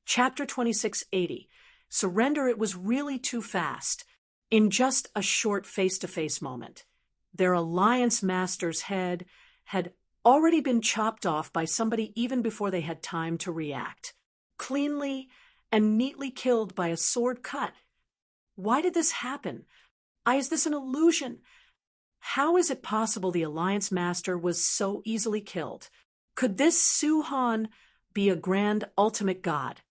Chapter 2680. Surrender. It was really too fast. In just a short face-to-face moment, their alliance master's head had already been chopped off by somebody even before they had time to react. Cleanly and neatly killed by a sword cut. Why did this happen? Is this an illusion? How is it possible the alliance master was so easily killed? Could this Su-Han be a grand ultimate god?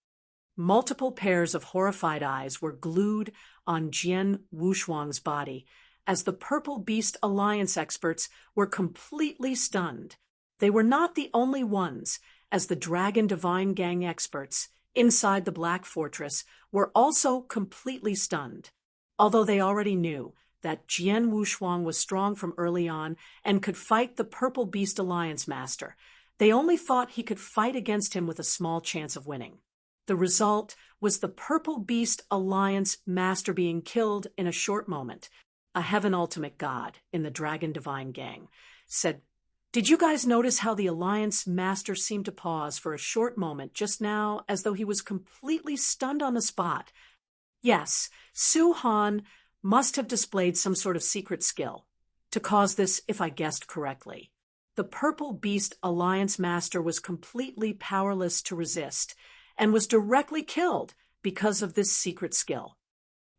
Multiple pairs of horrified eyes were glued on Jian Wushuang's body as the Purple Beast Alliance experts were completely stunned. They were not the only ones, as the Dragon Divine Gang experts inside the Black Fortress were also completely stunned. Although they already knew that Jian Wushuang was strong from early on and could fight the Purple Beast Alliance Master, they only thought he could fight against him with a small chance of winning. The result was the Purple Beast Alliance Master being killed in a short moment. A Heaven Ultimate God in the Dragon Divine Gang said, "Did you guys notice how the Alliance Master seemed to pause for a short moment just now, as though he was completely stunned on the spot?" Yes, Su-Han must have displayed some sort of secret skill to cause this, if I guessed correctly. The Purple Beast Alliance Master was completely powerless to resist and was directly killed because of this secret skill.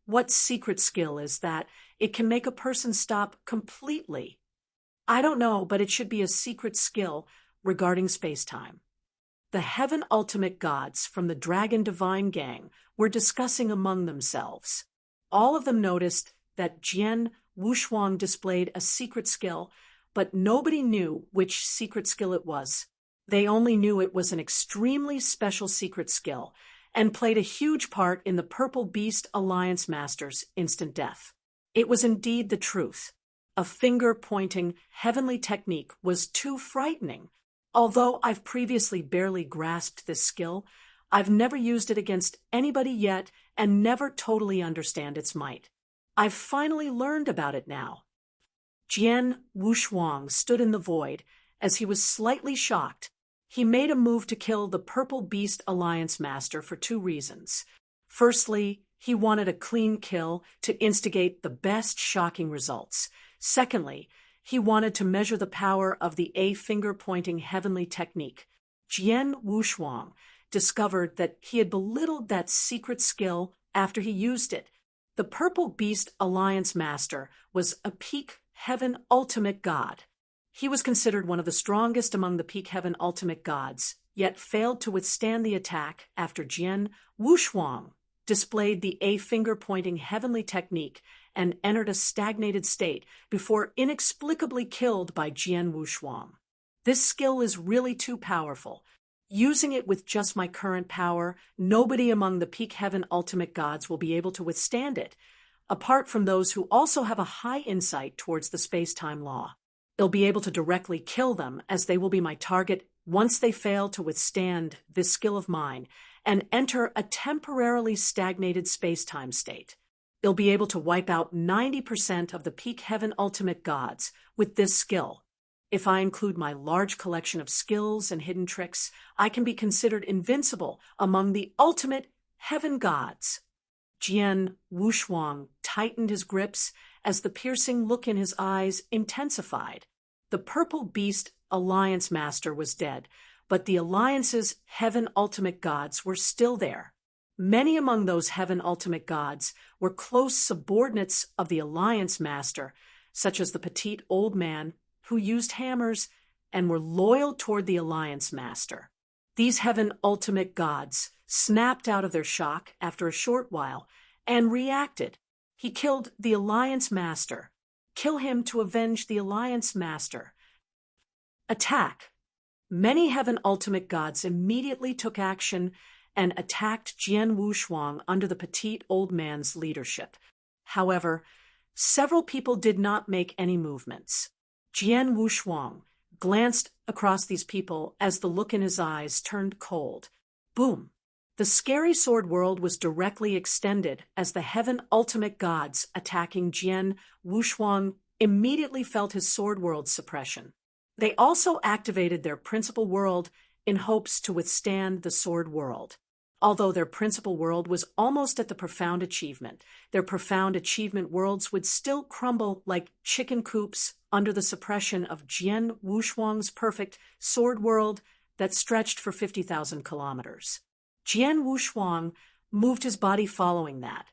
What secret skill is that? It can make a person stop completely. I don't know, but it should be a secret skill regarding space-time. The Heaven Ultimate Gods from the Dragon Divine Gang were discussing among themselves. All of them noticed that Jian Wushuang displayed a secret skill, but nobody knew which secret skill it was. They only knew it was an extremely special secret skill and played a huge part in the Purple Beast Alliance Master's instant death. It was indeed the truth. A finger-pointing heavenly technique was too frightening. Although I've previously barely grasped this skill, I've never used it against anybody yet and never totally understand its might. I've finally learned about it now. Jian Wushuang stood in the void as he was slightly shocked. He made a move to kill the Purple Beast Alliance Master for two reasons. Firstly, he wanted a clean kill to instigate the best shocking results. Secondly, he wanted to measure the power of the finger-pointing heavenly technique. Jian Wushuang discovered that he had belittled that secret skill after he used it. The Purple Beast Alliance Master was a peak Heaven Ultimate God. He was considered one of the strongest among the peak Heaven Ultimate Gods, yet failed to withstand the attack after Jian Wushuang displayed the finger-pointing heavenly technique and entered a stagnated state before inexplicably killed by Jian Wushuang. This skill is really too powerful. Using it with just my current power, nobody among the peak Heaven Ultimate Gods will be able to withstand it, apart from those who also have a high insight towards the space-time law. They'll be able to directly kill them, as they will be my target once they fail to withstand this skill of mine and enter a temporarily stagnated space-time state. They'll be able to wipe out 90% of the peak Heaven Ultimate Gods with this skill. If I include my large collection of skills and hidden tricks, I can be considered invincible among the ultimate Heaven Gods. Jian Wushuang tightened his grips as the piercing look in his eyes intensified. The Purple Beast Alliance Master was dead, but the Alliance's Heaven Ultimate Gods were still there. Many among those Heaven Ultimate Gods were close subordinates of the Alliance Master, such as the petite old man who used hammers and were loyal toward the Alliance Master. These Heaven Ultimate Gods snapped out of their shock after a short while and reacted. He killed the Alliance Master. Kill him to avenge the Alliance Master. Attack. Many Heaven Ultimate Gods immediately took action and attacked Jian Wushuang under the petite old man's leadership. However, several people did not make any movements. Jian Wushuang glanced across these people as the look in his eyes turned cold. Boom! The scary sword world was directly extended as the Heaven Ultimate Gods attacking Jian Wushuang immediately felt his sword world suppression. They also activated their principal world in hopes to withstand the sword world. Although their principal world was almost at the profound achievement, their profound achievement worlds would still crumble like chicken coops under the suppression of Jian Wushuang's perfect sword world that stretched for 50,000 kilometers. Jian Wushuang moved his body following that.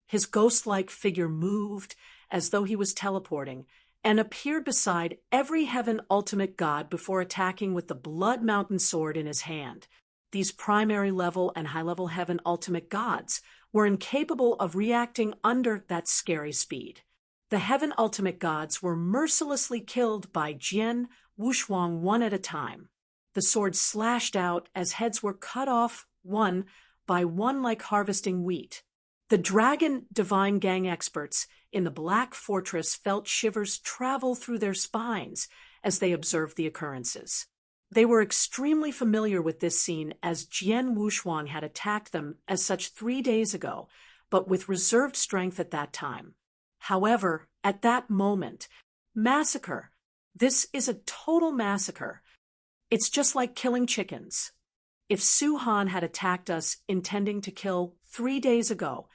His ghost-like figure moved as though he was teleporting and appeared beside every heaven ultimate god before attacking with the Blood Mountain sword in his hand. These primary level and high-level heaven ultimate gods were incapable of reacting under that scary speed. The heaven ultimate gods were mercilessly killed by Jian Wushuang one at a time. The sword slashed out as heads were cut off one by one like harvesting wheat. The Dragon Divine Gang experts in the Black Fortress felt shivers travel through their spines as they observed the occurrences. They were extremely familiar with this scene as Jian Wushuang had attacked them as such 3 days ago, but with reserved strength at that time. However, at that moment, massacre. This is a total massacre. It's just like killing chickens. If Su Han had attacked us intending to kill 3 days ago,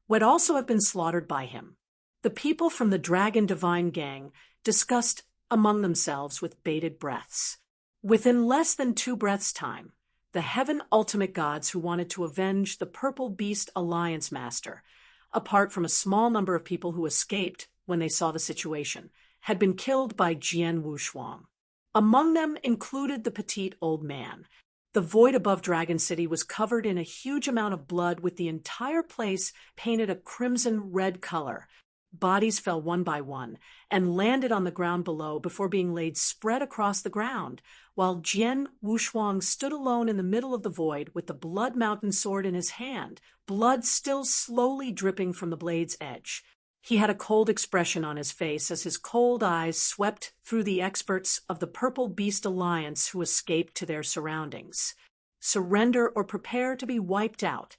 would also have been slaughtered by him. The people from the Dragon Divine Gang discussed among themselves with bated breaths. Within less than 2 breaths' time, the Heaven Ultimate Gods who wanted to avenge the Purple Beast Alliance Master, apart from a small number of people who escaped when they saw the situation, had been killed by Jian Wushuang. Among them included the petite old man. The void above Dragon City was covered in a huge amount of blood, with the entire place painted a crimson-red color. Bodies fell one by one and landed on the ground below before being laid spread across the ground, while Jian Wushuang stood alone in the middle of the void with the Blood Mountain sword in his hand, blood still slowly dripping from the blade's edge. He had a cold expression on his face as his cold eyes swept through the experts of the Purple Beast Alliance who escaped to their surroundings. Surrender or prepare to be wiped out.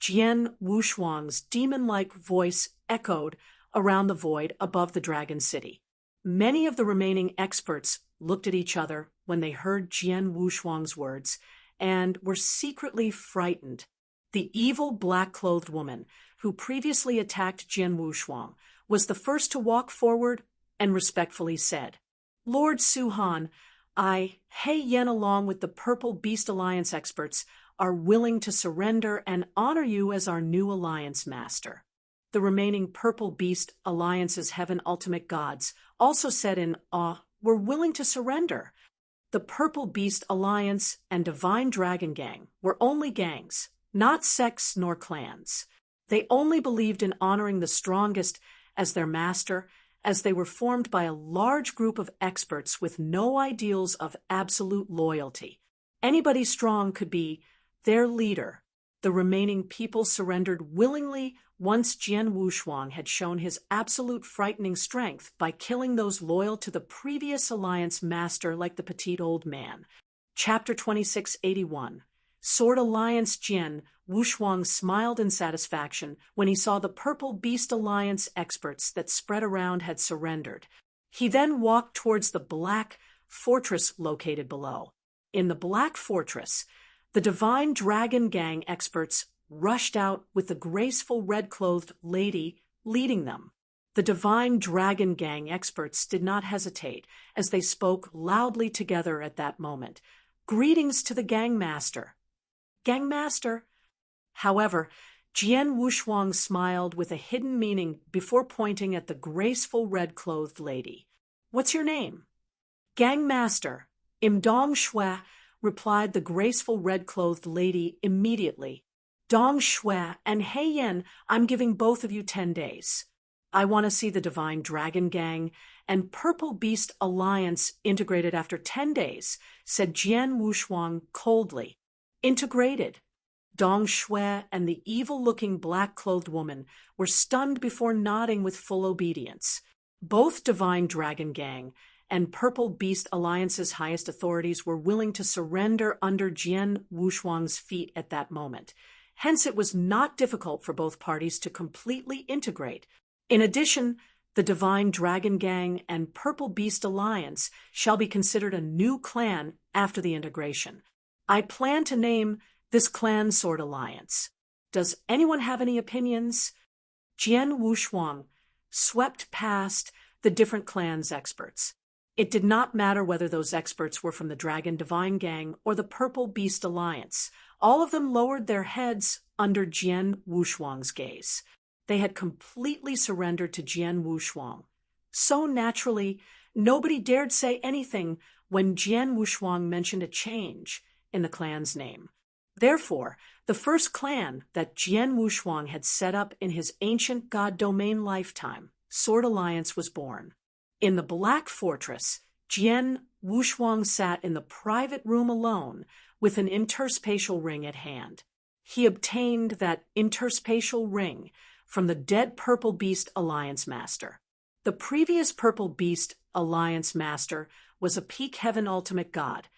Jian Wushuang's demon-like voice echoed around the void above the Dragon City. Many of the remaining experts looked at each other when they heard Jian Wushuang's words and were secretly frightened. The evil black-clothed woman who previously attacked Jian Wushuang was the first to walk forward and respectfully said, "Lord Su Han, I, He Yen, along with the Purple Beast Alliance experts, are willing to surrender and honor you as our new alliance master." The remaining Purple Beast Alliance's Heaven Ultimate Gods also said in awe, "We're willing to surrender." The Purple Beast Alliance and Divine Dragon Gang were only gangs, not sects nor clans. They only believed in honoring the strongest as their master, as they were formed by a large group of experts with no ideals of absolute loyalty. Anybody strong could be their leader. The remaining people surrendered willingly once Jian Wushuang had shown his absolute frightening strength by killing those loyal to the previous alliance master like the petite old man. Chapter 2681. Sword Alliance. Jian Wushuang smiled in satisfaction when he saw the Purple Beast Alliance experts that spread around had surrendered. He then walked towards the Black Fortress located below. In the Black Fortress, the Divine Dragon Gang experts rushed out with the graceful red-clothed lady leading them. The Divine Dragon Gang experts did not hesitate as they spoke loudly together at that moment. "Greetings to the Gangmaster." "Gangmaster?" However, Jian Wushuang smiled with a hidden meaning before pointing at the graceful red-clothed lady. "What's your name?" "Gangmaster, Dong Shui," replied the graceful red-clothed lady immediately. "Dong Shui and He Yen, I'm giving both of you 10 days. I want to see the Divine Dragon Gang and Purple Beast Alliance integrated after 10 days, said Jian Wushuang coldly. Integrated? Dong Shui and the evil-looking black-clothed woman were stunned before nodding with full obedience. Both Divine Dragon Gang and Purple Beast Alliance's highest authorities were willing to surrender under Jian Wushuang's feet at that moment. Hence, it was not difficult for both parties to completely integrate. In addition, the Divine Dragon Gang and Purple Beast Alliance shall be considered a new clan after the integration. I plan to name this clan sword alliance. Does anyone have any opinions? Jian Wushuang swept past the different clans' experts. It did not matter whether those experts were from the Dragon Divine Gang or the Purple Beast Alliance. All of them lowered their heads under Jian Wushuang's gaze. They had completely surrendered to Jian Wushuang. So naturally, nobody dared say anything when Jian Wushuang mentioned a change in the clan's name. Therefore, the first clan that Jian Wushuang had set up in his ancient god domain lifetime, Sword Alliance, was born. In the Black Fortress, Jian Wushuang sat in the private room alone with an interspatial ring at hand. He obtained that interspatial ring from the dead Purple Beast Alliance Master. The previous Purple Beast Alliance Master was a peak heaven ultimate god,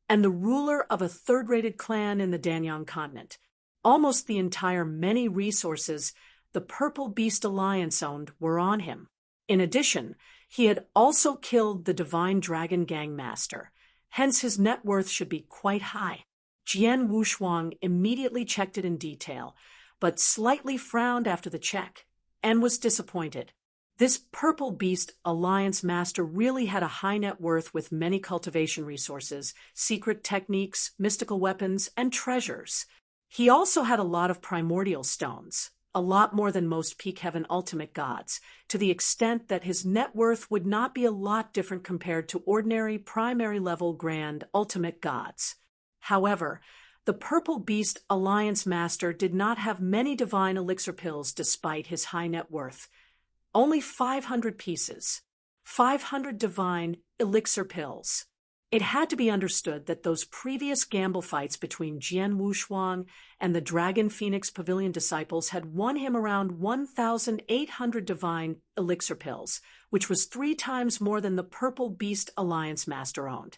and the ruler of a third-rated clan in the Danyang continent. Almost the entire many resources the Purple Beast Alliance owned were on him. In addition, he had also killed the Divine Dragon Gang Master, hence his net worth should be quite high. Jian Wushuang immediately checked it in detail, but slightly frowned after the check, and was disappointed. This Purple Beast Alliance Master really had a high net worth with many cultivation resources, secret techniques, mystical weapons, and treasures. He also had a lot of primordial stones, a lot more than most peak heaven ultimate gods, to the extent that his net worth would not be a lot different compared to ordinary primary level grand ultimate gods. However, the Purple Beast Alliance Master did not have many divine elixir pills despite his high net worth. Only 500 pieces, 500 divine elixir pills. It had to be understood that those previous gamble fights between Jian Wushuang and the Dragon Phoenix Pavilion disciples had won him around 1,800 divine elixir pills, which was 3 times more than the Purple Beast Alliance Master owned.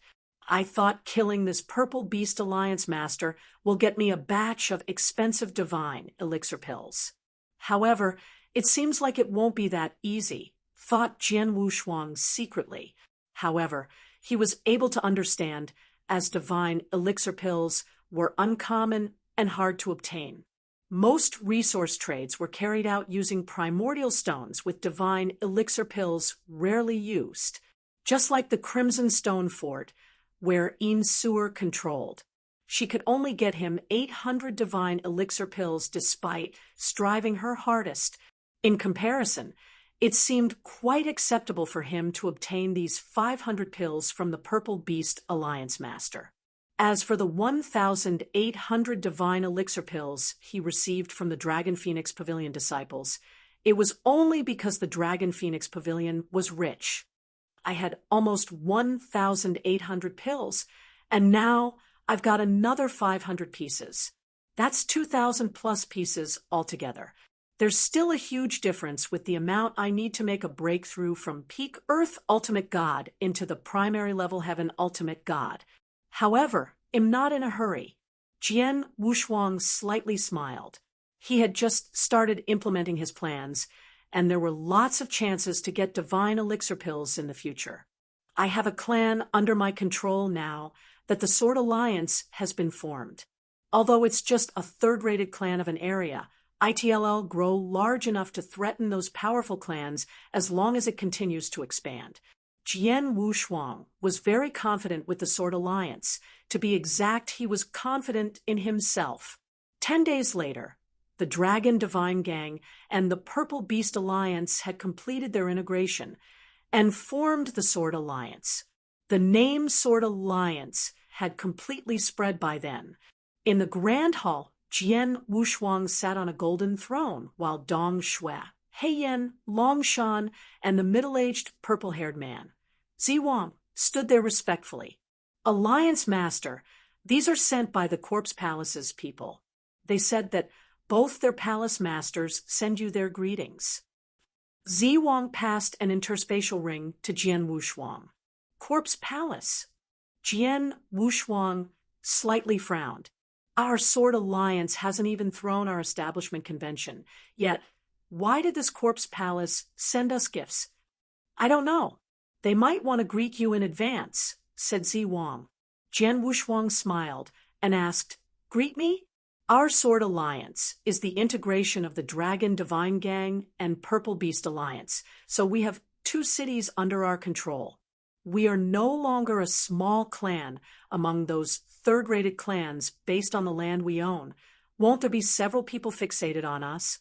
I thought killing this Purple Beast Alliance Master will get me a batch of expensive divine elixir pills. However, it seems like it won't be that easy, thought Jian Wushuang secretly. However, he was able to understand, as divine elixir pills were uncommon and hard to obtain. Most resource trades were carried out using primordial stones with divine elixir pills rarely used, just like the Crimson Stone Fort, where Sewer controlled. She could only get him 800 divine elixir pills despite striving her hardest. In comparison, it seemed quite acceptable for him to obtain these 500 pills from the Purple Beast Alliance Master. As for the 1,800 divine elixir pills he received from the Dragon Phoenix Pavilion disciples, it was only because the Dragon Phoenix Pavilion was rich. I had almost 1,800 pills, and now I've got another 500 pieces. That's 2,000 plus pieces altogether. There's still a huge difference with the amount I need to make a breakthrough from peak Earth Ultimate God into the primary level Heaven Ultimate God. However, I'm not in a hurry. Jian Wushuang slightly smiled. He had just started implementing his plans, and there were lots of chances to get divine elixir pills in the future. I have a clan under my control now that the Sword Alliance has been formed. Although it's just a third-rated clan of an area, ITLL grow large enough to threaten those powerful clans as long as it continues to expand. Jian Wushuang was very confident with the Sword Alliance. To be exact, he was confident in himself. 10 days later, the Dragon Divine Gang and the Purple Beast Alliance had completed their integration and formed the Sword Alliance. The name Sword Alliance had completely spread by then. In the Grand Hall, Jian Wushuang sat on a golden throne while Dong Shui, Heiyan, Longshan, and the middle-aged purple-haired man, Ziwang, stood there respectfully. Alliance Master, these are sent by the Corpse Palace's people. They said that both their palace masters send you their greetings. Ziwang passed an interspatial ring to Jian Wushuang. Corpse Palace. Jian Wushuang slightly frowned. Our Sword Alliance hasn't even thrown our establishment convention. Yet, why did this Corpse Palace send us gifts? I don't know. They might want to greet you in advance, said Ziwang. Jian Wushuang smiled and asked, Greet me? Our Sword Alliance is the integration of the Dragon Divine Gang and Purple Beast Alliance, so we have 2 cities under our control. We are no longer a small clan among those third-rated clans based on the land we own. Won't there be several people fixated on us?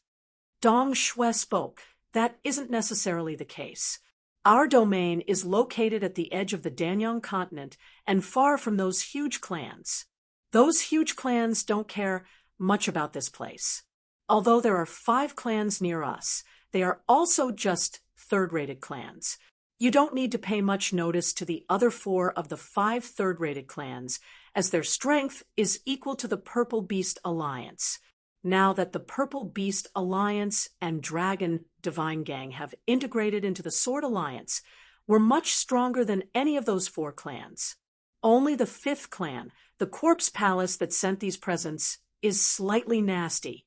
Dong Shui spoke. That isn't necessarily the case. Our domain is located at the edge of the Danyang continent and far from those huge clans. Those huge clans don't care much about this place. Although there are 5 clans near us, they are also just third-rated clans. You don't need to pay much notice to the other 4 of the 5 third-rated clans, as their strength is equal to the Purple Beast Alliance. Now that the Purple Beast Alliance and Dragon Divine Gang have integrated into the Sword Alliance, we're much stronger than any of those 4 clans. Only the 5th clan, the Corpse Palace that sent these presents, is slightly nasty.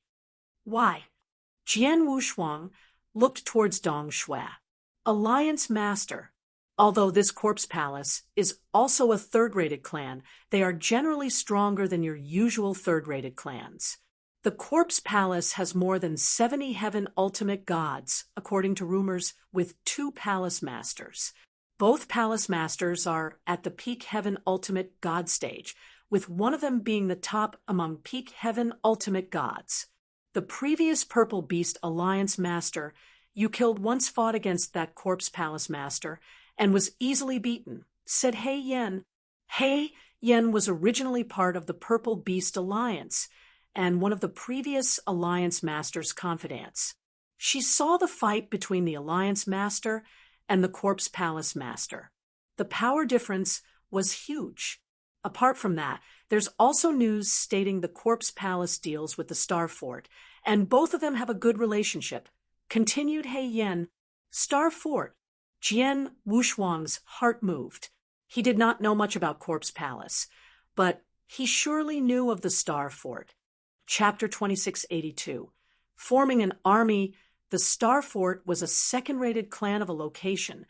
Why? Jian Wushuang looked towards Dong Shui. Alliance Master. Although this Corpse Palace is also a third-rated clan, they are generally stronger than your usual third-rated clans. The Corpse Palace has more than 70 Heaven Ultimate Gods, according to rumors, with 2 Palace Masters. Both Palace Masters are at the Peak Heaven Ultimate God stage, with one of them being the top among Peak Heaven Ultimate Gods. The previous Purple Beast Alliance Master you killed once fought against that Corpse Palace Master and was easily beaten, said He Yen. He Yen was originally part of the Purple Beast Alliance and one of the previous Alliance Master's confidants. She saw the fight between the Alliance Master and the Corpse Palace Master. The power difference was huge. Apart from that, there's also news stating the Corpse Palace deals with the Star Fort, and both of them have a good relationship. Continued He Yen. Star Fort. Jian Wushuang's heart moved. He did not know much about Corpse Palace, but he surely knew of the Star Fort. Chapter 2682. Forming an army, the Star Fort was a second-rated clan of a location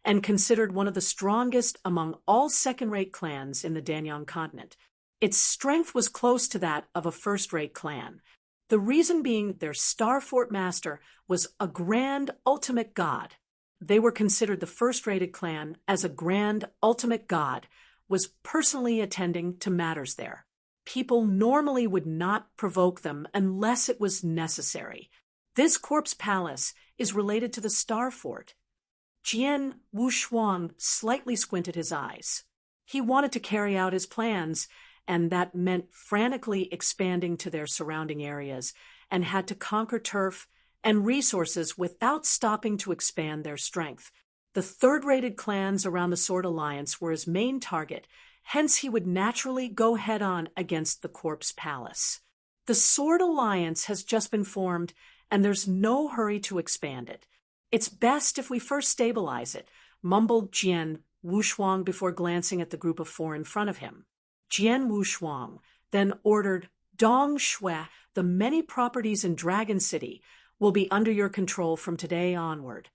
and considered one of the strongest among all second-rate clans in the Danyang continent. Its strength was close to that of a first-rate clan. The reason being their Star Fort master was a grand ultimate god. They were considered the first-rated clan as a grand ultimate god was personally attending to matters there. People normally would not provoke them unless it was necessary. This Corpse Palace is related to the Star Fort. Jian Wushuang slightly squinted his eyes. He wanted to carry out his plans, and that meant frantically expanding to their surrounding areas, and had to conquer turf and resources without stopping to expand their strength. The third-rated clans around the Sword Alliance were his main target, hence he would naturally go head-on against the Corpse Palace. The Sword Alliance has just been formed, and there's no hurry to expand it. It's best if we first stabilize it, mumbled Jian Wushuang before glancing at the group of 4 in front of him. Jian Wushuang then ordered, Dong Shui, the many properties in Dragon City will be under your control from today onward.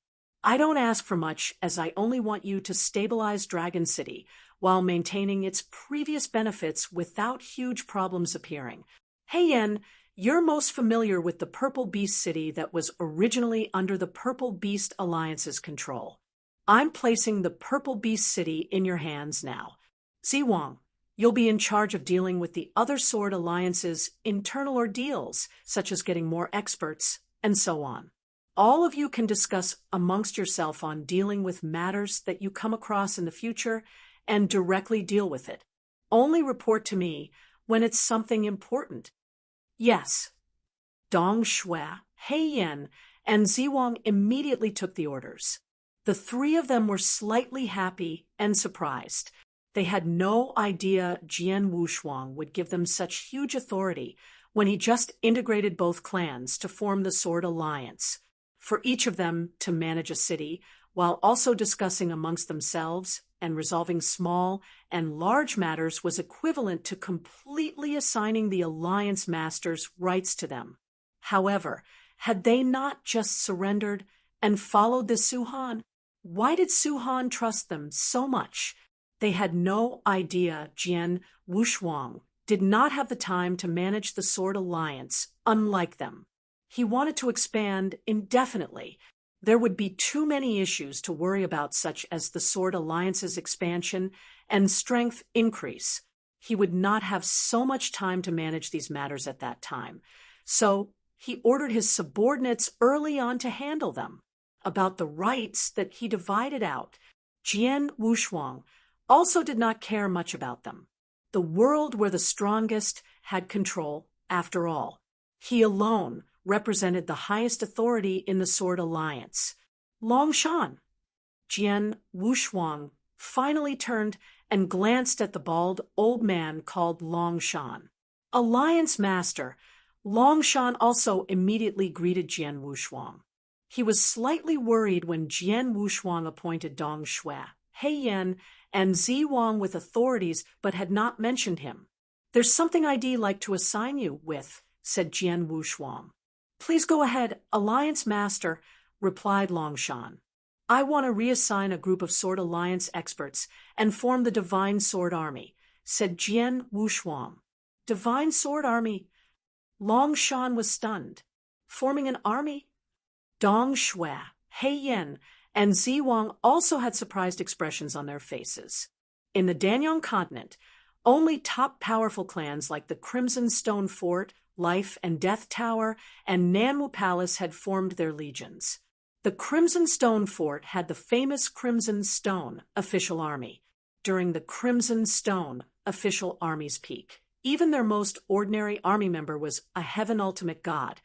I don't ask for much, as I only want you to stabilize Dragon City while maintaining its previous benefits without huge problems appearing. He Yen, you're most familiar with the Purple Beast City that was originally under the Purple Beast Alliance's control. I'm placing the Purple Beast City in your hands now. Ziwang, you'll be in charge of dealing with the other Sword Alliance's internal ordeals, such as getting more experts, and so on. All of you can discuss amongst yourself on dealing with matters that you come across in the future and directly deal with it. Only report to me when it's something important. Yes. Dong Shui, He Yen, and Ziwang immediately took the orders. The 3 of them were slightly happy and surprised. They had no idea Jian Wushuang would give them such huge authority when he just integrated both clans to form the Sword Alliance. For each of them to manage a city, while also discussing amongst themselves and resolving small and large matters, was equivalent to completely assigning the Alliance Masters rights to them. However, had they not just surrendered and followed the Suhan? Why did Suhan trust them so much? They had no idea Jian Wushuang did not have the time to manage the Sword Alliance, unlike them. He wanted to expand indefinitely. There would be too many issues to worry about, such as the Sword Alliance's expansion and strength increase. He would not have so much time to manage these matters at that time. So he ordered his subordinates early on to handle them. About the rights that he divided out, Jian Wushuang also did not care much about them. The world where the strongest had control, after all. He alone represented the highest authority in the Sword Alliance. Longshan. Jian Wushuang finally turned and glanced at the bald old man called Longshan. Alliance Master, Longshan also immediately greeted Jian Wushuang. He was slightly worried when Jian Wushuang appointed Dong Shui, He Yan, and Zi Wang with authorities but had not mentioned him. "There's something I'd like to assign you with," said Jian Wushuang. "Please go ahead, Alliance Master," replied Longshan. "I want to reassign a group of Sword Alliance experts and form the Divine Sword Army," said Jian Wushuang. Divine Sword Army? Longshan was stunned. Forming an army? Dong Shui, He Yan, and Zi Wang also had surprised expressions on their faces. In the Danyang continent, only top powerful clans like the Crimson Stone Fort, Life and Death Tower, and Nanwu Palace had formed their legions. The Crimson Stone Fort had the famous Crimson Stone official army. During the Crimson Stone official army's peak, even their most ordinary army member was a Heaven Ultimate God,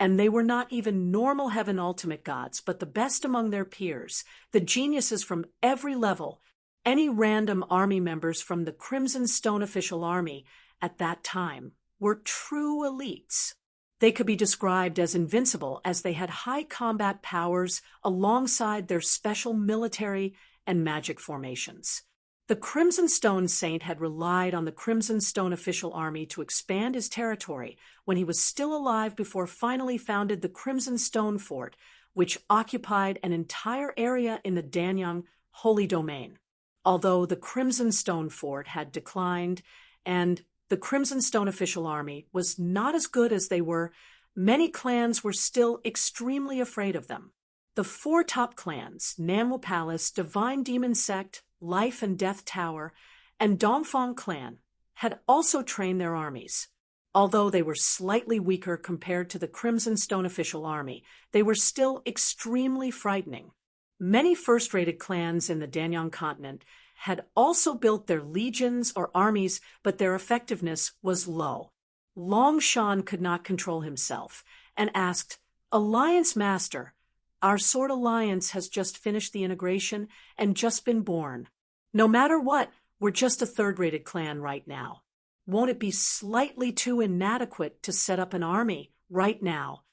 and they were not even normal Heaven Ultimate Gods, but the best among their peers, the geniuses from every level. Any random army members from the Crimson Stone official army at that time were true elites. They could be described as invincible, as they had high combat powers alongside their special military and magic formations. The Crimson Stone Saint had relied on the Crimson Stone official army to expand his territory when he was still alive before finally founded the Crimson Stone Fort, which occupied an entire area in the Danyang Holy Domain. Although the Crimson Stone Fort had declined and the Crimson Stone official army was not as good as they were, many clans were still extremely afraid of them. The four top clans, Nanwu Palace, Divine Demon Sect, Life and Death Tower, and Dongfang Clan, had also trained their armies. Although they were slightly weaker compared to the Crimson Stone official army, they were still extremely frightening. Many first-rated clans in the Danyang continent had also built their legions or armies, but their effectiveness was low. Longshan could not control himself and asked, "Alliance Master, our Sword Alliance has just finished the integration and just been born. No matter what, we're just a third-rated clan right now. Won't it be slightly too inadequate to set up an army right now?"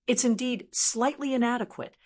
"It's indeed slightly inadequate."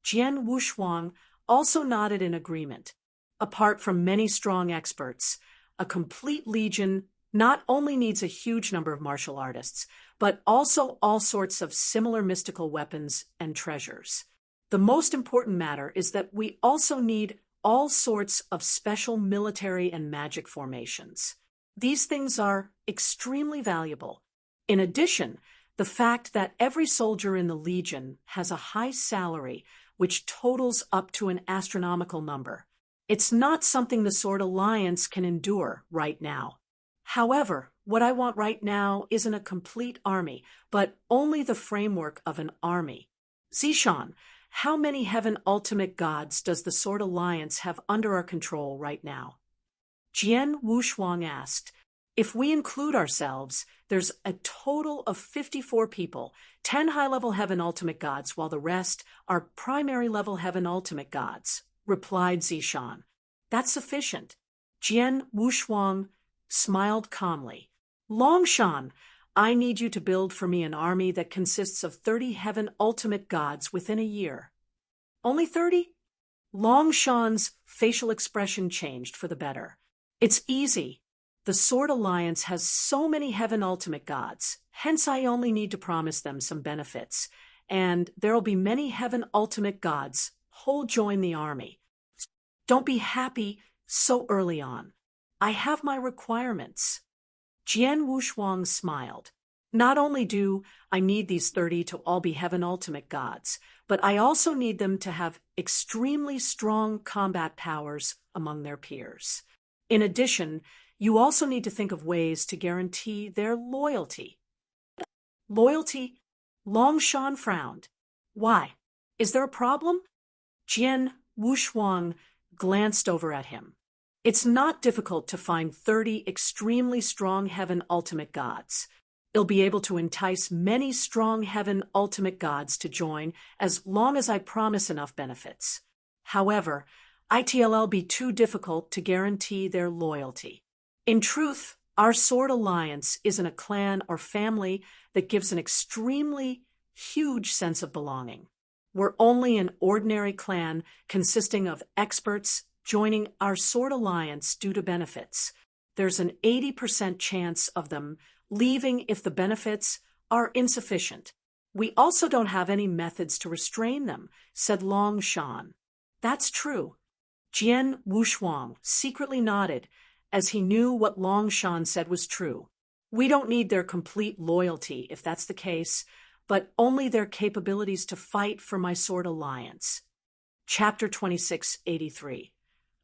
Jian Wushuang also nodded in agreement. Apart from many strong experts, a complete legion not only needs a huge number of martial artists, but also all sorts of similar mystical weapons and treasures. The most important matter is that we also need all sorts of special military and magic formations. These things are extremely valuable. In addition, the fact that every soldier in the Legion has a high salary, which totals up to an astronomical number. It's not something the Sword Alliance can endure right now. However, what I want right now isn't a complete army, but only the framework of an army. Zishan, how many Heaven Ultimate Gods does the Sword Alliance have under our control right now? Jian Wushuang asked. If we include ourselves, there's a total of 54 people, 10 high-level Heaven Ultimate Gods, while the rest are primary-level Heaven Ultimate Gods, replied Zishan. That's sufficient. Jian Wushuang smiled calmly. Longshan, I need you to build for me an army that consists of 30 Heaven Ultimate Gods within a year. Only 30? Longshan's facial expression changed for the better. It's easy. The Sword Alliance has so many Heaven Ultimate Gods, hence I only need to promise them some benefits, and there'll be many Heaven Ultimate Gods who'll join the army. Don't be happy so early on. I have my requirements. Jian Wushuang smiled. Not only do I need these 30 to all be heaven ultimate gods, but I also need them to have extremely strong combat powers among their peers. In addition, you also need to think of ways to guarantee their loyalty. Loyalty? Longshan frowned. Why? Is there a problem? Jian Wushuang glanced over at him. It's not difficult to find 30 extremely strong heaven ultimate gods. It'll be able to entice many strong heaven ultimate gods to join as long as I promise enough benefits. However, it'll be too difficult to guarantee their loyalty. In truth, our sword alliance isn't a clan or family that gives an extremely huge sense of belonging. We're only an ordinary clan consisting of experts joining our sword alliance due to benefits. There's an 80% chance of them leaving if the benefits are insufficient. We also don't have any methods to restrain them, said Long Shan. That's true. Jian Wushuang secretly nodded, as he knew what Long Shan said was true. We don't need their complete loyalty, if that's the case, but only their capabilities to fight for my sword alliance. Chapter 2683.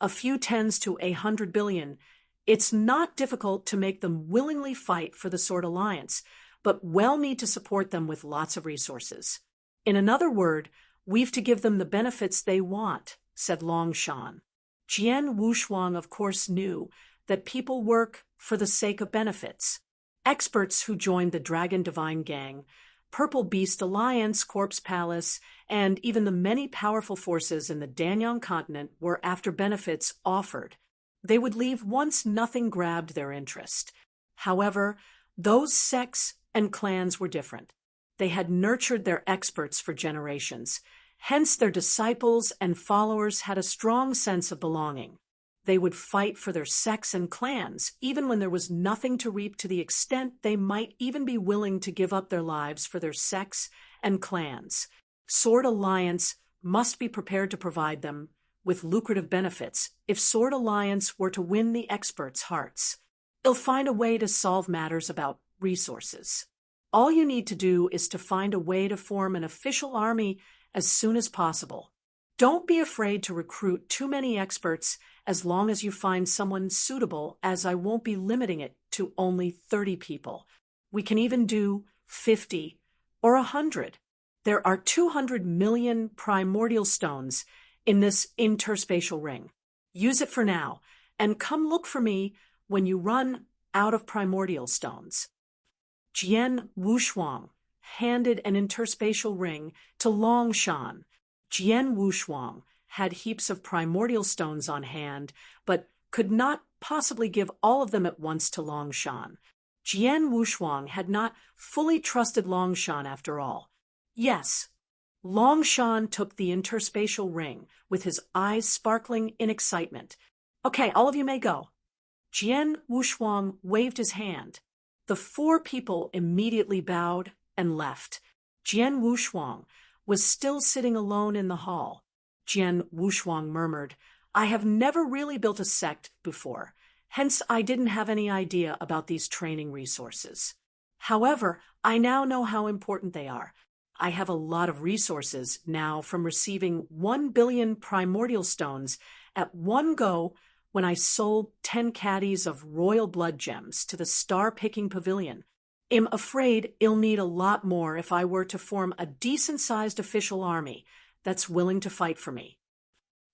A few tens to 100 billion. It's not difficult to make them willingly fight for the sword alliance, but we'll need to support them with lots of resources. In another word, we've to give them the benefits they want, said Long Shan. Jian Wushuang, of course, knew that people work for the sake of benefits. Experts who joined the Dragon Divine Gang, Purple Beast Alliance, Corpse Palace, and even the many powerful forces in the Danyang continent were after benefits offered. They would leave once nothing grabbed their interest. However, those sects and clans were different. They had nurtured their experts for generations. Hence, their disciples and followers had a strong sense of belonging. They would fight for their sects and clans, even when there was nothing to reap, to the extent they might even be willing to give up their lives for their sects and clans. Sword Alliance must be prepared to provide them with lucrative benefits if Sword Alliance were to win the experts' hearts. It'll find a way to solve matters about resources. All you need to do is to find a way to form an official army as soon as possible. Don't be afraid to recruit too many experts as long as you find someone suitable, as I won't be limiting it to only 30 people. We can even do 50 or 100. There are 200 million primordial stones in this interspatial ring. Use it for now, and come look for me when you run out of primordial stones. Jian Wushuang handed an interspatial ring to Long Shan. Jian Wushuang had heaps of primordial stones on hand, but could not possibly give all of them at once to Long Shan. Jian Wushuang had not fully trusted Long Shan after all. Yes, Long Shan took the interspatial ring, with his eyes sparkling in excitement. Okay, all of you may go. Jian Wushuang waved his hand. The 4 people immediately bowed and left. Jian Wushuang was still sitting alone in the hall. Jian Wushuang murmured, I have never really built a sect before, hence I didn't have any idea about these training resources. However, I now know how important they are. I have a lot of resources now from receiving 1 billion primordial stones at one go when I sold 10 caddies of royal blood gems to the star-picking pavilion. I'm afraid I'll need a lot more if I were to form a decent-sized official army that's willing to fight for me.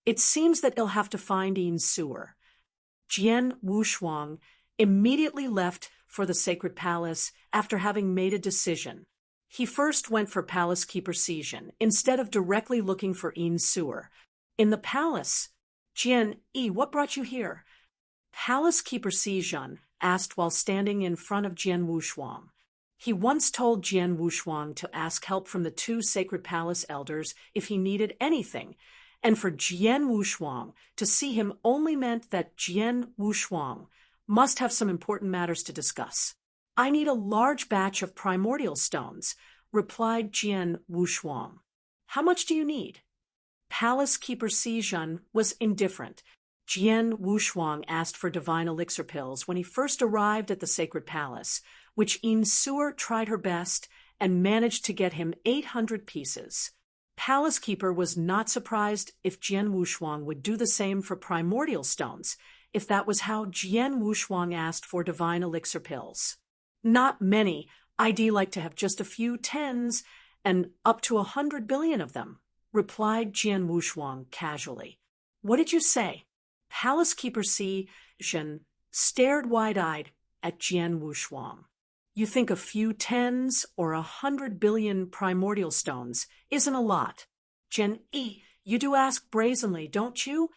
It seems that I'll have to find Steward. Jian Wushuang immediately left for the sacred palace after having made a decision. He first went for Palace Keeper Sijin instead of directly looking for Steward. In the palace, Jian, what brought you here? Palace Keeper Sijin asked while standing in front of Jian Wushuang. He once told Jian Wushuang to ask help from the 2 sacred palace elders if he needed anything, and for Jian Wushuang to see him only meant that Jian Wushuang must have some important matters to discuss. I need a large batch of primordial stones, replied Jian Wushuang. How much do you need? Palace Keeper Sijin was indifferent. Jian Wushuang asked for divine elixir pills when he first arrived at the sacred palace, which Yin-Suer tried her best and managed to get him 800 pieces. Palace Keeper was not surprised if Jian Wushuang would do the same for primordial stones, if that was how Jian Wushuang asked for divine elixir pills. Not many. I'd like to have just a few tens and up to 100 billion of them, replied Jian Wushuang casually. What did you say? Palace Keeper Si Zhen stared wide-eyed at Jian Wushuang. You think a few tens or 100 billion primordial stones isn't a lot. Jian Yi, you do ask brazenly, don't you?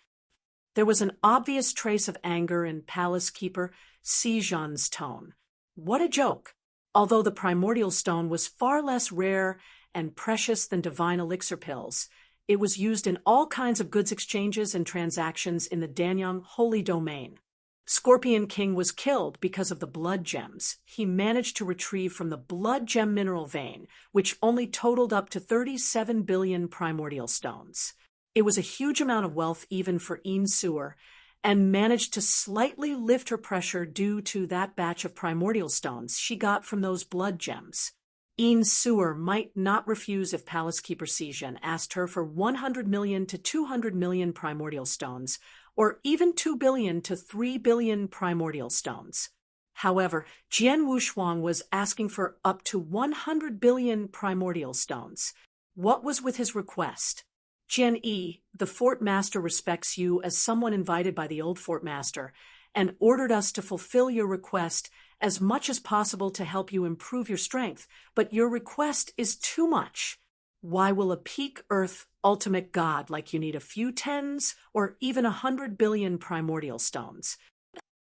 There was an obvious trace of anger in Palace Keeper Si Zhen's tone. What a joke! Although the primordial stone was far less rare and precious than divine elixir pills, it was used in all kinds of goods exchanges and transactions in the Danyang Holy Domain. Scorpion King was killed because of the blood gems he managed to retrieve from the blood gem mineral vein, which only totaled up to 37 billion primordial stones. It was a huge amount of wealth even for Yin-Suer, and managed to slightly lift her pressure due to that batch of primordial stones she got from those blood gems. Yin-Suer might not refuse if Palace Keeper Si Zhen asked her for 100 million to 200 million primordial stones, or even 2 billion to 3 billion primordial stones. However, Jian Wushuang was asking for up to 100 billion primordial stones. What was with his request? Jian Yi, the fort master respects you as someone invited by the old fort master, and ordered us to fulfill your request as much as possible to help you improve your strength, but your request is too much. Why will a peak Earth ultimate god like you need a few tens or even 100 billion primordial stones?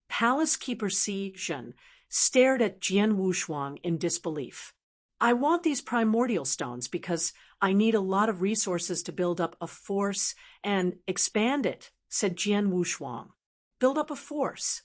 Palace Keeper Si Zhen stared at Jian Wushuang in disbelief. I want these primordial stones because I need a lot of resources to build up a force and expand it, said Jian Wushuang. Build up a force.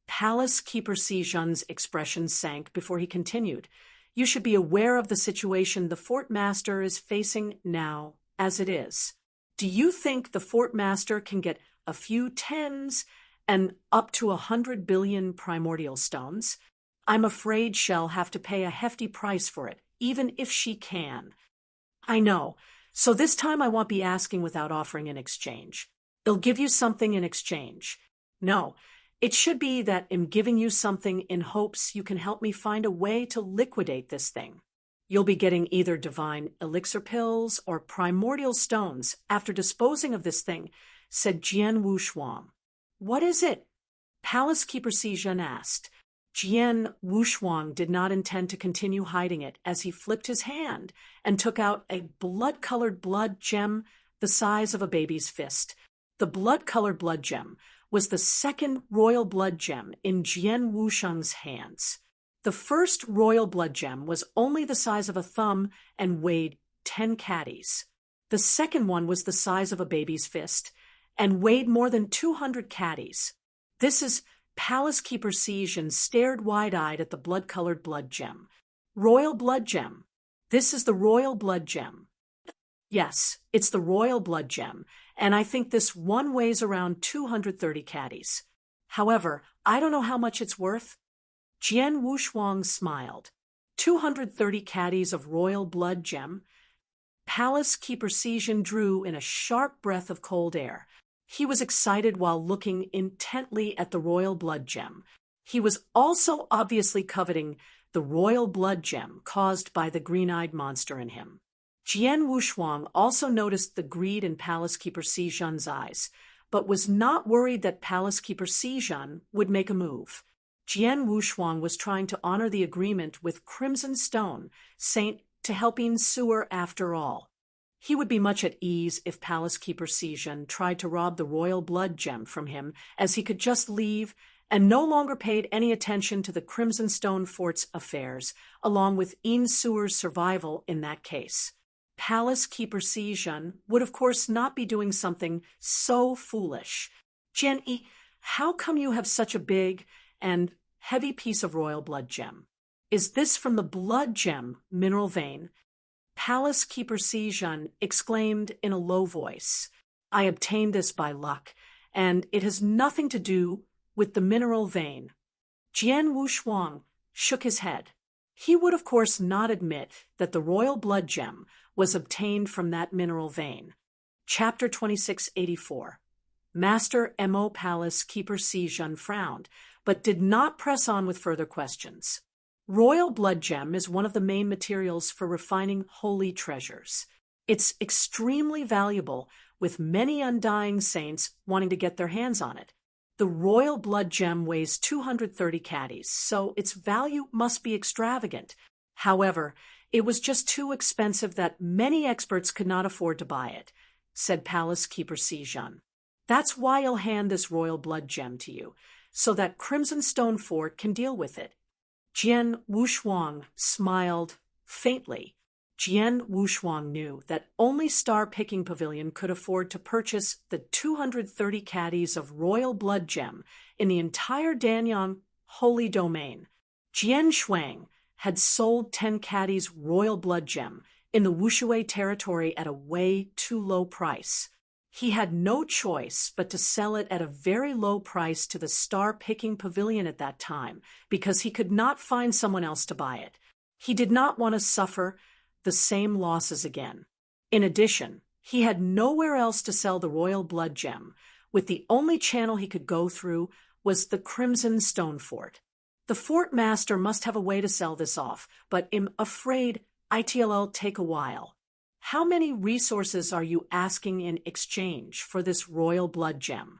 Palace Keeper Si Zhen's expression sank before he continued. You should be aware of the situation the fort master is facing now, as it is. Do you think the fort master can get a few tens and up to 100 billion primordial stones? I'm afraid she'll have to pay a hefty price for it, even if she can. I know. So this time I won't be asking without offering in exchange. They'll give you something in exchange. No, it should be that I'm giving you something in hopes you can help me find a way to liquidate this thing. You'll be getting either divine elixir pills or primordial stones after disposing of this thing, said Jian Wushuang. What is it? Palace Keeper Si Zhen asked. Jian Wushuang did not intend to continue hiding it as he flipped his hand and took out a blood-colored blood gem the size of a baby's fist. The blood-colored blood gem was the second royal blood gem in Jian Wushuang's hands. The first royal blood gem was only the size of a thumb and weighed 10 caddies. The second one was the size of a baby's fist and weighed more than 200 caddies. This is Palace Keeper Si Zhen stared wide-eyed at the blood-colored blood gem. Royal blood gem. This is the royal blood gem. Yes, it's the royal blood gem, and I think this one weighs around 230 caddies. However, I don't know how much it's worth. Jian Wushuang smiled. 230 caddies of royal blood gem. Palace Keeper Si Zhen drew in a sharp breath of cold air. He was excited while looking intently at the royal blood gem. He was also obviously coveting the royal blood gem caused by the green-eyed monster in him. Jian Wushuang also noticed the greed in Palace Keeper Si Zhen's eyes, but was not worried that Palace Keeper Si Zhen would make a move. Jian Wushuang was trying to honor the agreement with Crimson Stone, Saint, to help Yin-Suer after all. He would be much at ease if Palace Keeper Si Zhen tried to rob the royal blood gem from him, as he could just leave and no longer paid any attention to the Crimson Stone Fort's affairs, along with Yin-Suer's survival in that case. Palace Keeper Si Zhen would of course not be doing something so foolish. Jian Yi, how come you have such a big and heavy piece of royal blood gem? Is this from the blood gem mineral vein? Palace Keeper Si Zhen exclaimed in a low voice. I obtained this by luck, and it has nothing to do with the mineral vein. Jian Wushuang shook his head. He would of course not admit that the royal blood gem was obtained from that mineral vein. Chapter 2684. Master Mo Palace Keeper Si Jun frowned, but did not press on with further questions. Royal blood gem is one of the main materials for refining holy treasures. It's extremely valuable, with many undying saints wanting to get their hands on it. The royal blood gem weighs 230 caddies, so its value must be extravagant. However, it was just too expensive that many experts could not afford to buy it, said Palace Keeper Si Jun. That's why I'll hand this royal blood gem to you, so that Crimson Stone Fort can deal with it. Jian Wushuang smiled faintly. Jian Wushuang knew that only Star Picking Pavilion could afford to purchase the 230 caddies of royal blood gem in the entire Danyang holy domain. Jian Shuang had sold 10 caddies royal blood gem in the Wushui territory at a way too low price. He had no choice but to sell it at a very low price to the Star Picking Pavilion at that time, because he could not find someone else to buy it. He did not want to suffer the same losses again. In addition, he had nowhere else to sell the royal blood gem, with the only channel he could go through was the Crimson Stone Fort. The fort master must have a way to sell this off, but I'm afraid it'll take a while. How many resources are you asking in exchange for this royal blood gem?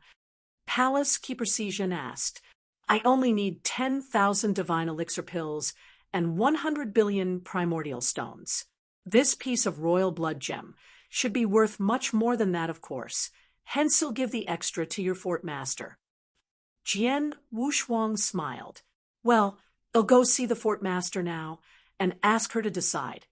Palace Keeper Si Jun asked. I only need 10,000 divine elixir pills and 100 billion primordial stones. This piece of royal blood gem should be worth much more than that, of course. Hence I'll give the extra to your fort master. Jian Wushuang smiled. Well, I'll go see the fort master now and ask her to decide.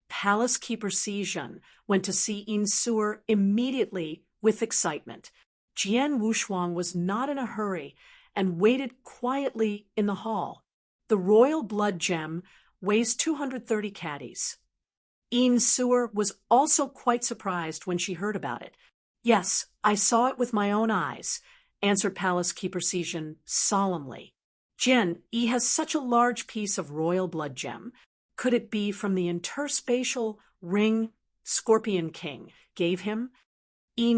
Palace Keeper Si Jun went to see Sewer immediately with excitement. Jian Wushuang was not in a hurry and waited quietly in the hall. The royal blood gem weighs 230 caddies. Sewer was also quite surprised when she heard about it. Yes, I saw it with my own eyes, answered Palace Keeper Si Jun solemnly. Jian, he has such a large piece of royal blood gem. Could it be from the interspatial ring Scorpion King gave him?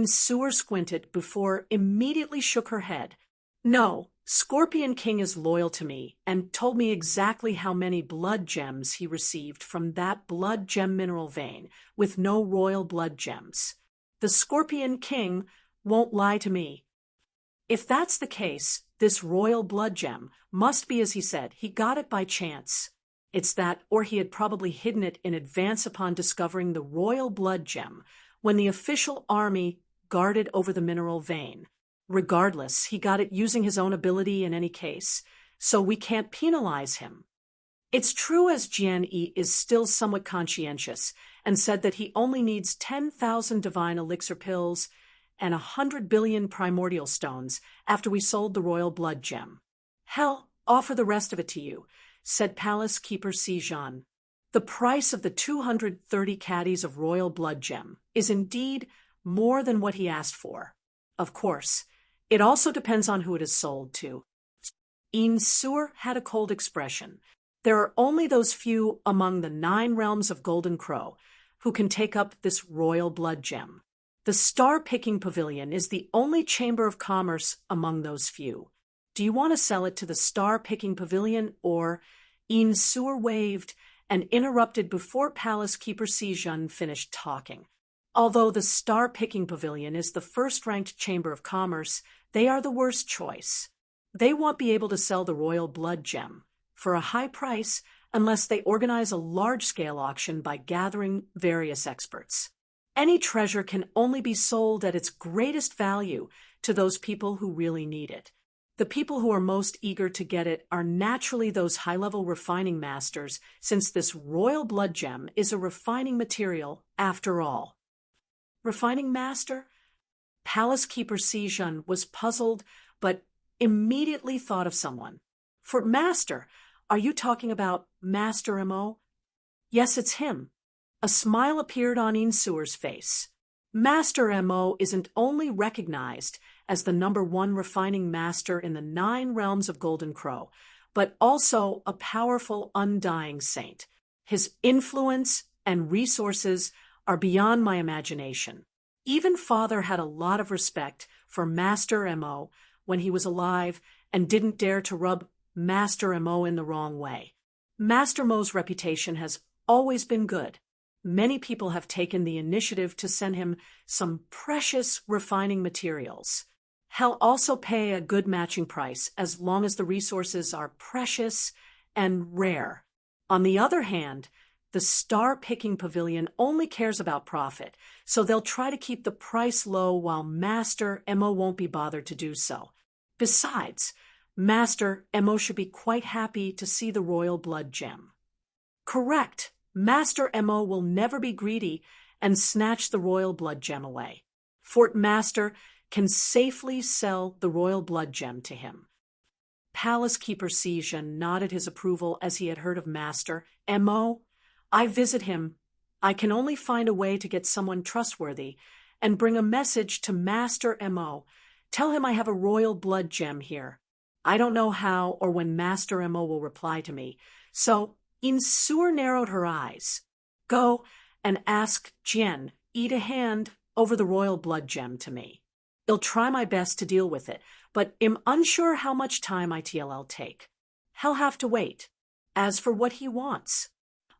Sewer squinted before immediately shook her head. No, Scorpion King is loyal to me and told me exactly how many blood gems he received from that blood gem mineral vein with no royal blood gems. The Scorpion King won't lie to me. If that's the case, this royal blood gem must be as he said. He got it by chance. It's that, or he had probably hidden it in advance upon discovering the royal blood gem when the official army guarded over the mineral vein. Regardless, he got it using his own ability in any case, so we can't penalize him. It's true as Jian Yi is still somewhat conscientious and said that he only needs 10,000 divine elixir pills and 100 billion primordial stones after we sold the royal blood gem. Hell, offer the rest of it to you, said Palace Keeper Si Jun. The price of the 230 caddies of royal blood gem is indeed more than what he asked for. Of course, it also depends on who it is sold to. Sewer had a cold expression. There are only those few among the 9 realms of Golden Crow who can take up this royal blood gem. The Star Picking Pavilion is the only chamber of commerce among those few. Do you want to sell it to the Star Picking Pavilion or? Sewer waved and interrupted before Palace Keeper Si Jun finished talking. Although the Star Picking Pavilion is the first-ranked chamber of commerce, they are the worst choice. They won't be able to sell the royal blood gem for a high price unless they organize a large-scale auction by gathering various experts. Any treasure can only be sold at its greatest value to those people who really need it. The people who are most eager to get it are naturally those high-level refining masters, since this royal blood gem is a refining material after all. Refining master? Palace Keeper Si Jun was puzzled, but immediately thought of someone. For master, are you talking about Master Mo? Yes, it's him. A smile appeared on Sewer's face. Master Mo isn't only recognized as the #1 refining master in the 9 realms of Golden Crow, but also a powerful, undying saint. His influence and resources are beyond my imagination. Even Father had a lot of respect for Master Mo when he was alive and didn't dare to rub Master Mo in the wrong way. Master Mo's reputation has always been good. Many people have taken the initiative to send him some precious refining materials. He'll also pay a good matching price as long as the resources are precious and rare. On the other hand, the star-picking pavilion only cares about profit, so they'll try to keep the price low while Master Mo won't be bothered to do so. Besides, Master Mo should be quite happy to see the royal blood gem. Correct. Master Mo will never be greedy and snatch the royal blood gem away. Fort Master can safely sell the royal blood gem to him. Palace Keeper Zhao nodded his approval as he had heard of Master Mo. I visit him. I can only find a way to get someone trustworthy and bring a message to Master Mo. Tell him I have a royal blood gem here. I don't know how or when Master Mo will reply to me, so Insur narrowed her eyes. Go and ask Jian, eat a hand over the royal blood gem to me. I'll try my best to deal with it, but am unsure how much time ITLL take. He'll have to wait. As for what he wants,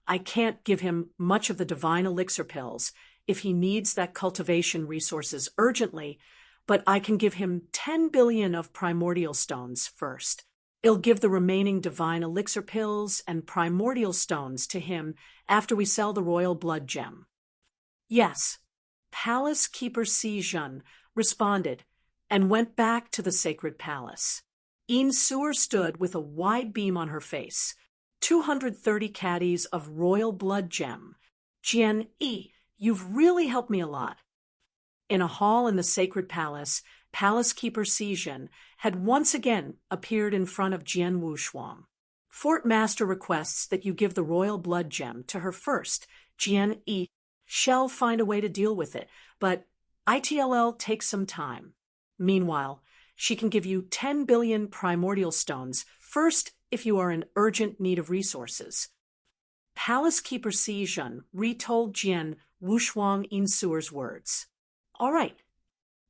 I can't give him much of the divine elixir pills if he needs that cultivation resources urgently, but I can give him 10 billion of primordial stones first. I'll give the remaining divine elixir pills and primordial stones to him after we sell the royal blood gem. Yes, Palace Keeper Zhao responded and went back to the sacred palace. Insur stood with a wide beam on her face. 230 caddies of royal blood gem. Jian Yi, you've really helped me a lot. In a hall in the sacred palace, Palace Keeper Zhao had once again appeared in front of Jian Wushuang. Fort Master requests that you give the royal blood gem to her first. Jian Yi shall find a way to deal with it, but ITLL takes some time. Meanwhile, she can give you 10 billion primordial stones first if you are in urgent need of resources. Palace Keeper Zhao retold Jian Wushuang Insur's words. All right.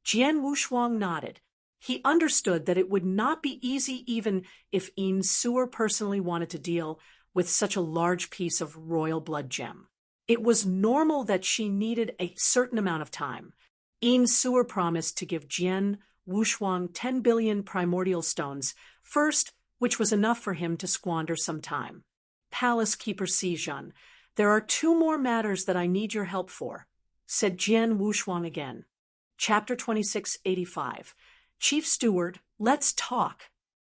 Jian Wushuang nodded. He understood that it would not be easy even if Insur personally wanted to deal with such a large piece of royal blood gem. It was normal that she needed a certain amount of time. Insur promised to give Jian Wushuang 10 billion primordial stones first, which was enough for him to squander some time. Palace Keeper Zhao, there are 2 more matters that I need your help for, said Jian Wushuang again. Chapter 2685. Chief Steward, let's talk.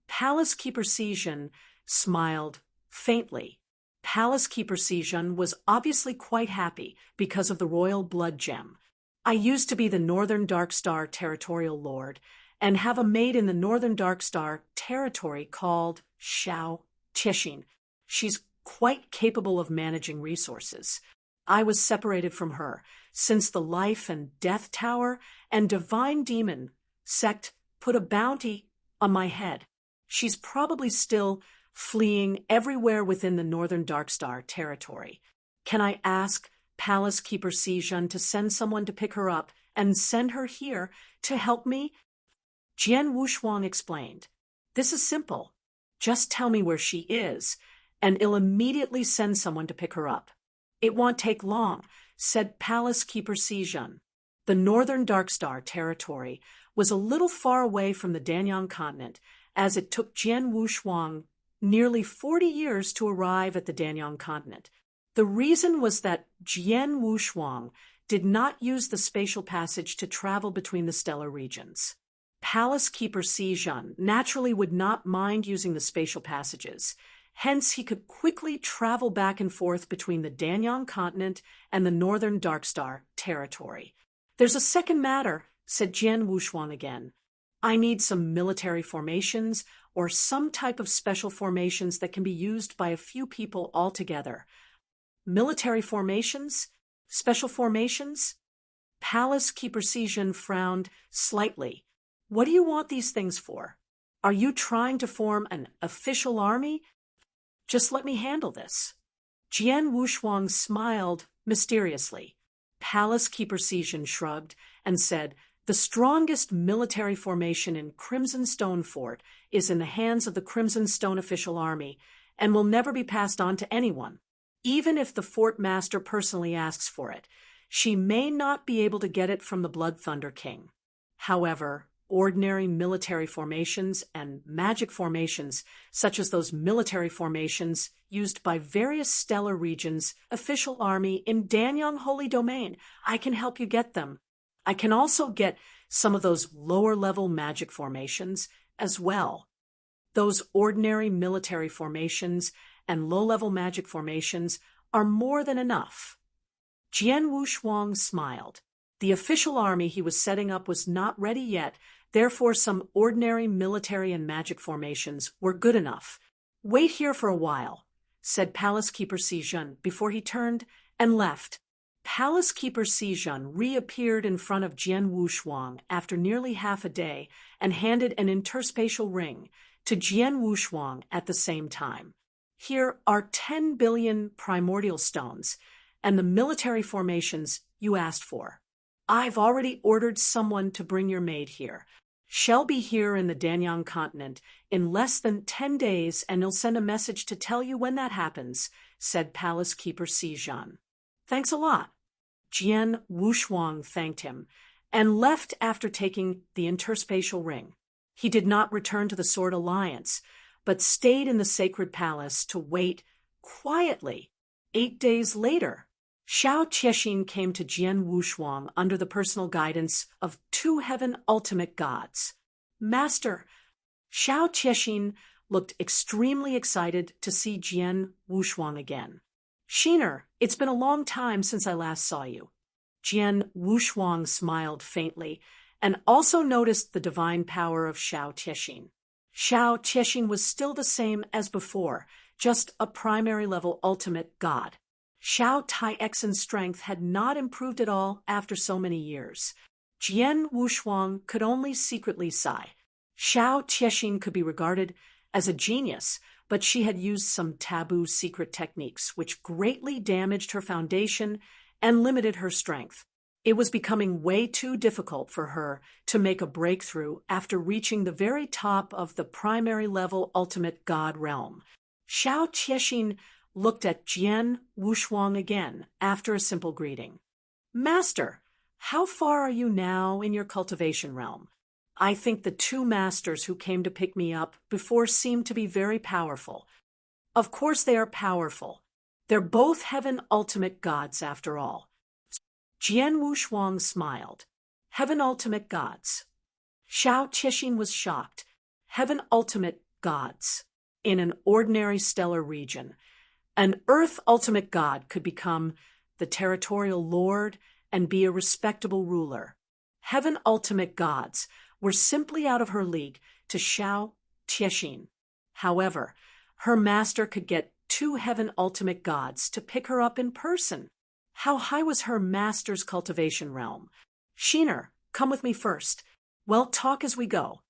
Palace Keeper Zhao smiled faintly. Palace Keeper Zhao was obviously quite happy because of the royal blood gem. I used to be the Northern Dark Star Territorial Lord and have a maid in the Northern Dark Star Territory called Zhao Tixin. She's quite capable of managing resources. I was separated from her since the Life and Death Tower and Divine Demon sect put a bounty on my head. She's probably still fleeing everywhere within the Northern Darkstar territory. Can I ask Palace Keeper Zhao to send someone to pick her up and send her here to help me? Jian Wushuang explained. This is simple. Just tell me where she is, and I'll immediately send someone to pick her up. It won't take long, said Palace Keeper Zhao. The Northern Darkstar territory was a little far away from the Danyang continent, as it took Jian Wushuang nearly 40 years to arrive at the Danyang continent. The reason was that Jian Wushuang did not use the spatial passage to travel between the stellar regions. Palace Keeper Zhao naturally would not mind using the spatial passages. Hence, he could quickly travel back and forth between the Danyang continent and the Northern Darkstar territory. There's a second matter, said Jian Wushuang again. I need some military formations or some type of special formations that can be used by a few people altogether. Military formations? Special formations? Palace Keeper Zhao frowned slightly. What do you want these things for? Are you trying to form an official army? Just let me handle this. Jian Wushuang smiled mysteriously. Palace Keeper Xizhen shrugged and said, "The strongest military formation in Crimson Stone Fort is in the hands of the Crimson Stone official army and will never be passed on to anyone. Even if the fort master personally asks for it, she may not be able to get it from the Blood Thunder King. However, ordinary military formations and magic formations, such as those military formations used by various stellar regions' official army in Danyang Holy Domain, I can help you get them. I can also get some of those lower-level magic formations as well. Those ordinary military formations and low-level magic formations are more than enough." Jian Wushuang smiled. The official army he was setting up was not ready yet, therefore some ordinary military and magic formations were good enough. "Wait here for a while," said Palace Keeper Xizhen before he turned and left. Palace Keeper Xizhen reappeared in front of Jian Wushuang after nearly half a day and handed an interspatial ring to Jian Wushuang at the same time. "Here are 10 billion primordial stones and the military formations you asked for. I've already ordered someone to bring your maid here. She'll be here in the Danyang continent in less than 10 days, and he'll send a message to tell you when that happens," said Palace Keeper Xizhen. "Thanks a lot." Jian Wushuang thanked him and left after taking the interspatial ring. He did not return to the Sword Alliance, but stayed in the sacred palace to wait quietly. 8 days later, Zhao Qiexin came to Jian Wushuang under the personal guidance of 2 heaven ultimate gods. "Master," Zhao Qiexin looked extremely excited to see Jian Wushuang again. "Shiner, it's been a long time since I last saw you." Jian Wushuang smiled faintly and also noticed the divine power of Zhao Qiexin. Zhao Qiexin was still the same as before, just a primary level ultimate god. Zhao Taixin's strength had not improved at all after so many years. Jian Wushuang could only secretly sigh. Zhao Qiexin could be regarded as a genius, but she had used some taboo secret techniques which greatly damaged her foundation and limited her strength. It was becoming way too difficult for her to make a breakthrough after reaching the very top of the primary level ultimate god realm. Zhao Qiexin looked at Jian Wushuang again after a simple greeting. "Master, how far are you now in your cultivation realm? I think the 2 masters who came to pick me up before seemed to be very powerful." "Of course they are powerful. They're both heaven ultimate gods after all." Jian Wushuang smiled. "Heaven ultimate gods." Zhao Qiexin was shocked. Heaven ultimate gods. In an ordinary stellar region, an earth ultimate god could become the territorial lord and be a respectable ruler. Heaven ultimate gods were simply out of her league to Zhao Qiexin. However, her master could get 2 heaven ultimate gods to pick her up in person. How high was her master's cultivation realm? "Shiner, come with me first. We'll talk as we go."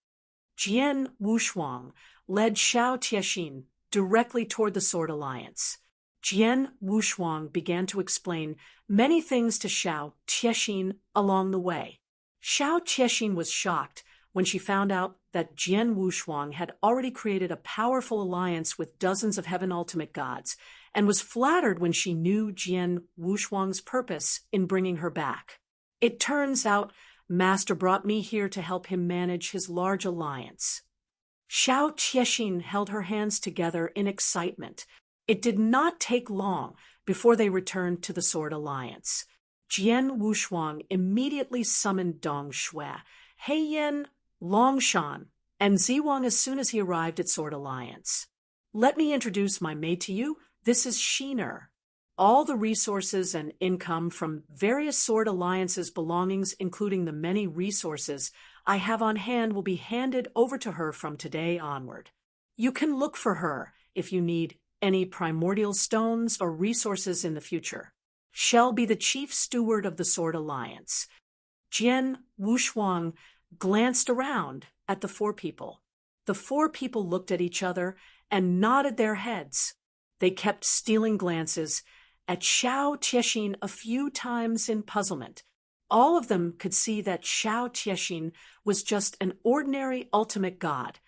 Jian Wushuang led Zhao Qiexin directly toward the Sword Alliance. Jian Wushuang began to explain many things to Zhao Qiexin along the way. Zhao Qiexin was shocked when she found out that Jian Wushuang had already created a powerful alliance with dozens of heaven ultimate gods, and was flattered when she knew Jian Wushuang's purpose in bringing her back. "It turns out Master brought me here to help him manage his large alliance." Zhao Qiexin held her hands together in excitement. It did not take long before they returned to the Sword Alliance. Jian Wushuang immediately summoned Dong Shui, Heiyan, Longshan, and Ziwang as soon as he arrived at Sword Alliance. "Let me introduce my maid to you. This is Shiner." All the resources and income from various Sword Alliance's belongings, including the many resources I have on hand, will be handed over to her from today onward. You can look for her if you need any primordial stones or resources in the future. She'll be the chief steward of the Sword Alliance. Jian Wushuang glanced around at the four people. The four people looked at each other and nodded their heads. They kept stealing glances at Zhao Tiexin a few times in puzzlement. All of them could see that Zhao Tiexin was just an ordinary ultimate god,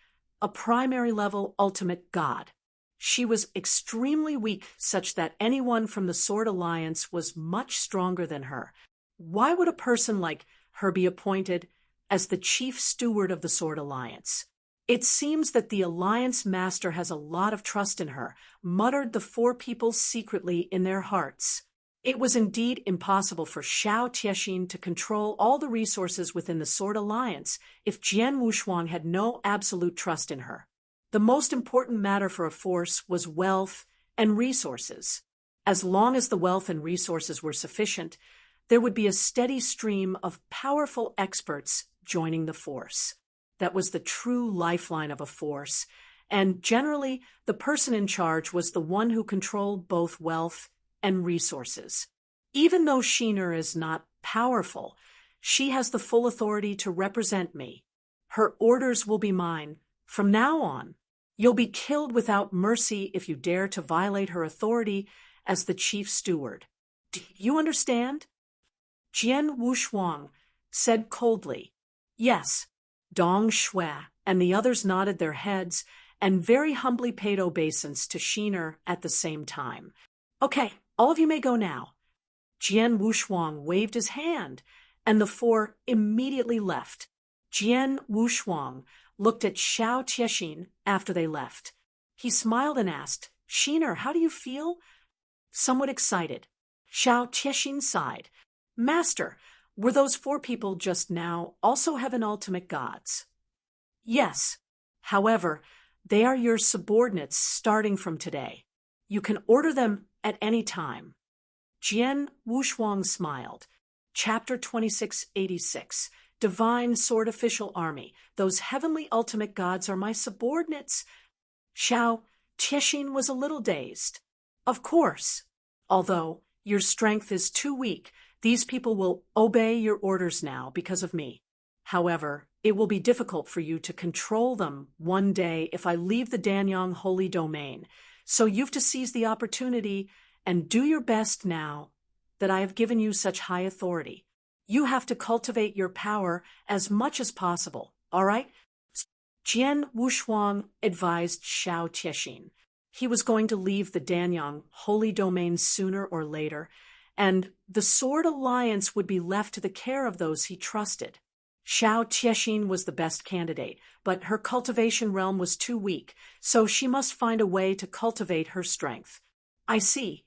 a primary-level ultimate god. She was extremely weak, such that anyone from the Sword Alliance was much stronger than her. Why would a person like her be appointed as the chief steward of the Sword Alliance? It seems that the Alliance Master has a lot of trust in her, muttered the four people secretly in their hearts. It was indeed impossible for Zhao Tiexin to control all the resources within the Sword Alliance if Jian Wushuang had no absolute trust in her. The most important matter for a force was wealth and resources. As long as the wealth and resources were sufficient, there would be a steady stream of powerful experts joining the force. That was the true lifeline of a force, and generally the person in charge was the one who controlled both wealth and resources. Even though Sheener is not powerful, she has the full authority to represent me. Her orders will be mine from now on. You'll be killed without mercy if you dare to violate her authority as the chief steward. Do you understand? Jian Wushuang said coldly, "Yes." Dong Shui and the others nodded their heads and very humbly paid obeisance to Sheener at the same time. "Okay, all of you may go now." Jian Wushuang waved his hand, and the four immediately left. Jian Wushuang looked at Zhao Tiexin after they left. He smiled and asked, "Sheener, how do you feel?" Somewhat excited. Zhao Tiexin sighed. "Master, were those four people just now also heaven ultimate gods?" "Yes. However, they are your subordinates starting from today. You can order them at any time." Jian Wushuang smiled. Chapter 2686, Divine Sword Official Army. Those heavenly ultimate gods are my subordinates. Zhao Tiexin was a little dazed. "Of course. Although your strength is too weak, these people will obey your orders now because of me. However, it will be difficult for you to control them one day if I leave the Danyang Holy Domain, so you've to seize the opportunity and do your best now that I have given you such high authority. You have to cultivate your power as much as possible, all right?" Jian Wushuang advised Zhao Tiexin. He was going to leave the Danyang Holy Domain sooner or later, and the Sword Alliance would be left to the care of those he trusted. Zhao Tiexin was the best candidate, but her cultivation realm was too weak, so she must find a way to cultivate her strength. "I see."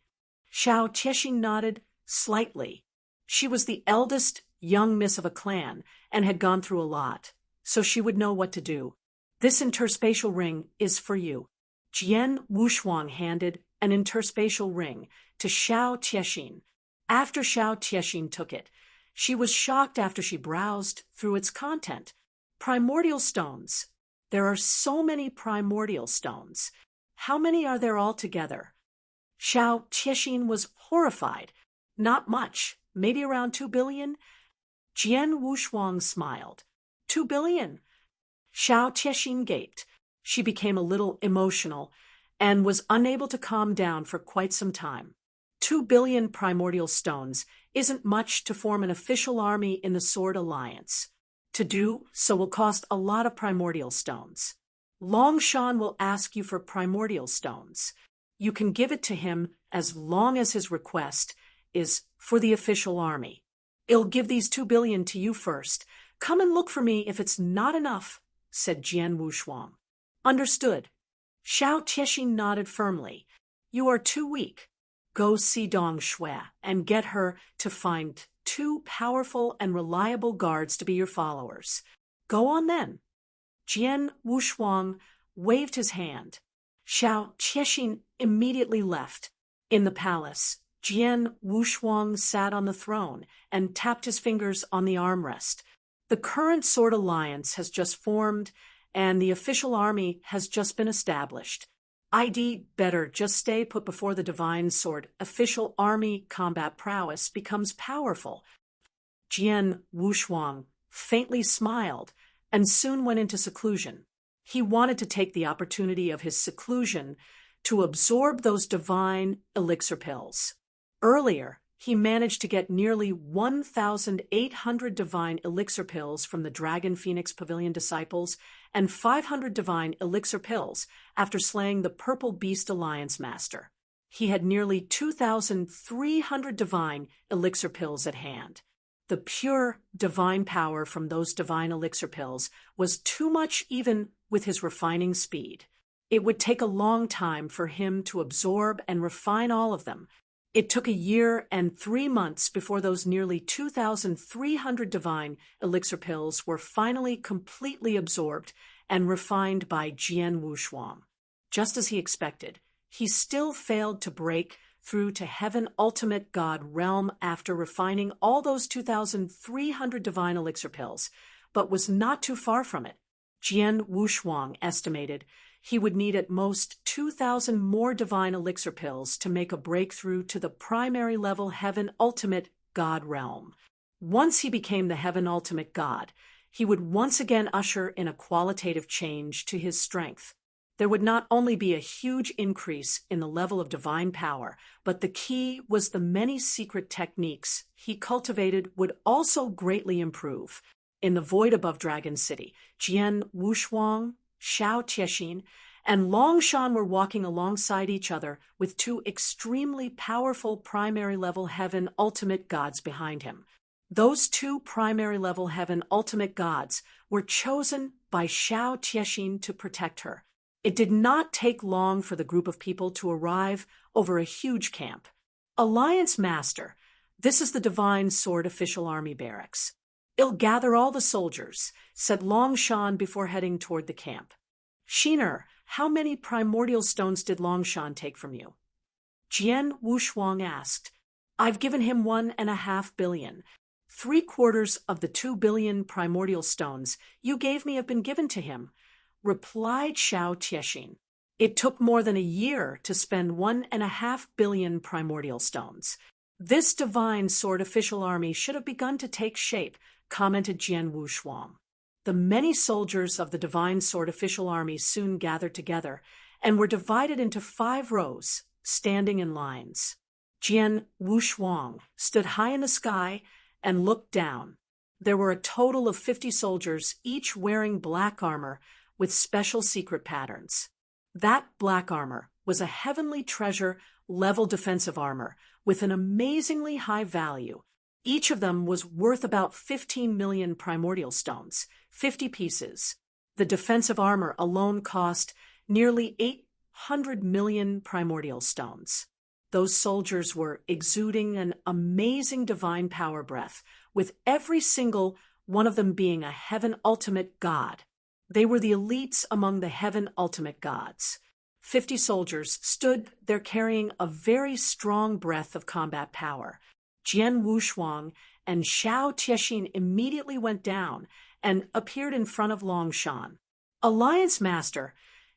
Zhao Tiexin nodded slightly. She was the eldest young miss of a clan and had gone through a lot, so she would know what to do. "This interspatial ring is for you." Jian Wushuang handed an interspatial ring to Zhao Tiexin. After Zhao Tiexin took it, she was shocked after she browsed through its content. Primordial stones. There are so many primordial stones. How many are there altogether? Zhao Tiexin was horrified. "Not much, maybe around 2 billion. Jian Wushuang smiled. 2 billion? Zhao Tiexin gaped. She became a little emotional and was unable to calm down for quite some time. 2 billion primordial stones isn't much to form an official army in the Sword Alliance. To do so will cost a lot of primordial stones. Longshan will ask you for primordial stones. You can give it to him as long as his request is for the official army. I'll give these 2 billion to you first. Come and look for me if it's not enough," said Jian Wushuang. "Understood." Zhao Tiexin nodded firmly. "You are too weak. Go see Dong Shui and get her to find 2 powerful and reliable guards to be your followers. Go on then." Jian Wushuang waved his hand. Zhao Tiexin immediately left. In the palace, Jian Wushuang sat on the throne and tapped his fingers on the armrest. The current Sword Alliance has just formed, and the official army has just been established. I'd better just stay put before the Divine Sword. Official army combat prowess becomes powerful. Jian Wushuang faintly smiled, and soon went into seclusion. He wanted to take the opportunity of his seclusion to absorb those divine elixir pills. Earlier, he managed to get nearly 1,800 divine elixir pills from the Dragon Phoenix Pavilion disciples and 500 divine elixir pills after slaying the Purple Beast Alliance Master. He had nearly 2,300 divine elixir pills at hand. The pure divine power from those divine elixir pills was too much even with his refining speed. It would take a long time for him to absorb and refine all of them. It took a year and 3 months before those nearly 2,300 divine elixir pills were finally completely absorbed and refined by Jian Wushuang. Just as he expected, he still failed to break through to Heaven Ultimate God realm after refining all those 2,300 divine elixir pills, but was not too far from it. Jian Wushuang estimated he would need at most 2,000 more divine elixir pills to make a breakthrough to the primary level Heaven Ultimate God realm. Once he became the Heaven Ultimate God, he would once again usher in a qualitative change to his strength. There would not only be a huge increase in the level of divine power, but the key was the many secret techniques he cultivated would also greatly improve. In the void above Dragon City, Jian Wushuang, Zhao Tiexin, and Longshan were walking alongside each other with two extremely powerful primary-level Heaven Ultimate Gods behind him. Those two primary-level Heaven Ultimate Gods were chosen by Zhao Tiexin to protect her. It did not take long for the group of people to arrive over a huge camp. Alliance Master, this is the Divine Sword Official Army Barracks. I'll gather all the soldiers, said Longshan before heading toward the camp. Shiner, how many primordial stones did Longshan take from you? Jian Wushuang asked. I've given him 1.5 billion. 3/4 of the 2 billion primordial stones you gave me have been given to him, replied Zhao Tiexin. It took more than a year to spend 1.5 billion primordial stones. This divine sword official army should have begun to take shape, commented Jian Wushuang. The many soldiers of the divine sword official army soon gathered together and were divided into 5 rows, standing in lines. Jian Wushuang stood high in the sky and looked down. There were a total of 50 soldiers, each wearing black armor with special secret patterns. That black armor was a heavenly treasure level defensive armor with an amazingly high value. Each of them was worth about 15 million primordial stones, 50 pieces. The defensive armor alone cost nearly 800 million primordial stones. Those soldiers were exuding an amazing divine power breath, with every single one of them being a Heaven Ultimate God. They were the elites among the Heaven Ultimate Gods. 50 soldiers stood there carrying a very strong breath of combat power. Jian Wushuang and Zhao Tiexin immediately went down and appeared in front of Longshan. Alliance Master,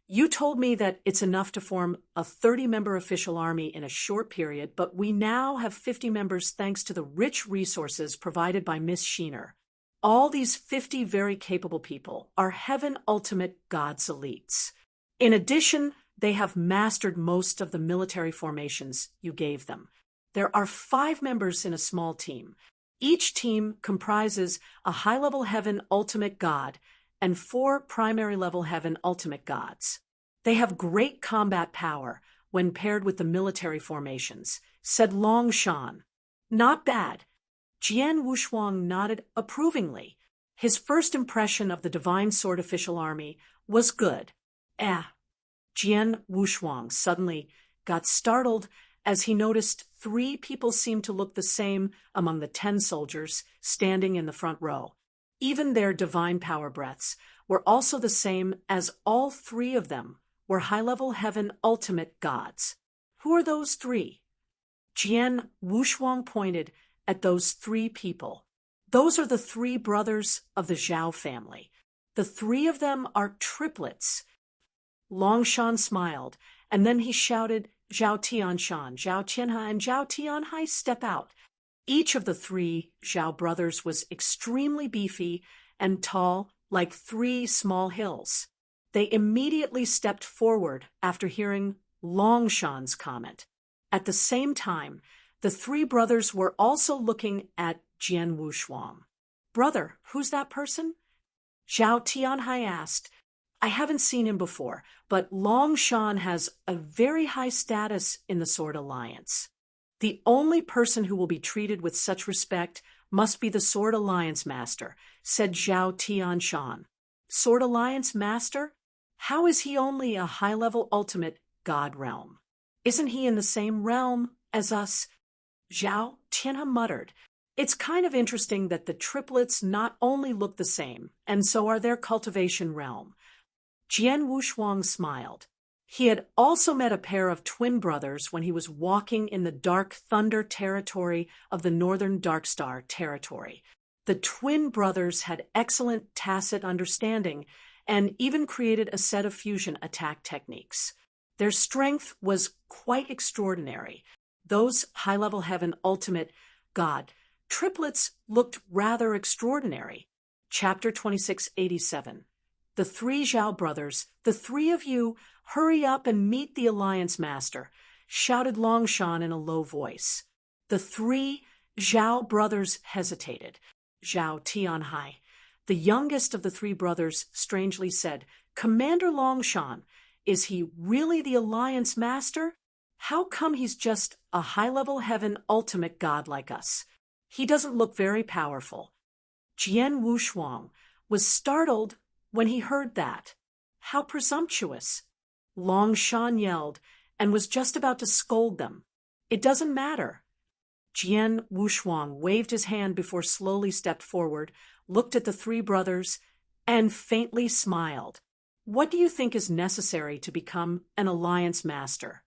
you told me that it's enough to form a 30-member official army in a short period, but we now have 50 members thanks to the rich resources provided by Miss Shiner. All these 50 very capable people are Heaven Ultimate Gods elites. In addition, they have mastered most of the military formations you gave them. There are 5 members in a small team. Each team comprises a high-level Heaven Ultimate God and 4 primary-level Heaven Ultimate Gods. They have great combat power when paired with the military formations, said Longshan. Not bad. Jian Wushuang nodded approvingly. His first impression of the Divine Sword Official Army was good. Jian Wushuang suddenly got startled as he noticed 3 people seemed to look the same among the 10 soldiers standing in the front row. Even their divine power breaths were also the same, as all 3 of them were high-level Heaven Ultimate Gods. Who are those 3? Jian Wushuang pointed at those 3 people. Those are the 3 brothers of the Zhao family. The 3 of them are triplets. Longshan smiled, and then he shouted, Zhao Tianshan, Zhao Tianhe, and Zhao Tianhai, step out. Each of the three Zhao brothers was extremely beefy and tall, like three small hills. They immediately stepped forward after hearing Longshan's comment. At the same time, the three brothers were also looking at Jian Wushuang. "Brother, who's that person?" Zhao Tianhai asked. "I haven't seen him before, but Longshan has a very high status in the Sword Alliance. The only person who will be treated with such respect must be the Sword Alliance Master," said Zhao Tianshan. "Sword Alliance Master? How is he only a high-level ultimate god realm? Isn't he in the same realm as us?" Zhao Tianhe muttered. "It's kind of interesting that the triplets not only look the same, and so are their cultivation realm." Jian Wushuang smiled. He had also met a pair of twin brothers when he was walking in the Dark Thunder territory of the Northern Darkstar territory. The twin brothers had excellent tacit understanding and even created a set of fusion attack techniques. Their strength was quite extraordinary. Those high-level heaven ultimate god triplets looked rather extraordinary. Chapter 2687. The three Zhao brothers, "The three of you, hurry up and meet the Alliance Master," shouted Longshan in a low voice. The three Zhao brothers hesitated. Zhao Tianhai, the youngest of the three brothers, strangely said, "Commander Longshan, is he really the Alliance Master? How come he's just a high-level heaven ultimate god like us? He doesn't look very powerful." Jian Wushuang was startled when he heard that. How presumptuous! Longshan yelled and was just about to scold them. "It doesn't matter." Jian Wushuang waved his hand before slowly stepped forward, looked at the three brothers, and faintly smiled. "What do you think is necessary to become an Alliance Master?"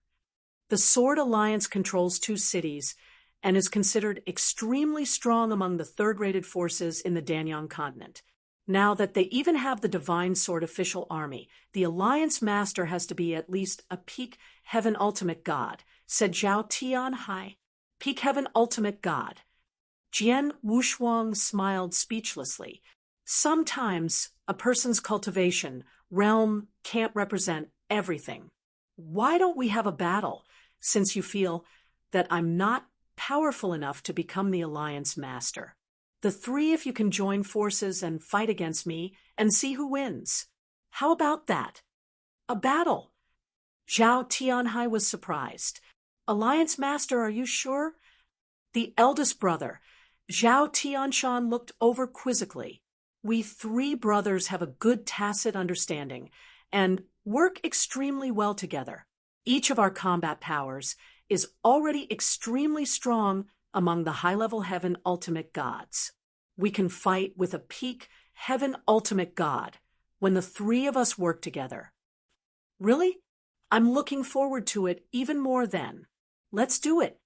The Sword Alliance controls 2 cities and is considered extremely strong among the third-rated forces in the Danyang continent. Now that they even have the Divine Sword official army, the Alliance Master has to be at least a peak heaven ultimate god, said Zhao Tianhai. Peak heaven ultimate god. Jian Wushuang smiled speechlessly. Sometimes a person's cultivation realm can't represent everything. Why don't we have a battle, since you feel that I'm not powerful enough to become the Alliance Master? The three of you can join forces and fight against me and see who wins. How about that? A battle. Zhao Tianhai was surprised. Alliance Master, are you sure? The eldest brother, Zhao Tianshan, looked over quizzically. We three brothers have a good tacit understanding and work extremely well together. Each of our combat powers is already extremely strong among the high-level heaven ultimate gods. We can fight with a peak heaven ultimate god when the three of us work together. Really? I'm looking forward to it even more then. Let's do it.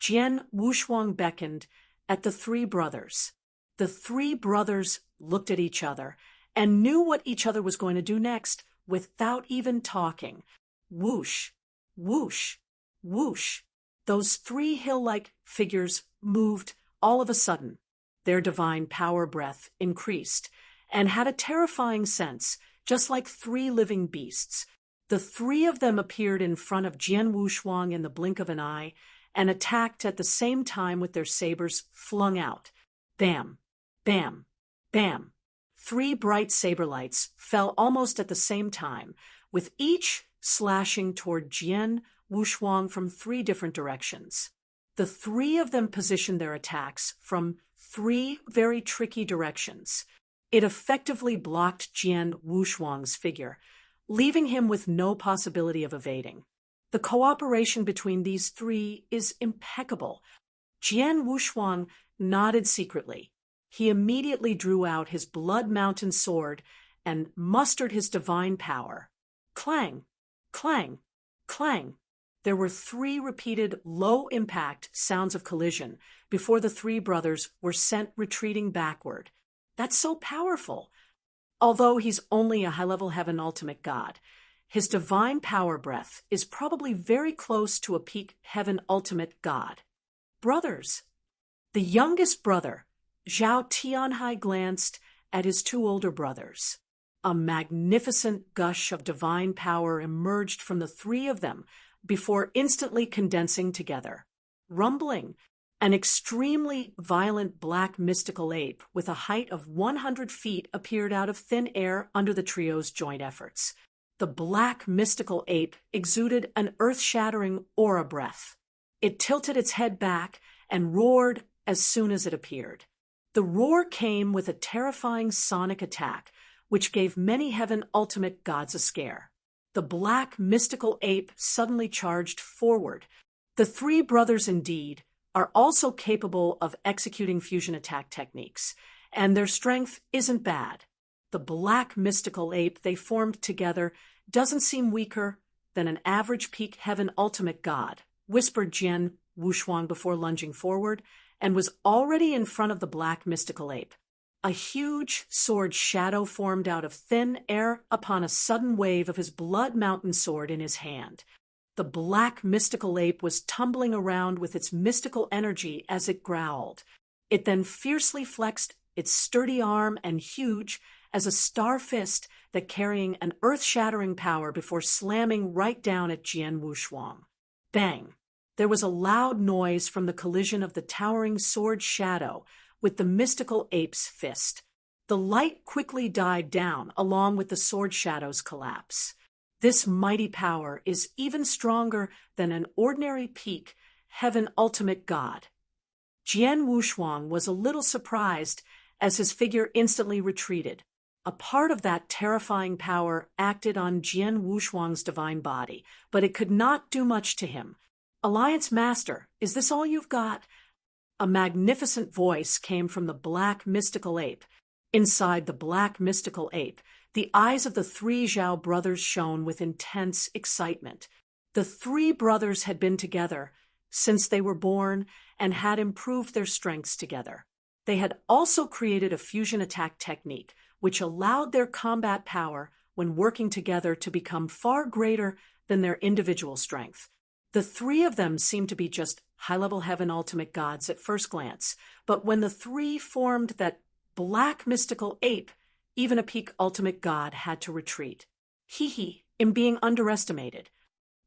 Jian Wushuang beckoned at the three brothers. The three brothers looked at each other and knew what each other was going to do next without even talking. Whoosh, whoosh, whoosh. Those three hill-like figures moved all of a sudden. Their divine power breath increased and had a terrifying sense, just like three living beasts. The three of them appeared in front of Jian Wushuang in the blink of an eye and attacked at the same time with their sabers flung out. Bam, bam, bam. Three bright saber lights fell almost at the same time, with each slashing toward Jian Wushuang from 3 different directions. The three of them positioned their attacks from 3 very tricky directions. It effectively blocked Jian Wushuang's figure, leaving him with no possibility of evading. The cooperation between these three is impeccable. Jian Wushuang nodded secretly. He immediately drew out his Blood Mountain sword and mustered his divine power. Clang, clang, clang. There were 3 repeated low-impact sounds of collision before the three brothers were sent retreating backward. That's so powerful. Although he's only a high-level heaven ultimate god, his divine power breath is probably very close to a peak heaven ultimate god. Brothers, The youngest brother, Zhao Tianhai, glanced at his two older brothers. A magnificent gush of divine power emerged from the three of them before instantly condensing together. Rumbling, an extremely violent black mystical ape with a height of 100 feet appeared out of thin air under the trio's joint efforts. The black mystical ape exuded an earth-shattering aura breath. It tilted its head back and roared as soon as it appeared. The roar came with a terrifying sonic attack, which gave many heaven ultimate gods a scare. The black mystical ape suddenly charged forward. The three brothers, indeed, are also capable of executing fusion attack techniques, and their strength isn't bad. The black mystical ape they formed together doesn't seem weaker than an average peak heaven ultimate god, whispered Jian Wushuang before lunging forward, and was already in front of the black mystical ape. A huge sword shadow formed out of thin air upon a sudden wave of his blood mountain sword in his hand. The black mystical ape was tumbling around with its mystical energy as it growled. It then fiercely flexed its sturdy arm and huge as a star fist that carrying an earth-shattering power before slamming right down at Jian Wushuang. Bang! There was a loud noise from the collision of the towering sword shadow with the mystical ape's fist. The light quickly died down along with the sword shadow's collapse. This mighty power is even stronger than an ordinary peak heaven ultimate god. Jian Wushuang was a little surprised as his figure instantly retreated. A part of that terrifying power acted on Jian Wushuang's divine body, but it could not do much to him. "Alliance Master, is this all you've got?" A magnificent voice came from the black mystical ape. Inside the black mystical ape, the eyes of the three Zhao brothers shone with intense excitement. The three brothers had been together since they were born and had improved their strengths together. They had also created a fusion attack technique, which allowed their combat power, when working together, to become far greater than their individual strength. The three of them seemed to be just high-level heaven ultimate gods at first glance, but when the three formed that black mystical ape, even a peak ultimate god had to retreat. Hee in being underestimated.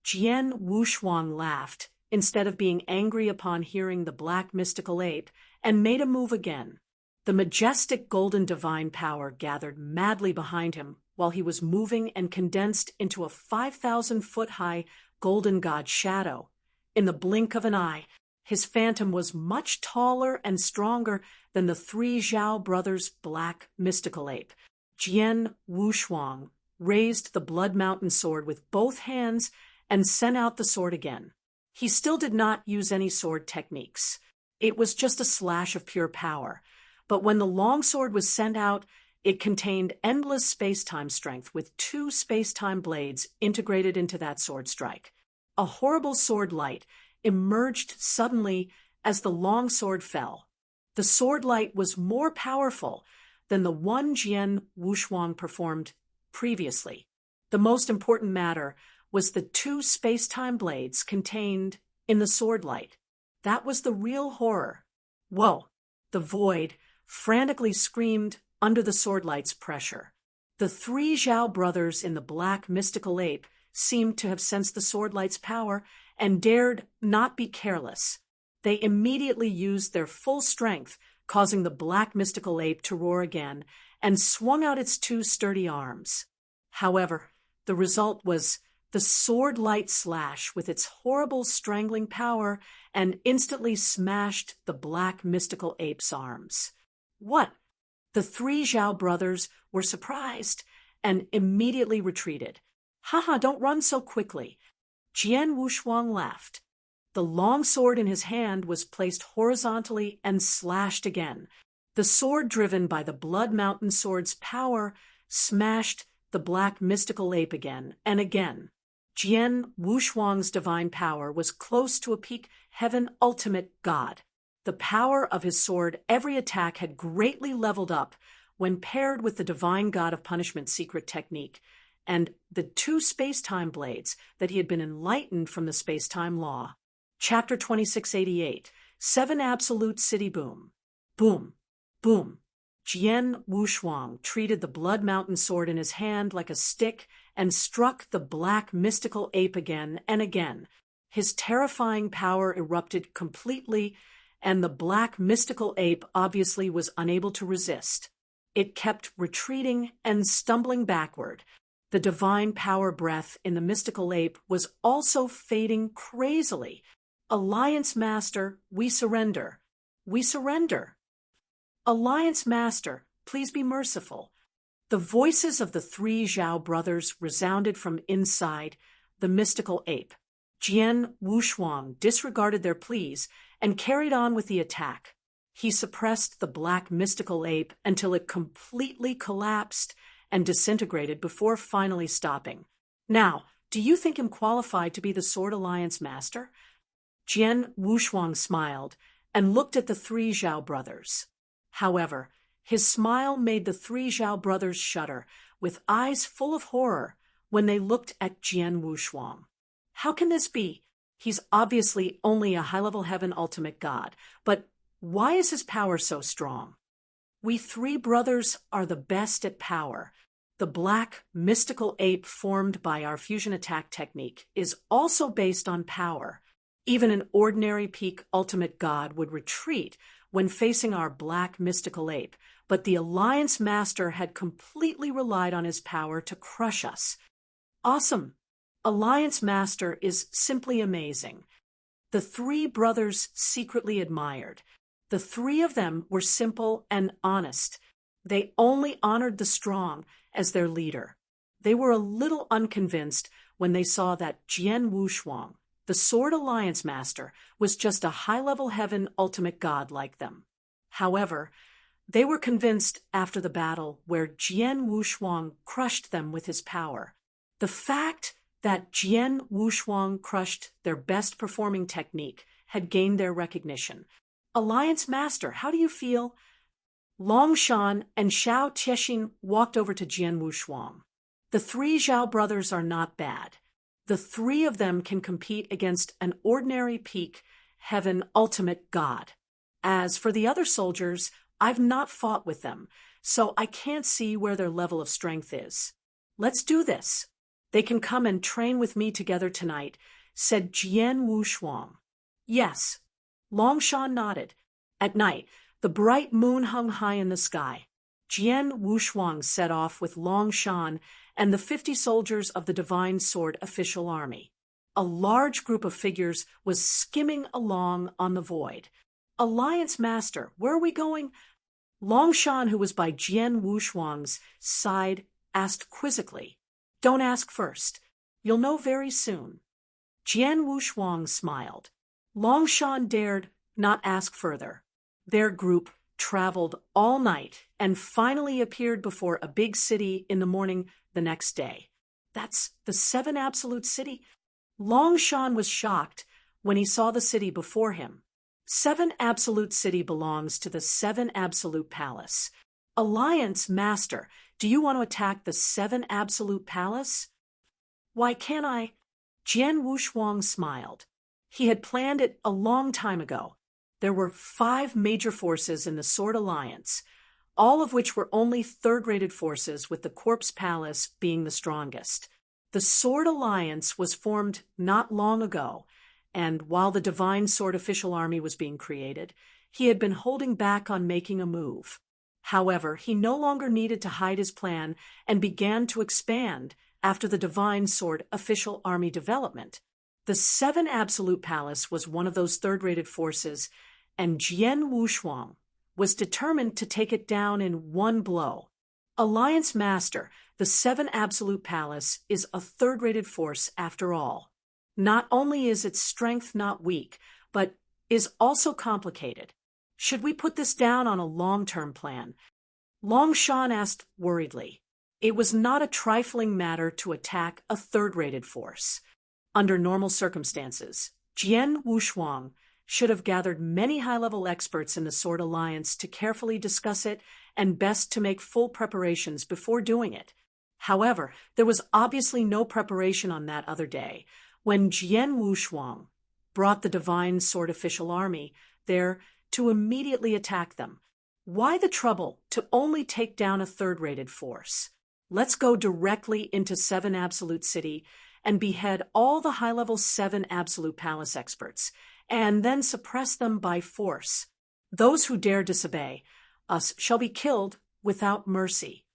Jian Wushuang laughed, instead of being angry upon hearing the black mystical ape, and made a move again. The majestic golden divine power gathered madly behind him while he was moving and condensed into a 5,000-foot-high golden god shadow. In the blink of an eye, his phantom was much taller and stronger than the three Zhao brothers' black mystical ape. Jian Wushuang raised the Blood Mountain sword with both hands and sent out the sword again. He still did not use any sword techniques. It was just a slash of pure power. But when the longsword was sent out, it contained endless space-time strength with 2 space-time blades integrated into that sword strike. A horrible sword light emerged suddenly as the longsword fell. The sword light was more powerful than the one Jian Wushuang performed previously. The most important matter was the 2 space-time blades contained in the sword light. That was the real horror. Whoa! The void frantically screamed under the sword light's pressure. The 3 Zhao brothers in the black mystical ape seemed to have sensed the sword light's power and dared not be careless. They immediately used their full strength, causing the black mystical ape to roar again, and swung out its 2 sturdy arms. However, the result was the sword light slash with its horrible strangling power and instantly smashed the black mystical ape's arms. What? The 3 Zhao brothers were surprised and immediately retreated. "Haha, don't run so quickly." Jian Wushuang laughed. The long sword in his hand was placed horizontally and slashed again. The sword, driven by the Blood Mountain sword's power, smashed the black mystical ape again and again. Jian Wushuang's divine power was close to a peak heaven ultimate god. The power of his sword, every attack had greatly leveled up when paired with the divine god of punishment secret technique and the 2 space-time blades that he had been enlightened from the space-time law. Chapter 2688, 7 absolute city boom. Boom. Boom. Jian Wushuang treated the Blood Mountain sword in his hand like a stick and struck the black mystical ape again and again. His terrifying power erupted completely, and the black mystical ape obviously was unable to resist. It kept retreating and stumbling backward. The divine power breath in the mystical ape was also fading crazily. Alliance Master, we surrender. We surrender. Alliance Master, please be merciful. The voices of the 3 Zhao brothers resounded from inside the mystical ape. Jian Wushuang disregarded their pleas and carried on with the attack. He suppressed the black mystical ape until it completely collapsed and disintegrated before finally stopping. Now, do you think him qualified to be the Sword Alliance Master? Jian Wushuang smiled and looked at the 3 Zhao brothers. However, his smile made the 3 Zhao brothers shudder, with eyes full of horror, when they looked at Jian Wushuang. How can this be? He's obviously only a high-level heaven ultimate god, but why is his power so strong? We 3 brothers are the best at power. The black, mystical ape formed by our fusion attack technique is also based on power. Even an ordinary peak ultimate god would retreat when facing our black mystical ape, but the Alliance Master had completely relied on his power to crush us. Awesome! Alliance Master is simply amazing. The 3 brothers secretly admired. The 3 of them were simple and honest. They only honored the strong as their leader. They were a little unconvinced when they saw that Jian Wushuang, the Sword Alliance Master, was just a high-level heaven ultimate god like them. However, they were convinced after the battle where Jian Wushuang crushed them with his power. The fact that Jian Wushuang crushed their best-performing technique had gained their recognition. Alliance Master, how do you feel? Long Shan and Shao Tiexin walked over to Jian Wushuang. The 3 Zhao brothers are not bad. The 3 of them can compete against an ordinary peak heaven ultimate god. As for the other soldiers, I've not fought with them, so I can't see where their level of strength is. Let's do this. They can come and train with me together tonight, said Jian Wushuang. Yes. Long Shan nodded. At night, the bright moon hung high in the sky. Jian Wushuang set off with Long Shan and the 50 soldiers of the Divine Sword official army. A large group of figures was skimming along on the void. Alliance Master, where are we going? Long Shan, who was by Jian Wushuang's side, asked quizzically. Don't ask first. You'll know very soon. Jian Wushuang smiled. Long Shan dared not ask further. Their group traveled all night and finally appeared before a big city in the morning the next day. That's the 7 Absolute City? Long Shan was shocked when he saw the city before him. 7 Absolute City belongs to the 7 Absolute Palace. Alliance Master, do you want to attack the 7 Absolute Palace? Why can't I? Jian Wushuang smiled. He had planned it a long time ago. There were 5 major forces in the Sword Alliance, all of which were only 3rd-rated forces, with the Corpse Palace being the strongest. The Sword Alliance was formed not long ago, and while the Divine Sword official army was being created, he had been holding back on making a move. However, he no longer needed to hide his plan and began to expand after the Divine Sword official army development. The 7 Absolute Palace was one of those 3rd-rated forces, and Jian Wushuang was determined to take it down in one blow. Alliance Master, the 7 Absolute Palace is a 3rd-rated force after all. Not only is its strength not weak, but is also complicated. Should we put this down on a long-term plan? Long Shan asked worriedly. It was not a trifling matter to attack a 3rd-rated force. Under normal circumstances, Jian Wushuang should have gathered many high-level experts in the Sword Alliance to carefully discuss it and best to make full preparations before doing it. However, there was obviously no preparation on that other day. When Jian Wushuang brought the Divine Sword official army, there to immediately attack them. Why the trouble to only take down a third-rated force? Let's go directly into 7 Absolute City and behead all the high-level 7 Absolute Palace experts, and then suppress them by force. Those who dare disobey us shall be killed without mercy.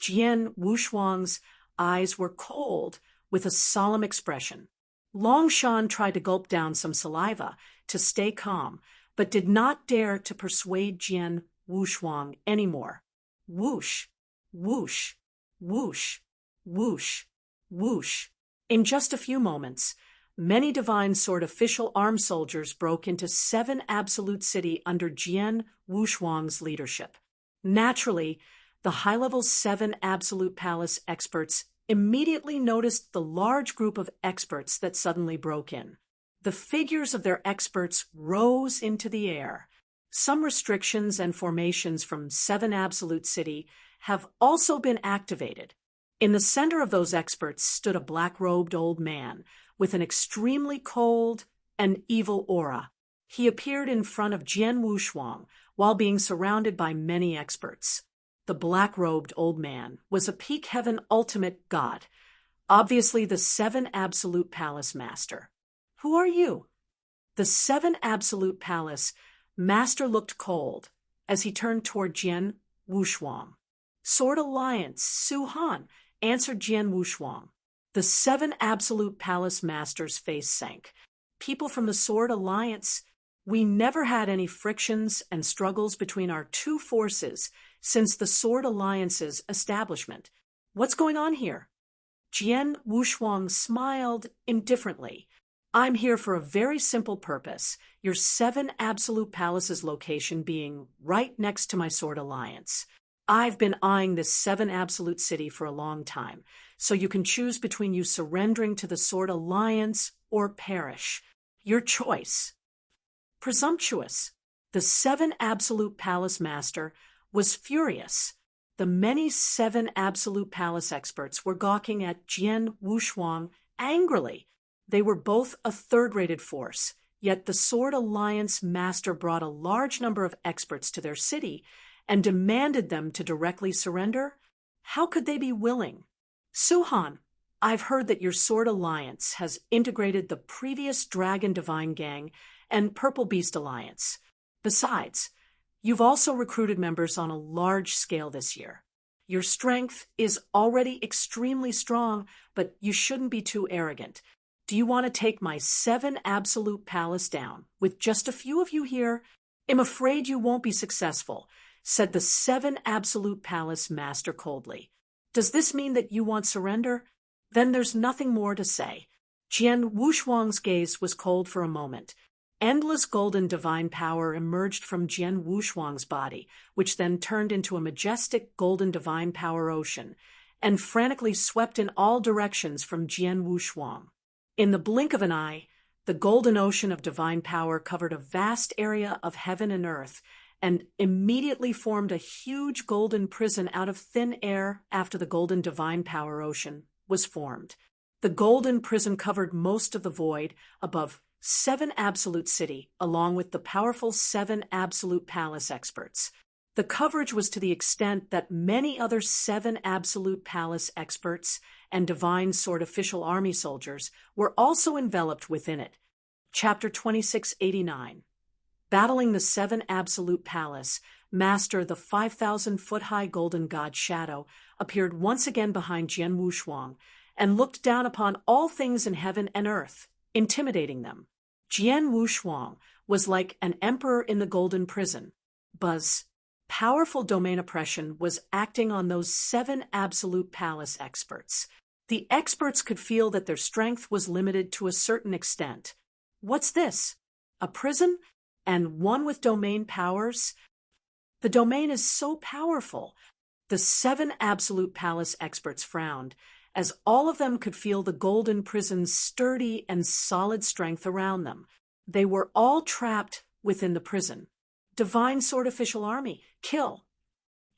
Jian Wushuang's eyes were cold with a solemn expression. Longshan tried to gulp down some saliva to stay calm, but did not dare to persuade Jian Wushuang anymore. Whoosh, whoosh, whoosh, whoosh, whoosh. In just a few moments, many Divine Sword official armed soldiers broke into 7 Absolute City under Jian Wushuang's leadership. Naturally, the high-level 7 Absolute Palace experts immediately noticed the large group of experts that suddenly broke in. The figures of their experts rose into the air. Some restrictions and formations from 7 Absolute City have also been activated. In the center of those experts stood a black-robed old man with an extremely cold and evil aura. He appeared in front of Jian Wushuang while being surrounded by many experts. The black-robed old man was a peak heaven ultimate god, obviously the 7 Absolute Palace Master. Who are you? The 7 Absolute Palace Master looked cold as he turned toward Jian Wushuang. Sword Alliance, Su Han, answered Jian Wushuang. The 7 Absolute Palace Master's face sank. People from the Sword Alliance, we never had any frictions and struggles between our two forces since the Sword Alliance's establishment. What's going on here? Jian Wushuang smiled indifferently. I'm here for a very simple purpose, your 7 Absolute Palace's location being right next to my Sword Alliance. I've been eyeing this 7 Absolute City for a long time, so you can choose between you surrendering to the Sword Alliance or perish. Your choice. Presumptuous. The 7 Absolute Palace Master was furious. The many 7 Absolute Palace experts were gawking at Jian Wushuang angrily. They were both a third-rated force, yet the Sword Alliance Master brought a large number of experts to their city and demanded them to directly surrender? How could they be willing? Su Han, I've heard that your Sword Alliance has integrated the previous Dragon Divine Gang and Purple Beast Alliance. Besides, you've also recruited members on a large scale this year. Your strength is already extremely strong, but you shouldn't be too arrogant. Do you want to take my 7 Absolute Palace down with just a few of you here? I'm afraid you won't be successful, said the 7 Absolute Palace Master coldly. Does this mean that you want surrender? Then there's nothing more to say. Jian Wushuang's gaze was cold for a moment. Endless golden divine power emerged from Jian Wushuang's body, which then turned into a majestic golden divine power ocean, and frantically swept in all directions from Jian Wushuang. In the blink of an eye, the golden ocean of divine power covered a vast area of heaven and earth, and immediately formed a huge golden prison out of thin air after the golden divine power ocean was formed. The golden prison covered most of the void above 7 Absolute City, along with the powerful 7 Absolute Palace experts. The coverage was to the extent that many other 7 Absolute Palace experts and Divine Sword official army soldiers were also enveloped within it. Chapter 2689. Battling the 7 Absolute Palace, Master the 5,000-foot-high golden god Shadow appeared once again behind Jian Wushuang and looked down upon all things in heaven and earth, intimidating them. Jian Wushuang was like an emperor in the golden prison. Buzz. Powerful domain oppression was acting on those 7 Absolute Palace experts. The experts could feel that their strength was limited to a certain extent. What's this? A prison? And one with domain powers? The domain is so powerful. The 7 Absolute Palace experts frowned, as all of them could feel the golden prison's sturdy and solid strength around them. They were all trapped within the prison. Divine Sword official army, kill!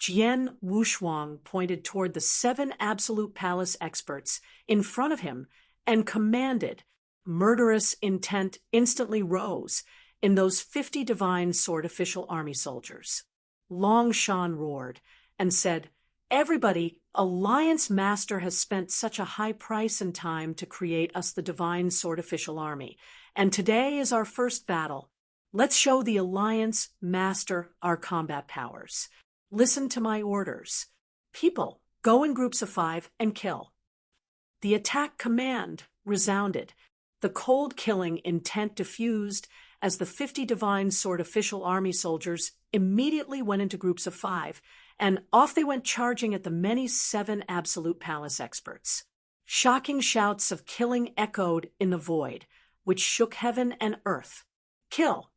Jian Wushuang pointed toward the 7 Absolute Palace experts in front of him and commanded. Murderous intent instantly rose, in those 50 divine sword official army soldiers. Long Shan roared and said, "Everybody, Alliance Master has spent such a high price and time to create us the divine sword official army, and today is our first battle. Let's show the Alliance Master our combat powers. Listen to my orders. People, go in groups of 5 and kill." The attack command resounded. The cold killing intent diffused as the 50 divine sword official army soldiers immediately went into groups of 5, and off they went charging at the many 7 absolute palace experts. Shocking shouts of killing echoed in the void, which shook heaven and earth. Kill!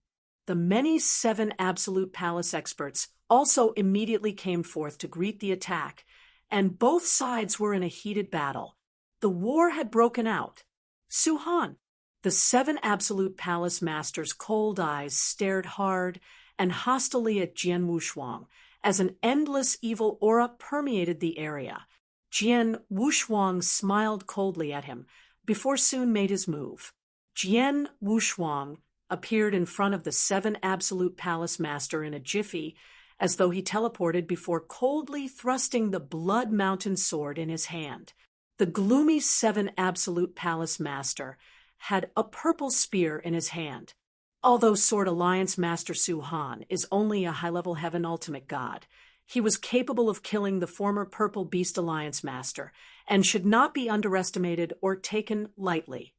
The many 7 absolute palace experts also immediately came forth to greet the attack, and both sides were in a heated battle. The war had broken out. Suhan, the 7 absolute palace masters' cold eyes stared hard and hostilely at Jian Wushuang as an endless evil aura permeated the area. Jian Wushuang smiled coldly at him before soon made his move. Jian Wushuang appeared in front of the 7 absolute palace master in a jiffy, as though he teleported before coldly thrusting the Blood Mountain sword in his hand. The gloomy 7 absolute palace master had a purple spear in his hand. Although Sword Alliance Master Su Han is only a high-level Heaven Ultimate God, he was capable of killing the former Purple Beast Alliance Master and should not be underestimated or taken lightly.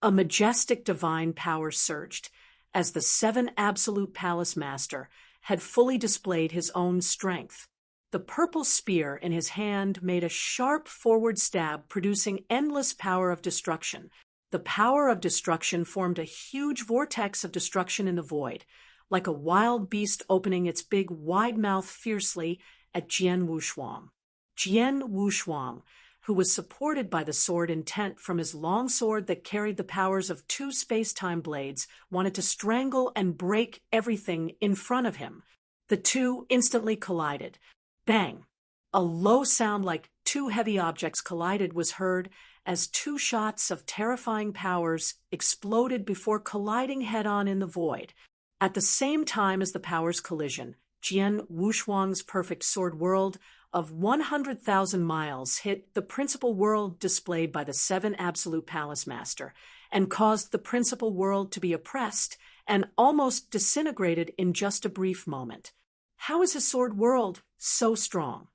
A majestic divine power surged as the 7 absolute palace master had fully displayed his own strength. The purple spear in his hand made a sharp forward stab, producing endless power of destruction. The power of destruction formed a huge vortex of destruction in the void, like a wild beast opening its big wide mouth fiercely at Jian Wushuang. Jian Wushuang, who was supported by the sword intent from his long sword that carried the powers of 2 space-time blades, wanted to strangle and break everything in front of him. The two instantly collided. Bang! A low sound like 2 heavy objects collided was heard as 2 shots of terrifying powers exploded before colliding head-on in the void. At the same time as the powers' collision, Jian Wushuang's perfect sword world of 100,000 miles hit the principal world displayed by the 7 absolute palace master and caused the principal world to be oppressed and almost disintegrated in just a brief moment. How is his sword world so strong?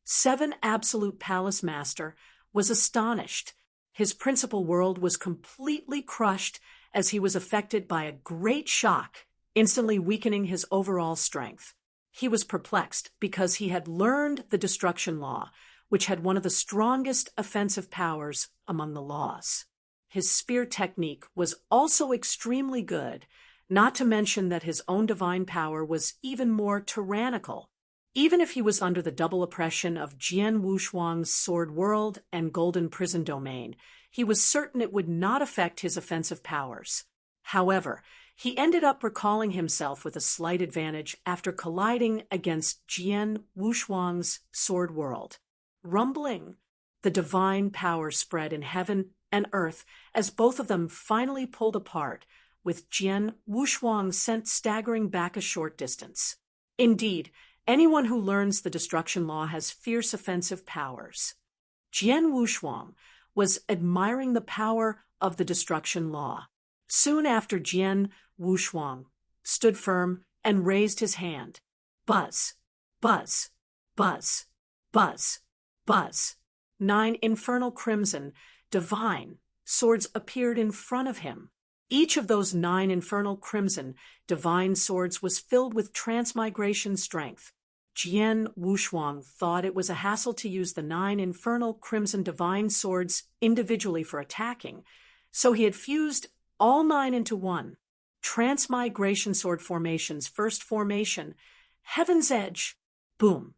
7 absolute palace master was astonished. His principal world was completely crushed as he was affected by a great shock, instantly weakening his overall strength. He was perplexed because he had learned the destruction law, which had one of the strongest offensive powers among the laws. His spear technique was also extremely good, not to mention that his own divine power was even more tyrannical. Even if he was under the double oppression of Jian Wushuang's sword world and golden prison domain, he was certain it would not affect his offensive powers. However, he ended up recalling himself with a slight advantage after colliding against Jian Wushuang's sword world. Rumbling, the divine power spread in heaven and earth as both of them finally pulled apart, with Jian Wushuang sent staggering back a short distance. Indeed, anyone who learns the destruction law has fierce offensive powers. Jian Wushuang was admiring the power of the destruction law. Soon after, Jian Wushuang stood firm and raised his hand. Buzz, buzz, buzz, buzz, buzz. 9 infernal crimson, divine swords appeared in front of him. Each of those 9 infernal crimson, divine swords was filled with transmigration strength. Jian Wushuang thought it was a hassle to use the 9 infernal crimson divine swords individually for attacking, so he had fused all 9 into one. Transmigration sword formations. First formation, Heaven's Edge. Boom.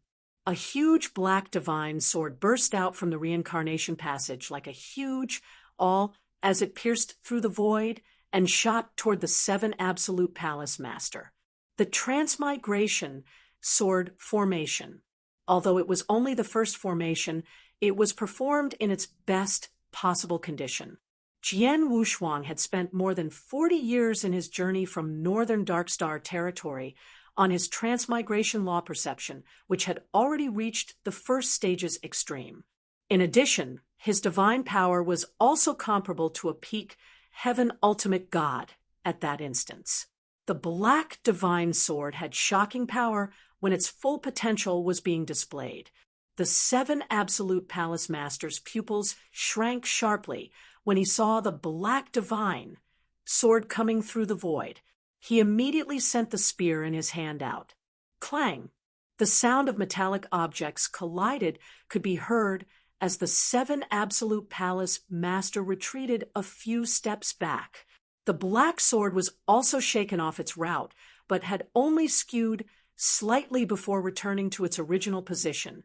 A huge black divine sword burst out from the reincarnation passage like a huge awl as it pierced through the void and shot toward the 7 absolute palace master. The transmigration sword formation. Although it was only the first formation, it was performed in its best possible condition. Jian Wushuang had spent more than 40 years in his journey from northern Darkstar territory on his transmigration law perception, which had already reached the first stage's extreme. In addition, his divine power was also comparable to a peak heaven ultimate god at that instance. The black divine sword had shocking power when its full potential was being displayed. The 7 Absolute Palace Master's pupils shrank sharply when he saw the black divine sword coming through the void. He immediately sent the spear in his hand out. Clang! The sound of metallic objects collided could be heard as the 7 Absolute Palace Master retreated a few steps back. The black sword was also shaken off its route, but had only skewed slightly before returning to its original position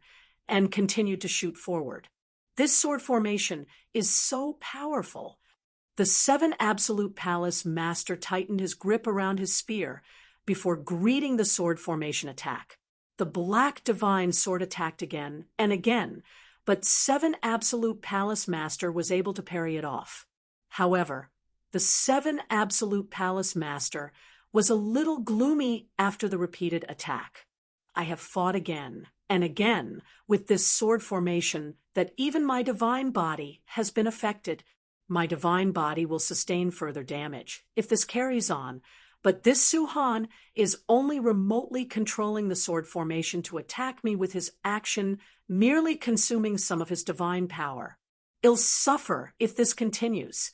and continued to shoot forward. This sword formation is so powerful. The 7 Absolute Palace Master tightened his grip around his spear before greeting the sword formation attack. The black divine sword attacked again and again, but 7 Absolute Palace Master was able to parry it off. However, the 7 Absolute Palace Master was a little gloomy after the repeated attack. I have fought again and again with this sword formation that even my divine body has been affected. My divine body will sustain further damage if this carries on, but this Su-Han is only remotely controlling the sword formation to attack me with his action, merely consuming some of his divine power. I'll suffer if this continues.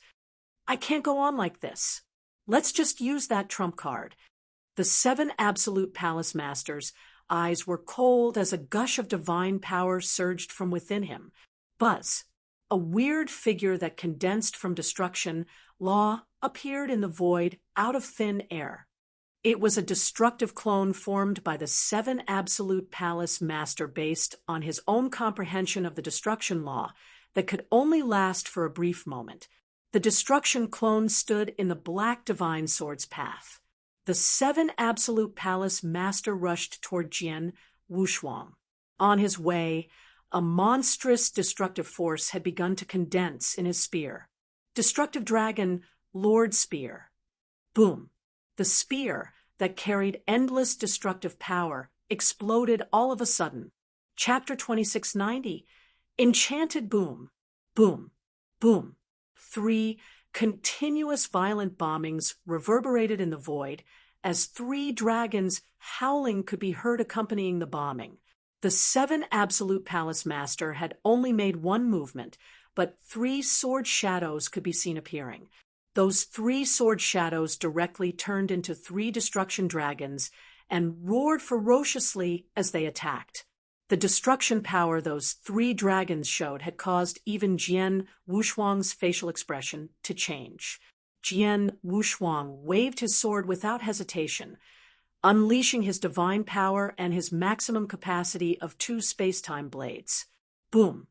I can't go on like this. Let's just use that trump card. The 7 Absolute Palace Masters' eyes were cold as a gush of divine power surged from within him. Buzz, a weird figure that condensed from destruction law, appeared in the void out of thin air. It was a destructive clone formed by the 7 Absolute Palace Master based on his own comprehension of the destruction law that could only last for a brief moment. The destruction clone stood in the black divine sword's path. The 7 Absolute Palace Master rushed toward Jian Wushuang. On his way, a monstrous destructive force had begun to condense in his spear. Destructive Dragon, Lord Spear. Boom! The spear that carried endless destructive power exploded all of a sudden. Chapter 2690. Enchanted boom. Boom. Boom. 3 continuous violent bombings reverberated in the void as 3 dragons howling could be heard accompanying the bombing. The 7 Absolute Palace Master had only made one movement, but 3 sword shadows could be seen appearing. Those 3 sword shadows directly turned into 3 destruction dragons and roared ferociously as they attacked. The destruction power those 3 dragons showed had caused even Jian Wushuang's facial expression to change. Jian Wushuang waved his sword without hesitation, unleashing his divine power and his maximum capacity of 2 space-time blades. Boom!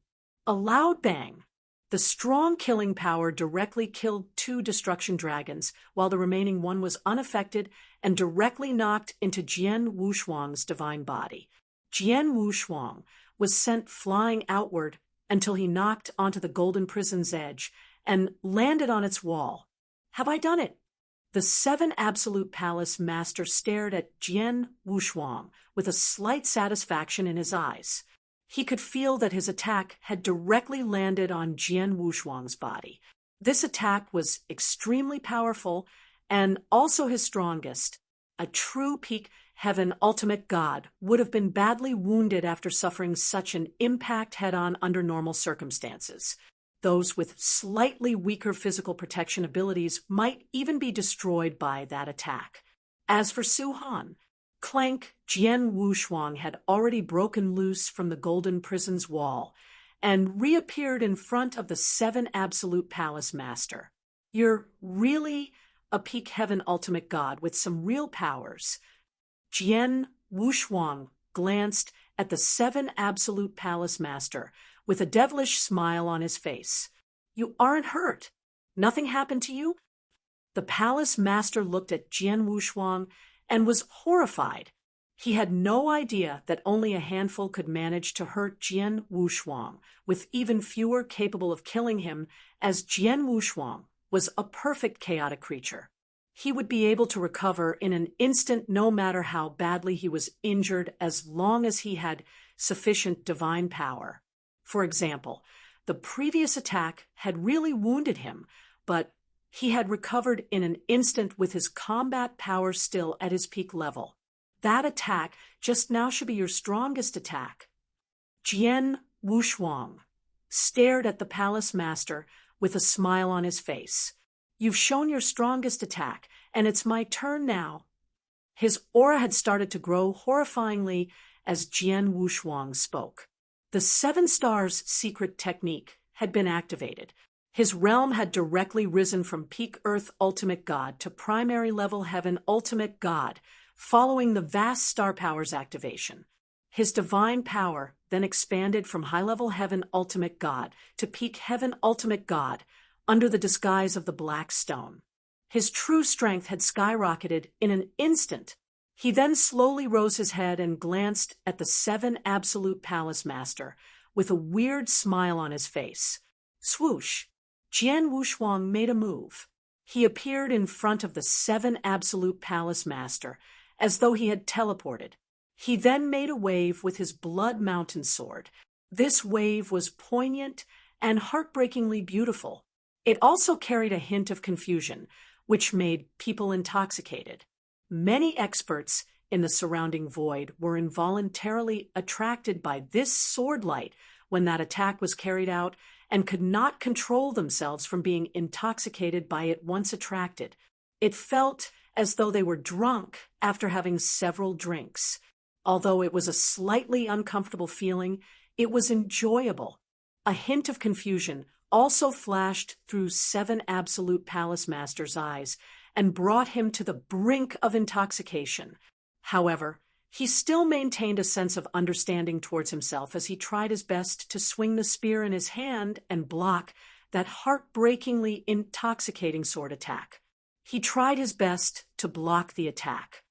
A loud bang. The strong killing power directly killed 2 destruction dragons, while the remaining one was unaffected and directly knocked into Jian Wushuang's divine body. Jian Wushuang was sent flying outward until he knocked onto the golden prison's edge and landed on its wall. Have I done it? The 7 Absolute Palace Master stared at Jian Wushuang with a slight satisfaction in his eyes. He could feel that his attack had directly landed on Jian Wushuang's body. This attack was extremely powerful and also his strongest. A true peak heaven ultimate god would have been badly wounded after suffering such an impact head-on under normal circumstances. Those with slightly weaker physical protection abilities might even be destroyed by that attack. As for Su-Han, Clank, Jian Wushuang had already broken loose from the golden prison's wall and reappeared in front of the 7 Absolute Palace Master. You're really a peak heaven ultimate god with some real powers. Jian Wushuang glanced at the 7 Absolute Palace Master with a devilish smile on his face. You aren't hurt. Nothing happened to you? The Palace Master looked at Jian Wushuang and was horrified. He had no idea that only a handful could manage to hurt Jian Wushuang, with even fewer capable of killing him, as Jian Wushuang was a perfect chaotic creature. He would be able to recover in an instant no matter how badly he was injured, as long as he had sufficient divine power. For example, the previous attack had really wounded him, but he had recovered in an instant with his combat power still at his peak level. That attack just now should be your strongest attack. Jian Wushuang stared at the palace master with a smile on his face. You've shown your strongest attack, and it's my turn now. His aura had started to grow horrifyingly as Jian Wushuang spoke. The 7 Stars secret technique had been activated. His realm had directly risen from peak Earth Ultimate God to primary level Heaven Ultimate God, following the vast star power's activation. His divine power then expanded from high-level Heaven Ultimate God to peak Heaven Ultimate God under the disguise of the Black Stone. His true strength had skyrocketed in an instant. He then slowly rose his head and glanced at the 7 Absolute Palace Master with a weird smile on his face. Swoosh! Jian Wushuang made a move. He appeared in front of the 7 Absolute Palace Master, as though he had teleported. He then made a wave with his Blood Mountain sword. This wave was poignant and heartbreakingly beautiful. It also carried a hint of confusion, which made people intoxicated. Many experts in the surrounding void were involuntarily attracted by this sword light when that attack was carried out, and could not control themselves from being intoxicated by it once attracted. It felt as though they were drunk after having several drinks. Although it was a slightly uncomfortable feeling, it was enjoyable. A hint of confusion also flashed through 7 Absolute Palace Master's eyes and brought him to the brink of intoxication. However, he still maintained a sense of understanding towards himself as he tried his best to swing the spear in his hand and block that heartbreakingly intoxicating sword attack. He tried his best to block the attack.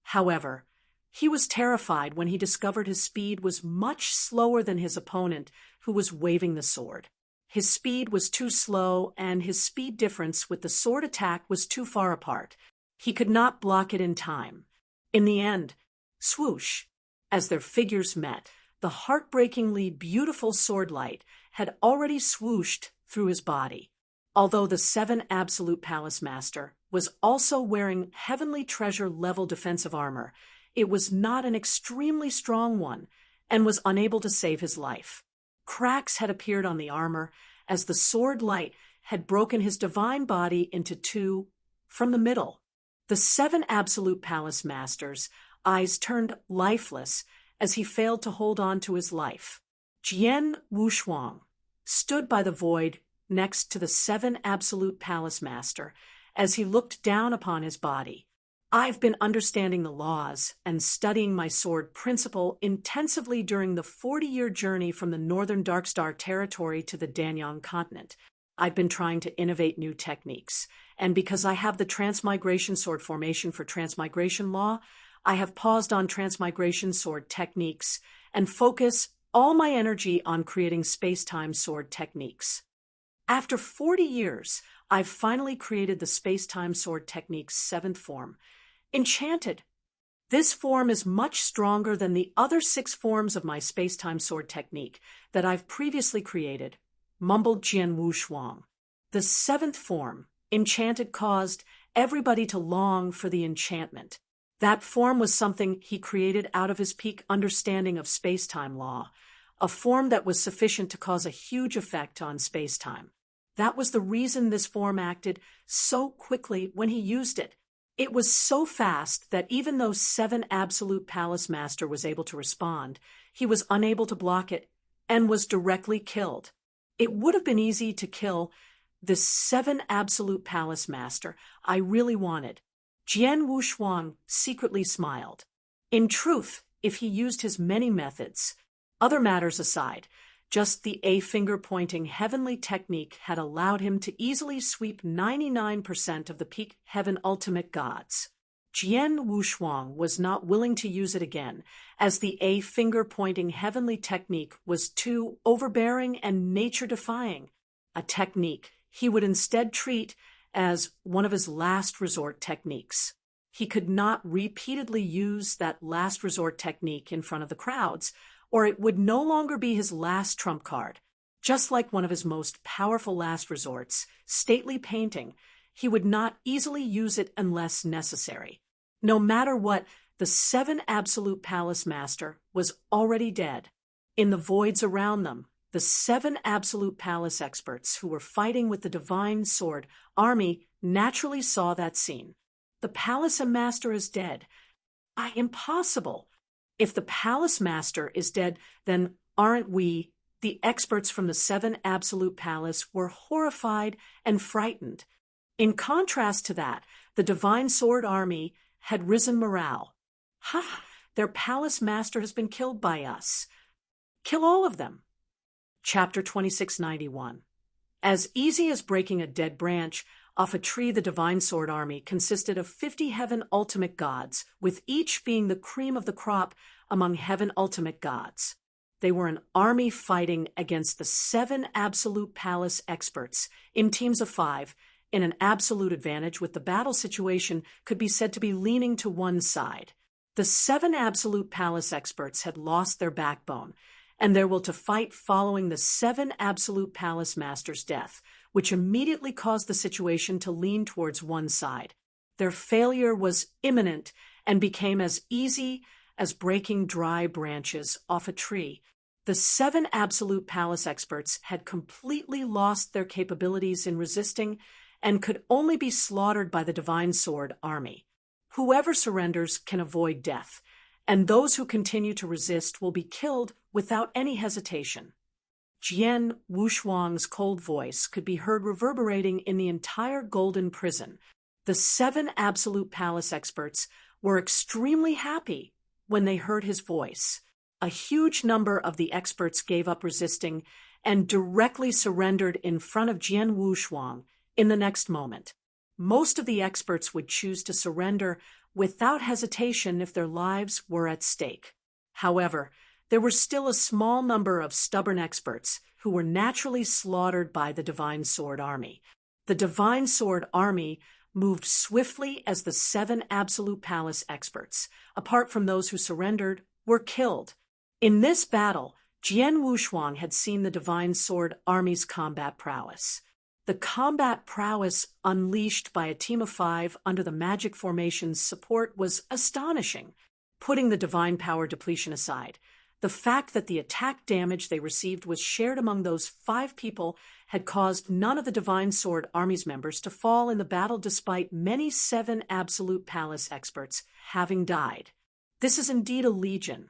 However, he was terrified when he discovered his speed was much slower than his opponent, who was waving the sword. His speed was too slow, and his speed difference with the sword attack was too far apart. He could not block it in time. In the end, swoosh! As their figures met, the heartbreakingly beautiful sword light had already swooshed through his body. Although the 7 Absolute Palace Master was also wearing heavenly treasure level defensive armor, it was not an extremely strong one and was unable to save his life. Cracks had appeared on the armor as the sword light had broken his divine body into 2 from the middle. The 7 Absolute Palace Master's eyes turned lifeless as he failed to hold on to his life. Jian Wushuang stood by the void next to the 7 Absolute Palace Master as he looked down upon his body. I've been understanding the laws and studying my sword principle intensively during the 40-year journey from the northern Darkstar territory to the Danyang continent. I've been trying to innovate new techniques, and because I have the transmigration sword formation for transmigration law, I have paused on transmigration sword techniques and focus all my energy on creating space-time sword techniques. After 40 years, I've finally created the space-time sword technique's 7th form, Enchanted. This form is much stronger than the other 6 forms of my space-time sword technique that I've previously created, mumbled Jian Wushuang. The 7th form, Enchanted, caused everybody to long for the enchantment. That form was something he created out of his peak understanding of space-time law, a form that was sufficient to cause a huge effect on space-time. That was the reason this form acted so quickly when he used it. It was so fast that even though 7 Absolute Palace Master was able to respond, he was unable to block it and was directly killed. It would have been easy to kill the 7 Absolute Palace Master I really wanted. Jian Wushuang secretly smiled. In truth, if he used his many methods, other matters aside, just the A-finger-pointing heavenly technique had allowed him to easily sweep 99% of the peak heaven ultimate gods. Jian Wushuang was not willing to use it again, as the finger-pointing heavenly technique was too overbearing and nature-defying, a technique he would instead treat as one of his last resort techniques. He could not repeatedly use that last resort technique in front of the crowds, or it would no longer be his last trump card. Just like one of his most powerful last resorts, stately painting, he would not easily use it unless necessary. No matter what, the 7 Absolute Palace Master was already dead. In the voids around them, the 7 Absolute Palace experts who were fighting with the Divine Sword army naturally saw that scene. The Palace Master is dead. Impossible. If the Palace Master is dead, then aren't we? The experts from the 7 Absolute Palace were horrified and frightened. In contrast to that, the Divine Sword army had risen morale. Their Palace Master has been killed by us. Kill all of them. Chapter 2691. As easy as breaking a dead branch off a tree, the Divine Sword army consisted of 50 Heaven Ultimate Gods, with each being the cream of the crop among Heaven Ultimate Gods. They were an army fighting against the 7 Absolute Palace experts in teams of 5, in an absolute advantage, with the battle situation could be said to be leaning to one side. The 7 Absolute Palace experts had lost their backbone, and they were to fight following the 7 Absolute Palace Masters' death, which immediately caused the situation to lean towards one side. Their failure was imminent and became as easy as breaking dry branches off a tree. The 7 Absolute Palace experts had completely lost their capabilities in resisting and could only be slaughtered by the Divine Sword army. Whoever surrenders can avoid death, and those who continue to resist will be killed without any hesitation. Jian Wushuang's cold voice could be heard reverberating in the entire golden prison. The 7 Absolute Palace experts were extremely happy when they heard his voice. A huge number of the experts gave up resisting and directly surrendered in front of Jian Wushuang in the next moment. Most of the experts would choose to surrender without hesitation if their lives were at stake. However, there were still a small number of stubborn experts who were naturally slaughtered by the Divine Sword army. The Divine Sword army moved swiftly as the 7 Absolute Palace experts, apart from those who surrendered, were killed. In this battle, Jian Wushuang had seen the Divine Sword army's combat prowess. The combat prowess unleashed by a team of 5 under the magic formation's support was astonishing. Putting the divine power depletion aside, the fact that the attack damage they received was shared among those 5 people had caused none of the Divine Sword army's members to fall in the battle, despite many 7 Absolute Palace experts having died. This is indeed a legion.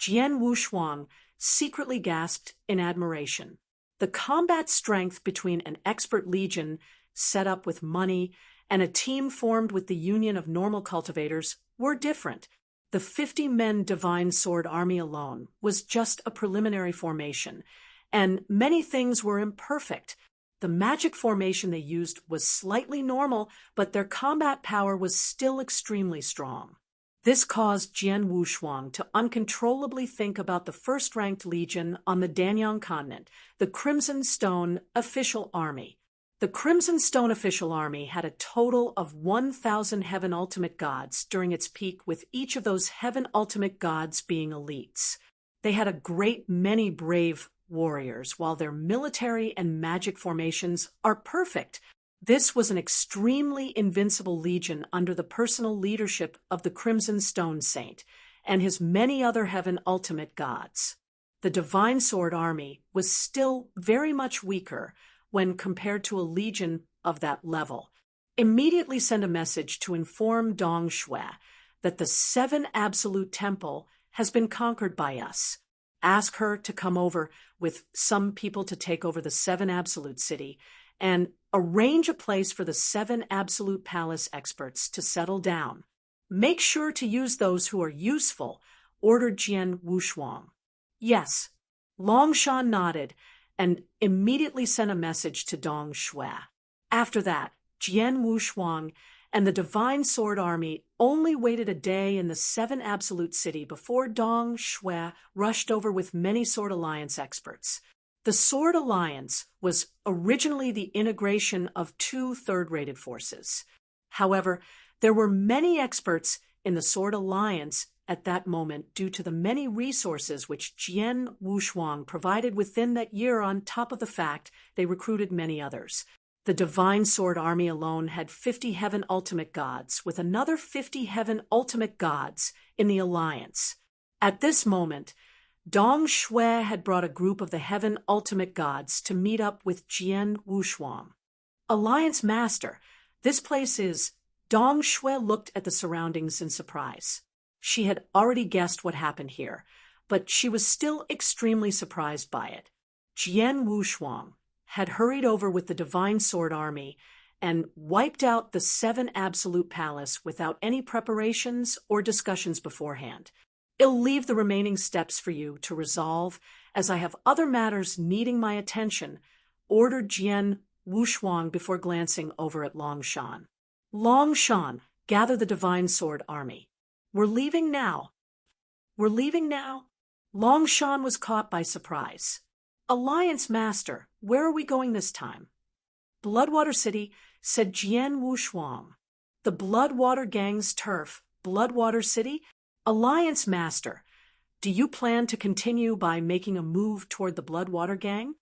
Jian Wushuang secretly gasped in admiration. The combat strength between an expert legion set up with money and a team formed with the union of normal cultivators were different. The 50-men Divine Sword army alone was just a preliminary formation, and many things were imperfect. The magic formation they used was slightly normal, but their combat power was still extremely strong. This caused Jian Wushuang to uncontrollably think about the first-ranked legion on the Danyang continent, the Crimson Stone Official Army. The Crimson Stone Official Army had a total of 1,000 Heaven Ultimate Gods during its peak, with each of those Heaven Ultimate Gods being elites. They had a great many brave warriors, while their military and magic formations are perfect. This was an extremely invincible legion under the personal leadership of the Crimson Stone Saint and his many other Heaven Ultimate Gods. The Divine Sword army was still very much weaker when compared to a legion of that level. Immediately send a message to inform Dong Shui that the 7 Absolute Temple has been conquered by us. Ask her to come over with some people to take over the 7 Absolute City, and arrange a place for the 7 Absolute Palace experts to settle down. Make sure to use those who are useful, ordered Jian Wushuang. Yes. Longshan nodded and immediately sent a message to Dong Shui. After that, Jian Wushuang and the Divine Sword army only waited a day in the 7 Absolute City before Dong Shui rushed over with many Sword Alliance experts. The Sword Alliance was originally the integration of 2 third-rated forces. However, there were many experts in the Sword Alliance at that moment due to the many resources which Jian Wushuang provided within that year, on top of the fact they recruited many others. The Divine Sword Army alone had 50 Heaven Ultimate Gods, with another 50 Heaven Ultimate Gods in the Alliance. At this moment, Dong Shui had brought a group of the Heaven Ultimate Gods to meet up with Jian Wushuang. Alliance Master, this place is... Dong Shui looked at the surroundings in surprise. She had already guessed what happened here, but she was still extremely surprised by it. Jian Wushuang had hurried over with the Divine Sword Army and wiped out the 7 Absolute Palace without any preparations or discussions beforehand. I'll leave the remaining steps for you to resolve, as I have other matters needing my attention, ordered Jian Wushuang before glancing over at Longshan. Longshan, gather the Divine Sword Army. We're leaving now. We're leaving now? Longshan was caught by surprise. Alliance Master, where are we going this time? Bloodwater City, said Jian Wushuang. The Bloodwater Gang's turf, Bloodwater City? Alliance Master, do you plan to continue by making a move toward the Bloodwater Gang?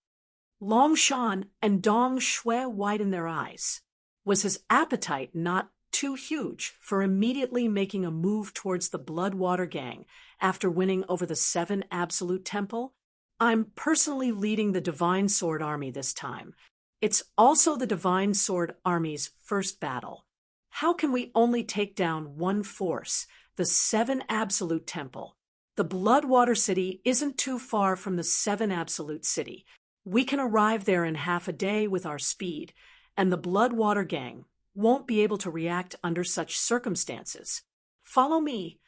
Longshan and Dong Shui widened their eyes. Was his appetite not too huge for immediately making a move towards the Bloodwater Gang after winning over the 7 Absolute Temple? I'm personally leading the Divine Sword Army this time. It's also the Divine Sword Army's first battle. How can we only take down one force, the 7 Absolute Temple? The Bloodwater City isn't too far from the 7 Absolute City. We can arrive there in half a day with our speed, and the Bloodwater Gang won't be able to react under such circumstances. Follow me,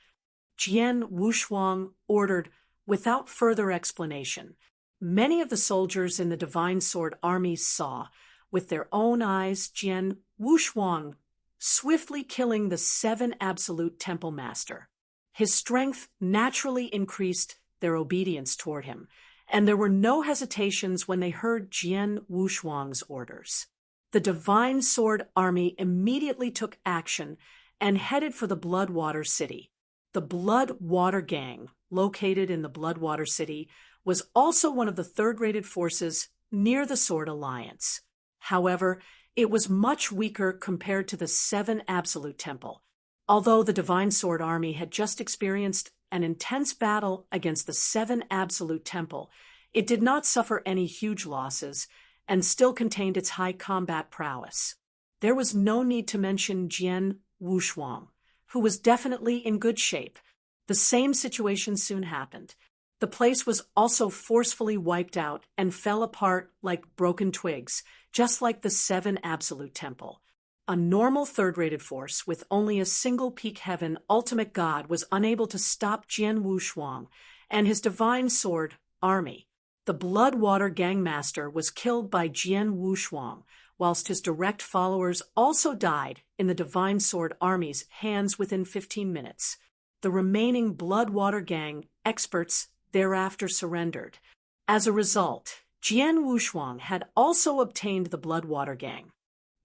Jian Wushuang ordered without further explanation. Many of the soldiers in the Divine Sword Army saw, with their own eyes, Jian Wushuang swiftly killing the 7 Absolute Temple Master. His strength naturally increased their obedience toward him, and there were no hesitations when they heard Jian Wushuang's orders. The Divine Sword Army immediately took action and headed for the Bloodwater City. The Bloodwater Gang, located in the Bloodwater City, was also one of the third-rated forces near the Sword Alliance. However, it was much weaker compared to the 7 Absolute Temple. Although the Divine Sword Army had just experienced an intense battle against the 7 Absolute Temple, it did not suffer any huge losses and still contained its high combat prowess. There was no need to mention Jian Wushuang, who was definitely in good shape. The same situation soon happened. The place was also forcefully wiped out and fell apart like broken twigs, just like the 7 Absolute Temple. A normal third-rated force with only a single peak heaven ultimate god was unable to stop Jian Wushuang and his Divine Sword Army. The Bloodwater Gangmaster was killed by Jian Wushuang, whilst his direct followers also died in the Divine Sword Army's hands within 15 minutes. The remaining Bloodwater Gang experts thereafter surrendered. As a result, Jian Wushuang had also obtained the Bloodwater Gang.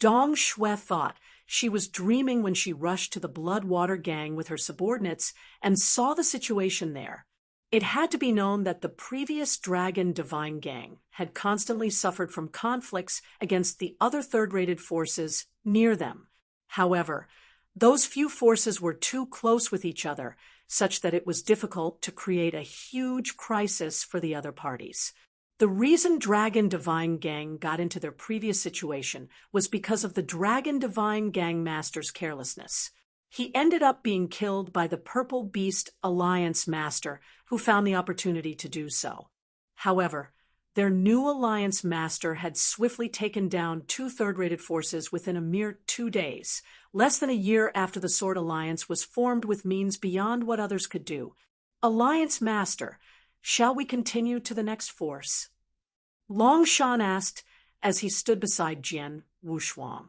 Dong Shui thought she was dreaming when she rushed to the Bloodwater Gang with her subordinates and saw the situation there. It had to be known that the previous Dragon Divine Gang had constantly suffered from conflicts against the other third-rated forces near them. However, those few forces were too close with each other, such that it was difficult to create a huge crisis for the other parties. The reason Dragon Divine Gang got into their previous situation was because of the Dragon Divine Gang Master's carelessness. He ended up being killed by the Purple Beast Alliance Master, who found the opportunity to do so. However, their new Alliance Master had swiftly taken down 2 third-rated forces within a mere 2 days, less than a year after the Sword Alliance was formed with means beyond what others could do. Alliance Master, shall we continue to the next force? Longshan asked as he stood beside Jian Wushuang.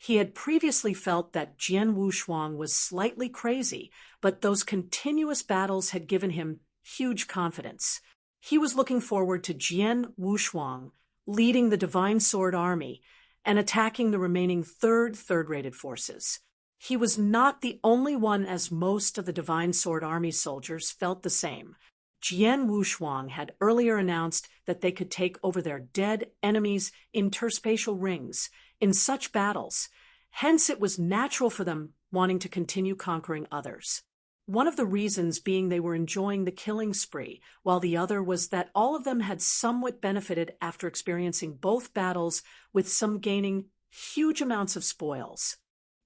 He had previously felt that Jian Wushuang was slightly crazy, but those continuous battles had given him huge confidence. He was looking forward to Jian Wushuang leading the Divine Sword Army and attacking the remaining third-rated forces. He was not the only one, as most of the Divine Sword Army soldiers felt the same. Jian Wushuang had earlier announced that they could take over their dead enemies' interspatial rings in such battles. Hence, it was natural for them wanting to continue conquering others. One of the reasons being they were enjoying the killing spree, while the other was that all of them had somewhat benefited after experiencing both battles, with some gaining huge amounts of spoils.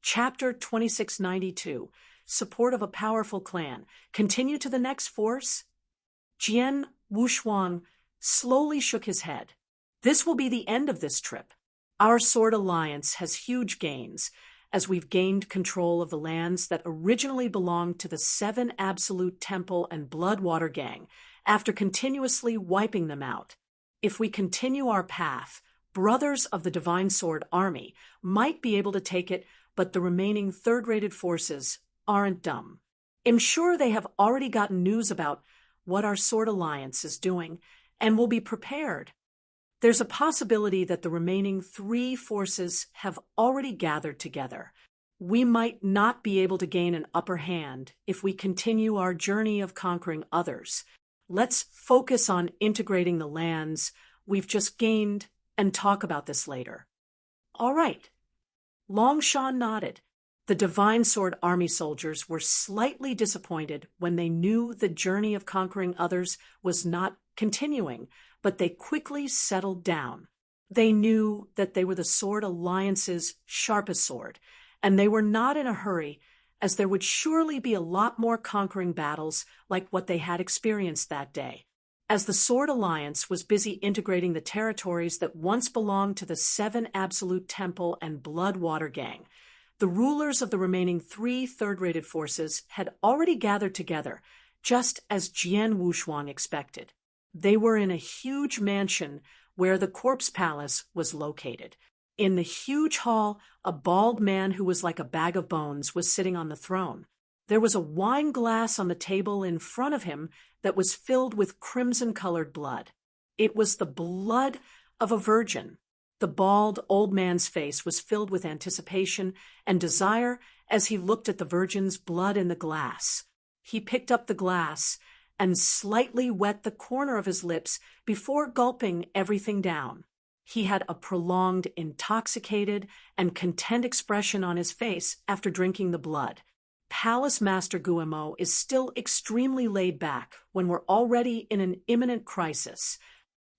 Chapter 2692, Support of a Powerful Clan. Continue to the next force? Jian Wushuang slowly shook his head. This will be the end of this trip. Our Sword Alliance has huge gains, as we've gained control of the lands that originally belonged to the 7 Absolute Temple and Bloodwater Gang, after continuously wiping them out. If we continue our path, brothers of the Divine Sword Army might be able to take it, but the remaining third-rated forces aren't dumb. I'm sure they have already gotten news about what our Sword Alliance is doing, and will be prepared. There's a possibility that the remaining 3 forces have already gathered together. We might not be able to gain an upper hand if we continue our journey of conquering others. Let's focus on integrating the lands we've just gained and talk about this later. All right. Longshan nodded. The Divine Sword Army soldiers were slightly disappointed when they knew the journey of conquering others was not continuing, but they quickly settled down. They knew that they were the Sword Alliance's sharpest sword, and they were not in a hurry, as there would surely be a lot more conquering battles like what they had experienced that day. As the Sword Alliance was busy integrating the territories that once belonged to the 7 Absolute Temple and Bloodwater Gang, the rulers of the remaining 3 third-rated forces had already gathered together, just as Jian Wushuang expected. They were in a huge mansion where the Corpse Palace was located. In the huge hall, a bald man who was like a bag of bones was sitting on the throne. There was a wine glass on the table in front of him that was filled with crimson-colored blood. It was the blood of a virgin. The bald old man's face was filled with anticipation and desire as he looked at the virgin's blood in the glass. He picked up the glass and slightly wet the corner of his lips before gulping everything down. He had a prolonged, intoxicated, and content expression on his face after drinking the blood. Palace Master Guillemot is still extremely laid back when we're already in an imminent crisis.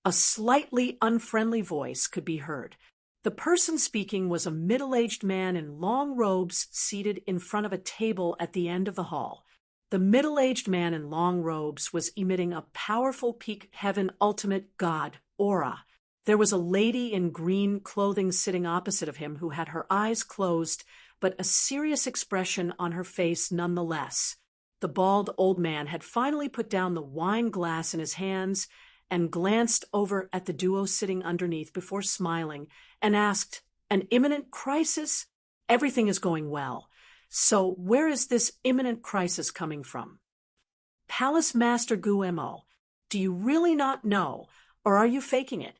A slightly unfriendly voice could be heard. The person speaking was a middle-aged man in long robes seated in front of a table at the end of the hall. The middle-aged man in long robes was emitting a powerful peak heaven ultimate god aura. There was a lady in green clothing sitting opposite of him who had her eyes closed, but a serious expression on her face nonetheless. The bald old man had finally put down the wine glass in his hands and glanced over at the duo sitting underneath before smiling and asked, "An imminent crisis? Everything is going well. So where is this imminent crisis coming from?" Palace Master Guillemot, do you really not know, or are you faking it?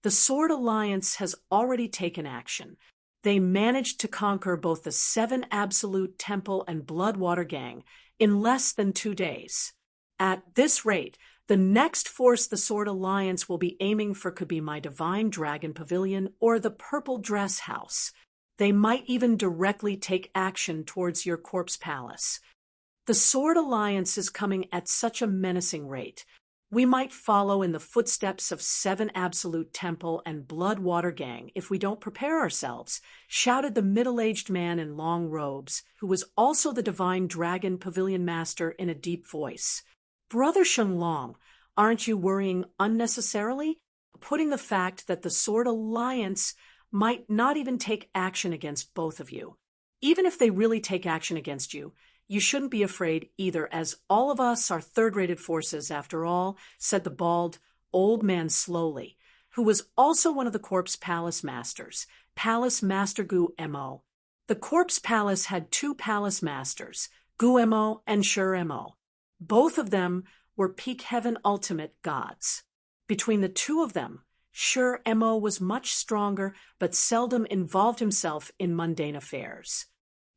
The Sword Alliance has already taken action. They managed to conquer both the 7 Absolute Temple and Bloodwater Gang in less than 2 days. At this rate, the next force the Sword Alliance will be aiming for could be my Divine Dragon Pavilion or the Purple Dress House. They might even directly take action towards your Corpse Palace. The Sword Alliance is coming at such a menacing rate. We might follow in the footsteps of 7 Absolute Temple and Bloodwater Gang if we don't prepare ourselves, shouted the middle-aged man in long robes, who was also the Divine Dragon Pavilion Master, in a deep voice. Brother Shenlong, aren't you worrying unnecessarily? Putting the fact that the Sword Alliance might not even take action against both of you. Even if they really take action against you, you shouldn't be afraid either, as all of us are third-rated forces after all, said the bald old man slowly. who was also one of the Corpse Palace Masters, Palace Master Gu Mo. The Corpse Palace had two Palace Masters, Gu Mo and Sure Mo. Both of them were peak heaven ultimate gods. Between the two of them, Sure Mo was much stronger but seldom involved himself in mundane affairs.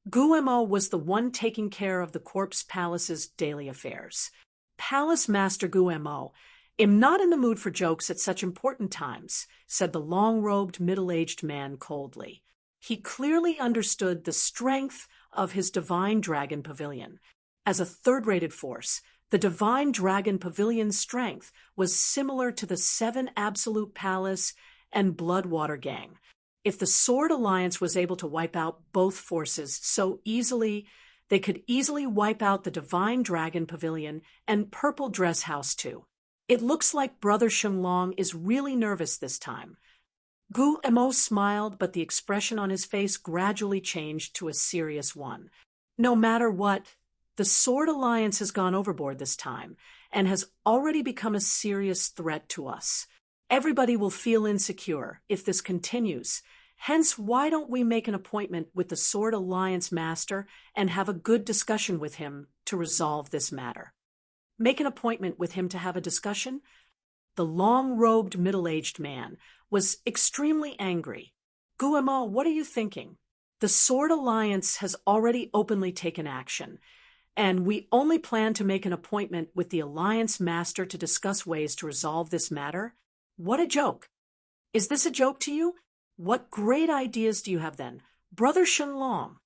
Gu Mo was the one taking care of the Corpse Palace's daily affairs. Palace Master Gu Mo, "I'm not in the mood for jokes at such important times," said the long-robed, middle-aged man coldly. He clearly understood the strength of his Divine Dragon Pavilion. As a third-rated force, the Divine Dragon Pavilion's strength was similar to the Seven Absolute Palace and Bloodwater Gang. If the Sword Alliance was able to wipe out both forces so easily, they could easily wipe out the Divine Dragon Pavilion and Purple Dress House too. It looks like Brother Shenlong is really nervous this time. Gu Mo smiled, but the expression on his face gradually changed to a serious one. No matter what, the Sword Alliance has gone overboard this time and has already become a serious threat to us. Everybody will feel insecure if this continues. Hence, why don't we make an appointment with the Sword Alliance Master and have a good discussion with him to resolve this matter? Make an appointment with him to have a discussion? The long-robed, middle-aged man was extremely angry. Gu Mo, what are you thinking? The Sword Alliance has already openly taken action, and we only plan to make an appointment with the Alliance Master to discuss ways to resolve this matter? What a joke! Is this a joke to you? What great ideas do you have then, Brother Shenlong?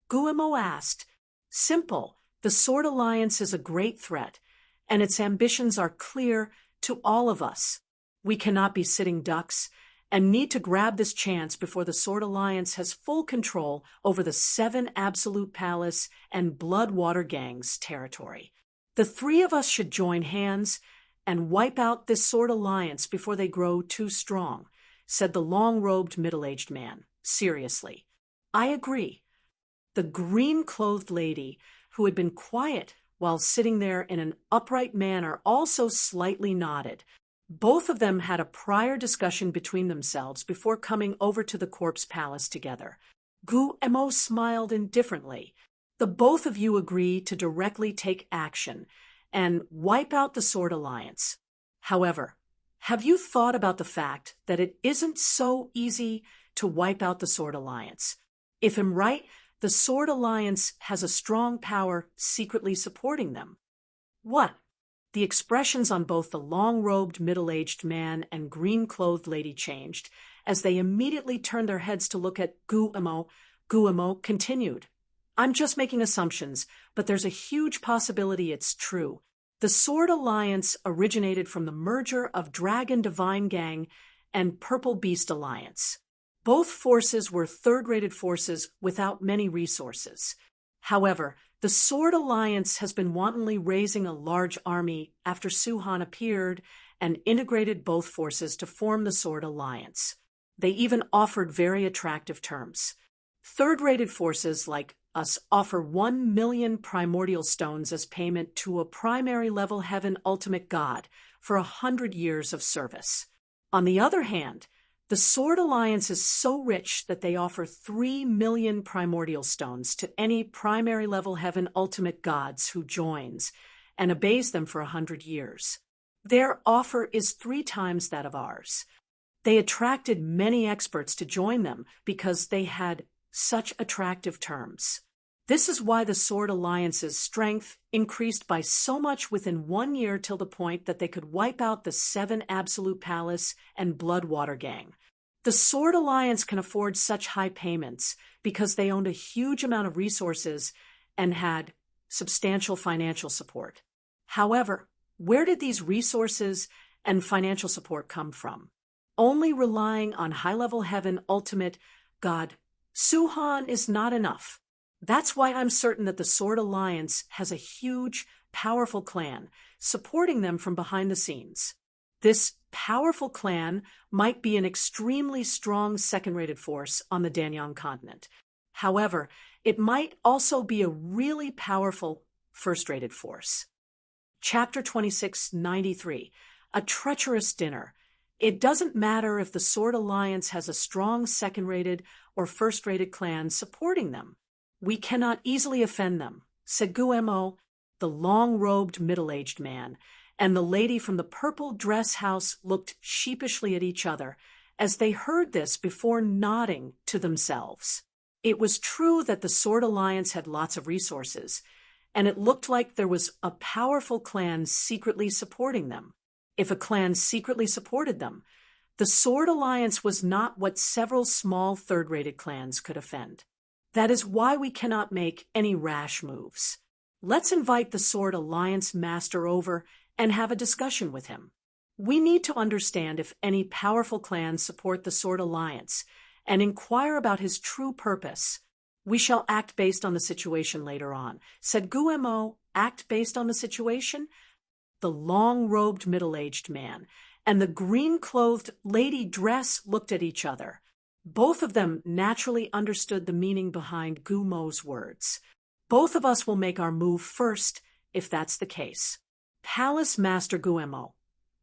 Gu Mo asked. Simple. The Sword Alliance is a great threat, and its ambitions are clear to all of us. We cannot be sitting ducks and need to grab this chance before the Sword Alliance has full control over the Seven Absolute Palace and Bloodwater Gang's territory. The three of us should join hands and wipe out this Sword Alliance before they grow too strong, said the long-robed middle-aged man, seriously. I agree. The green-clothed lady, who had been quiet while sitting there in an upright manner, also slightly nodded. Both of them had a prior discussion between themselves before coming over to the Corpse Palace together. Gu Mo smiled indifferently. The both of you agree to directly take action and wipe out the Sword Alliance. However, have you thought about the fact that it isn't so easy to wipe out the Sword Alliance? If I'm right, the Sword Alliance has a strong power secretly supporting them. What? The expressions on both the long-robed middle-aged man and green-clothed lady changed as they immediately turned their heads to look at Gu Mo. Gu Mo continued. I'm just making assumptions, but there's a huge possibility it's true. The Sword Alliance originated from the merger of Dragon Divine Gang and Purple Beast Alliance. Both forces were third-rated forces without many resources. However, the Sword Alliance has been wantonly raising a large army after Suhan appeared and integrated both forces to form the Sword Alliance. They even offered very attractive terms. Third-rated forces like us offer 1 million primordial stones as payment to a primary-level heaven ultimate god for 100 years of service. On the other hand, the Sword Alliance is so rich that they offer 3 million primordial stones to any primary-level heaven ultimate gods who joins and obeys them for 100 years. Their offer is 3 times that of ours. They attracted many experts to join them because they had such attractive terms. This is why the Sword Alliance's strength increased by so much within 1 year till the point that they could wipe out the Seven Absolute Palace and Bloodwater Gang. The Sword Alliance can afford such high payments because they owned a huge amount of resources and had substantial financial support. However, where did these resources and financial support come from? Only relying on high-level heaven ultimate god Suhan is not enough. That's why I'm certain that the Sword Alliance has a huge, powerful clan supporting them from behind the scenes. This powerful clan might be an extremely strong second-rated force on the Danyang continent. However, it might also be a really powerful first-rated force. Chapter 2693, A Treacherous Dinner. It doesn't matter if the Sword Alliance has a strong second-rated or first-rated clan supporting them. We cannot easily offend them, said Guemo, the long-robed middle-aged man, and the lady from the purple dress house looked sheepishly at each other as they heard this before nodding to themselves. It was true that the Sword Alliance had lots of resources, and it looked like there was a powerful clan secretly supporting them. If a clan secretly supported them, the Sword Alliance was not what several small third-rated clans could offend. That is why we cannot make any rash moves. Let's invite the Sword Alliance master over and have a discussion with him. We need to understand if any powerful clans support the Sword Alliance and inquire about his true purpose. We shall act based on the situation later on, said Guemo. Act based on the situation? The long-robed middle-aged man and the green-clothed lady dress looked at each other. Both of them naturally understood the meaning behind Gumo's words. Both of us will make our move first, if that's the case. Palace Master Guemo,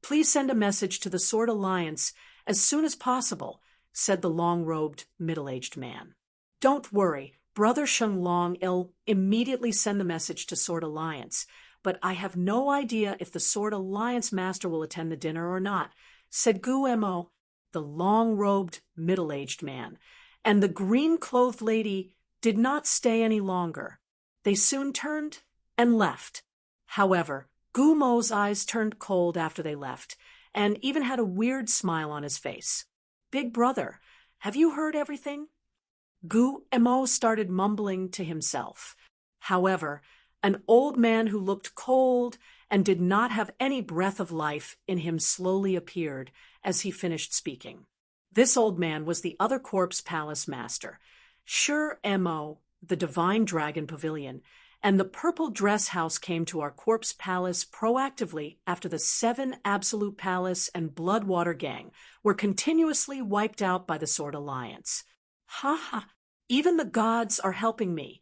please send a message to the Sword Alliance as soon as possible, said the long-robed, middle-aged man. Don't worry, Brother Shenglong will immediately send the message to Sword Alliance, but I have no idea if the Sword Alliance master will attend the dinner or not, said Guemo, the long-robed, middle-aged man, and the green-clothed lady did not stay any longer. They soon turned and left. However, Gumo's eyes turned cold after they left, and even had a weird smile on his face. Big brother, have you heard everything? Guemo started mumbling to himself. However, an old man who looked cold and did not have any breath of life in him slowly appeared as he finished speaking. This old man was the other corpse palace master, Sure Mo, the divine dragon pavilion, and the purple dress house came to our corpse palace proactively after the 7 Absolute Palace and Bloodwater gang were continuously wiped out by the Sword Alliance. Ha ha, even the gods are helping me.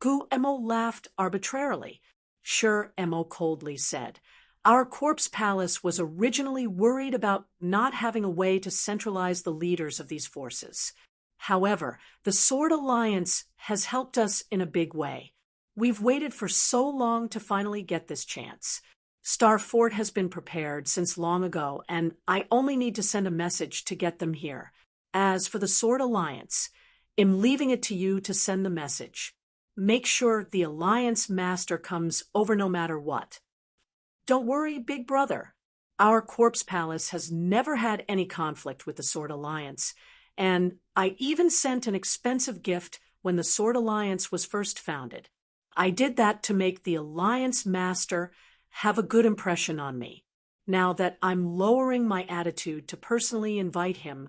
Guemo laughed arbitrarily. Sure, Mo coldly said. Our corpse palace was originally worried about not having a way to centralize the leaders of these forces. However, the Sword Alliance has helped us in a big way. We've waited for so long to finally get this chance. Star Fort has been prepared since long ago, and I only need to send a message to get them here. As for the Sword Alliance, I'm leaving it to you to send the message. Make sure the Alliance Master comes over no matter what. Don't worry, big brother. Our corpse palace has never had any conflict with the Sword Alliance, and I even sent an expensive gift when the Sword Alliance was first founded. I did that to make the Alliance Master have a good impression on me. Now that I'm lowering my attitude to personally invite him,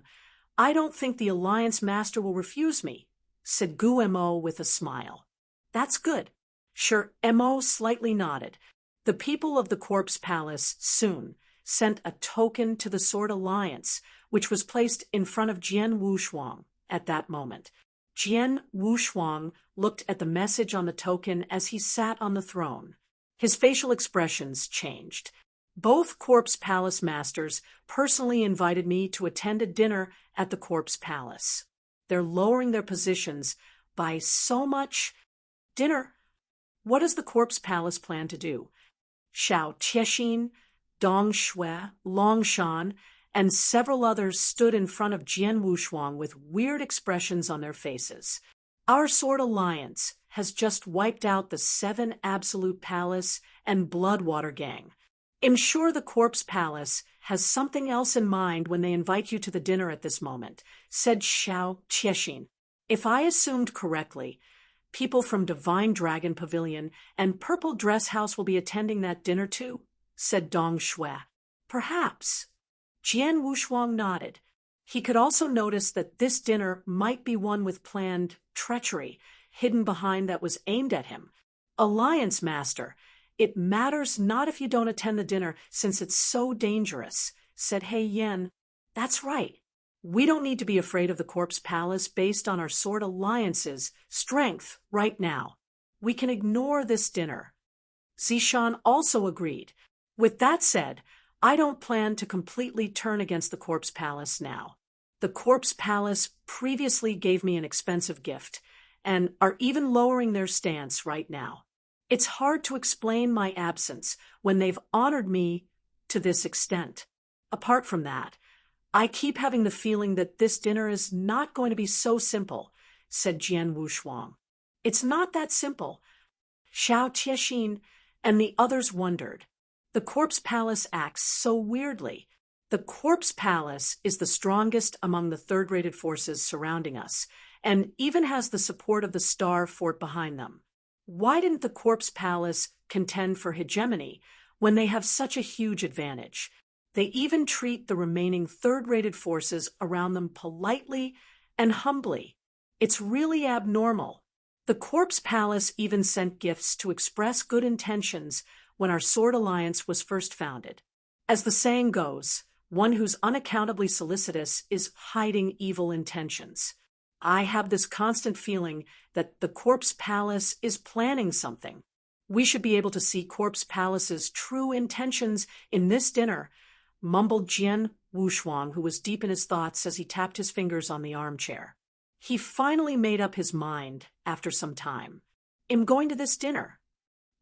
I don't think the Alliance Master will refuse me, said Guemo with a smile. That's good. Sure, Mo slightly nodded. The people of the Corpse Palace soon sent a token to the Sword Alliance, which was placed in front of Jian Wushuang at that moment. Jian Wushuang looked at the message on the token as he sat on the throne. His facial expressions changed. Both Corpse Palace masters personally invited me to attend a dinner at the Corpse Palace. They're lowering their positions by so much. Dinner? What does the Corpse Palace plan to do? Xiao Tiexin, Dong Shui, Longshan, and several others stood in front of Jian Wushuang with weird expressions on their faces. Our Sword Alliance has just wiped out the 7 Absolute Palace and Bloodwater gang. I'm sure the Corpse Palace has something else in mind when they invite you to the dinner at this moment, said Xiao Tiexin. If I assumed correctly, people from Divine Dragon Pavilion and Purple Dress House will be attending that dinner too, said Dong Shui. Perhaps. Jian Wushuang nodded. He could also notice that this dinner might be one with planned treachery hidden behind that was aimed at him. Alliance Master, it matters not if you don't attend the dinner since it's so dangerous, said He Yen. That's right. We don't need to be afraid of the Corpse Palace based on our Sword Alliance's strength right now. We can ignore this dinner. Zishan also agreed. With that said, I don't plan to completely turn against the Corpse Palace now. The Corpse Palace previously gave me an expensive gift, and are even lowering their stance right now. It's hard to explain my absence when they've honored me to this extent. Apart from that, I keep having the feeling that this dinner is not going to be so simple, said Jian Wushuang. It's not that simple. Xiao Tiexin and the others wondered. The Corpse Palace acts so weirdly. The Corpse Palace is the strongest among the third-rated forces surrounding us, and even has the support of the Star Fort behind them. Why didn't the Corpse Palace contend for hegemony when they have such a huge advantage? They even treat the remaining third-rated forces around them politely and humbly. It's really abnormal. The Corpse Palace even sent gifts to express good intentions when our Sword Alliance was first founded. As the saying goes, one who's unaccountably solicitous is hiding evil intentions. I have this constant feeling that the Corpse Palace is planning something. We should be able to see Corpse Palace's true intentions in this dinner, mumbled Jian Wushuang, who was deep in his thoughts as he tapped his fingers on the armchair. He finally made up his mind after some time. I'm going to this dinner.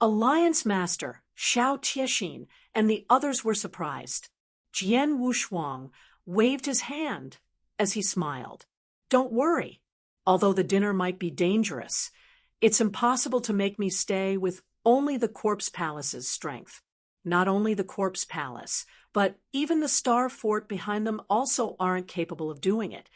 Alliance Master Xiao Tiexin and the others were surprised. Jian Wushuang waved his hand as he smiled. Don't worry. Although the dinner might be dangerous, it's impossible to make me stay with only the Corpse Palace's strength. Not only the Corpse Palace, but even the Star Fort behind them also aren't capable of doing it.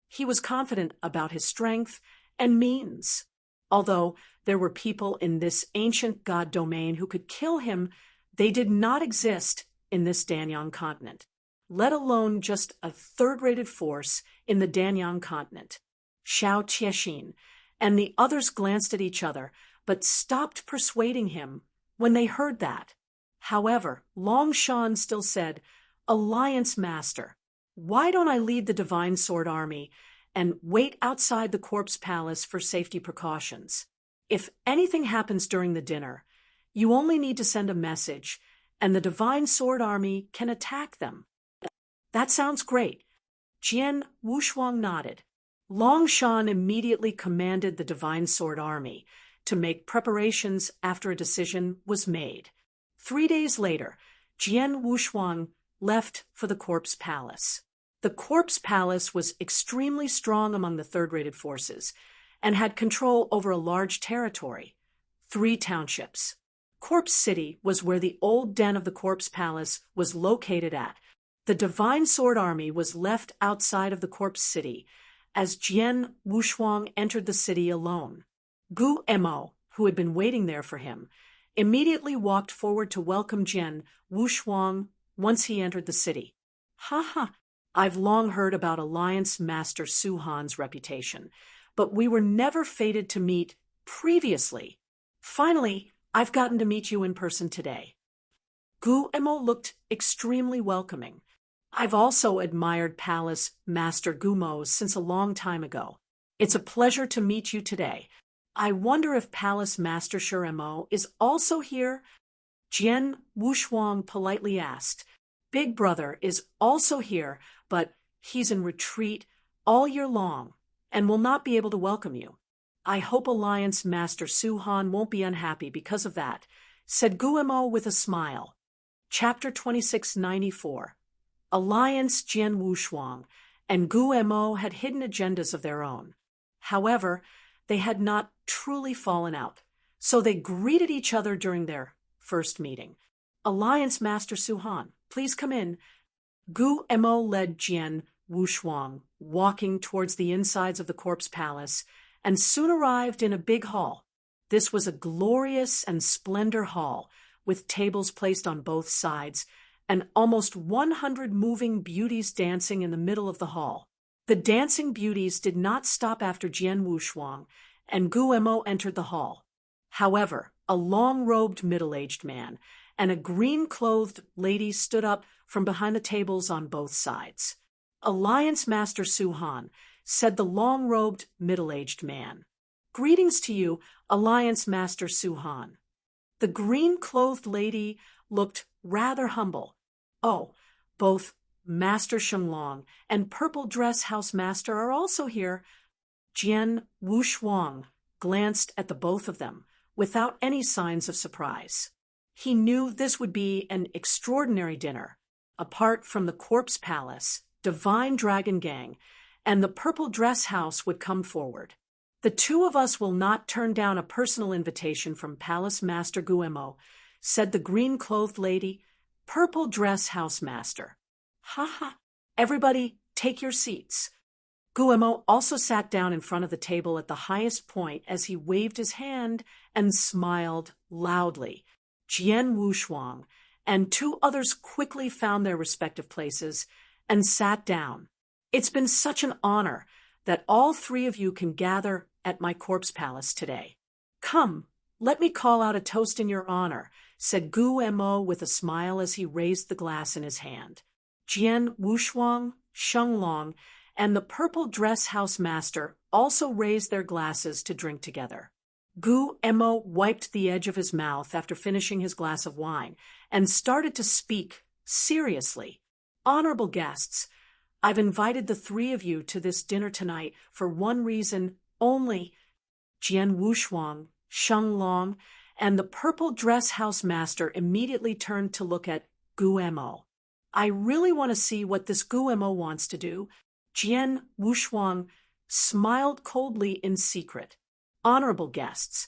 He was confident about his strength and means. Although there were people in this ancient god domain who could kill him, they did not exist in this Danyang continent, let alone just a third-rated force in the Danyang continent. Xiao Tiexin and the others glanced at each other, but stopped persuading him when they heard that. However, Longshan still said, Alliance Master, why don't I lead the Divine Sword Army and wait outside the Corpse Palace for safety precautions? If anything happens during the dinner, you only need to send a message, and the Divine Sword Army can attack them. That sounds great. Jian Wushuang nodded. Longshan immediately commanded the Divine Sword Army to make preparations after a decision was made. 3 days later, Jian Wushuang left for the Corpse Palace. The Corpse Palace was extremely strong among the third-rated forces and had control over a large territory, 3 townships. Corpse City was where the old den of the Corpse Palace was located at. The Divine Sword Army was left outside of the Corpse City as Jian Wushuang entered the city alone. Gu Emo, who had been waiting there for him, immediately walked forward to welcome Jian Wushuang once he entered the city. Ha! I've long heard about Alliance Master Su Han's reputation, but we were never fated to meet previously. Finally, I've gotten to meet you in person today. Gu Emo looked extremely welcoming. I've also admired Palace Master Gumo since a long time ago. It's a pleasure to meet you today. I wonder if Palace Master Shuremo is also here? Jian Wushuang politely asked. Big Brother is also here, but he's in retreat all year long and will not be able to welcome you. I hope Alliance Master Su Han won't be unhappy because of that, said Guemo with a smile. Chapter 2694. Alliance Jian Wushuang and Guemo had hidden agendas of their own. However, they had not truly fallen out, so they greeted each other during their first meeting. Alliance Master Su Han, please come in. Gu Emo led Jian Wushuang, walking towards the insides of the Corpse Palace, and soon arrived in a big hall. This was a glorious and splendor hall, with tables placed on both sides, and almost 100 moving beauties dancing in the middle of the hall. The dancing beauties did not stop after Jian Wushuang, and Gu Emo entered the hall. However, a long-robed middle-aged man and a green-clothed lady stood up from behind the tables on both sides. Alliance Master Su Han, said the long-robed middle-aged man. Greetings to you, Alliance Master Su Han. The green-clothed lady looked rather humble. Oh, both Master Shenglong and Purple Dress House Master are also here. Jian Wushuang glanced at the both of them without any signs of surprise. He knew this would be an extraordinary dinner. Apart from the Corpse Palace, Divine Dragon Gang, and the Purple Dress House would come forward. The two of us will not turn down a personal invitation from Palace Master Guemo, said the green-clothed lady, Purple Dress House Master. Ha ha! Everybody, take your seats. Guemo also sat down in front of the table at the highest point as he waved his hand and smiled loudly. Jian Wushuang and two others quickly found their respective places and sat down. It's been such an honor that all three of you can gather at my Corpse Palace today. Come, let me call out a toast in your honor, said Guemo with a smile as he raised the glass in his hand. Jian Wushuang, Shenglong, and the Purple Dress House Master also raised their glasses to drink together. Guemo wiped the edge of his mouth after finishing his glass of wine and started to speak seriously. Honorable guests, I've invited the three of you to this dinner tonight for one reason only. Jian Wushuang, Shenglong, and the Purple Dress House Master immediately turned to look at Guemo. I really want to see what this Guemo wants to do. Jian Wushuang smiled coldly in secret. Honorable guests,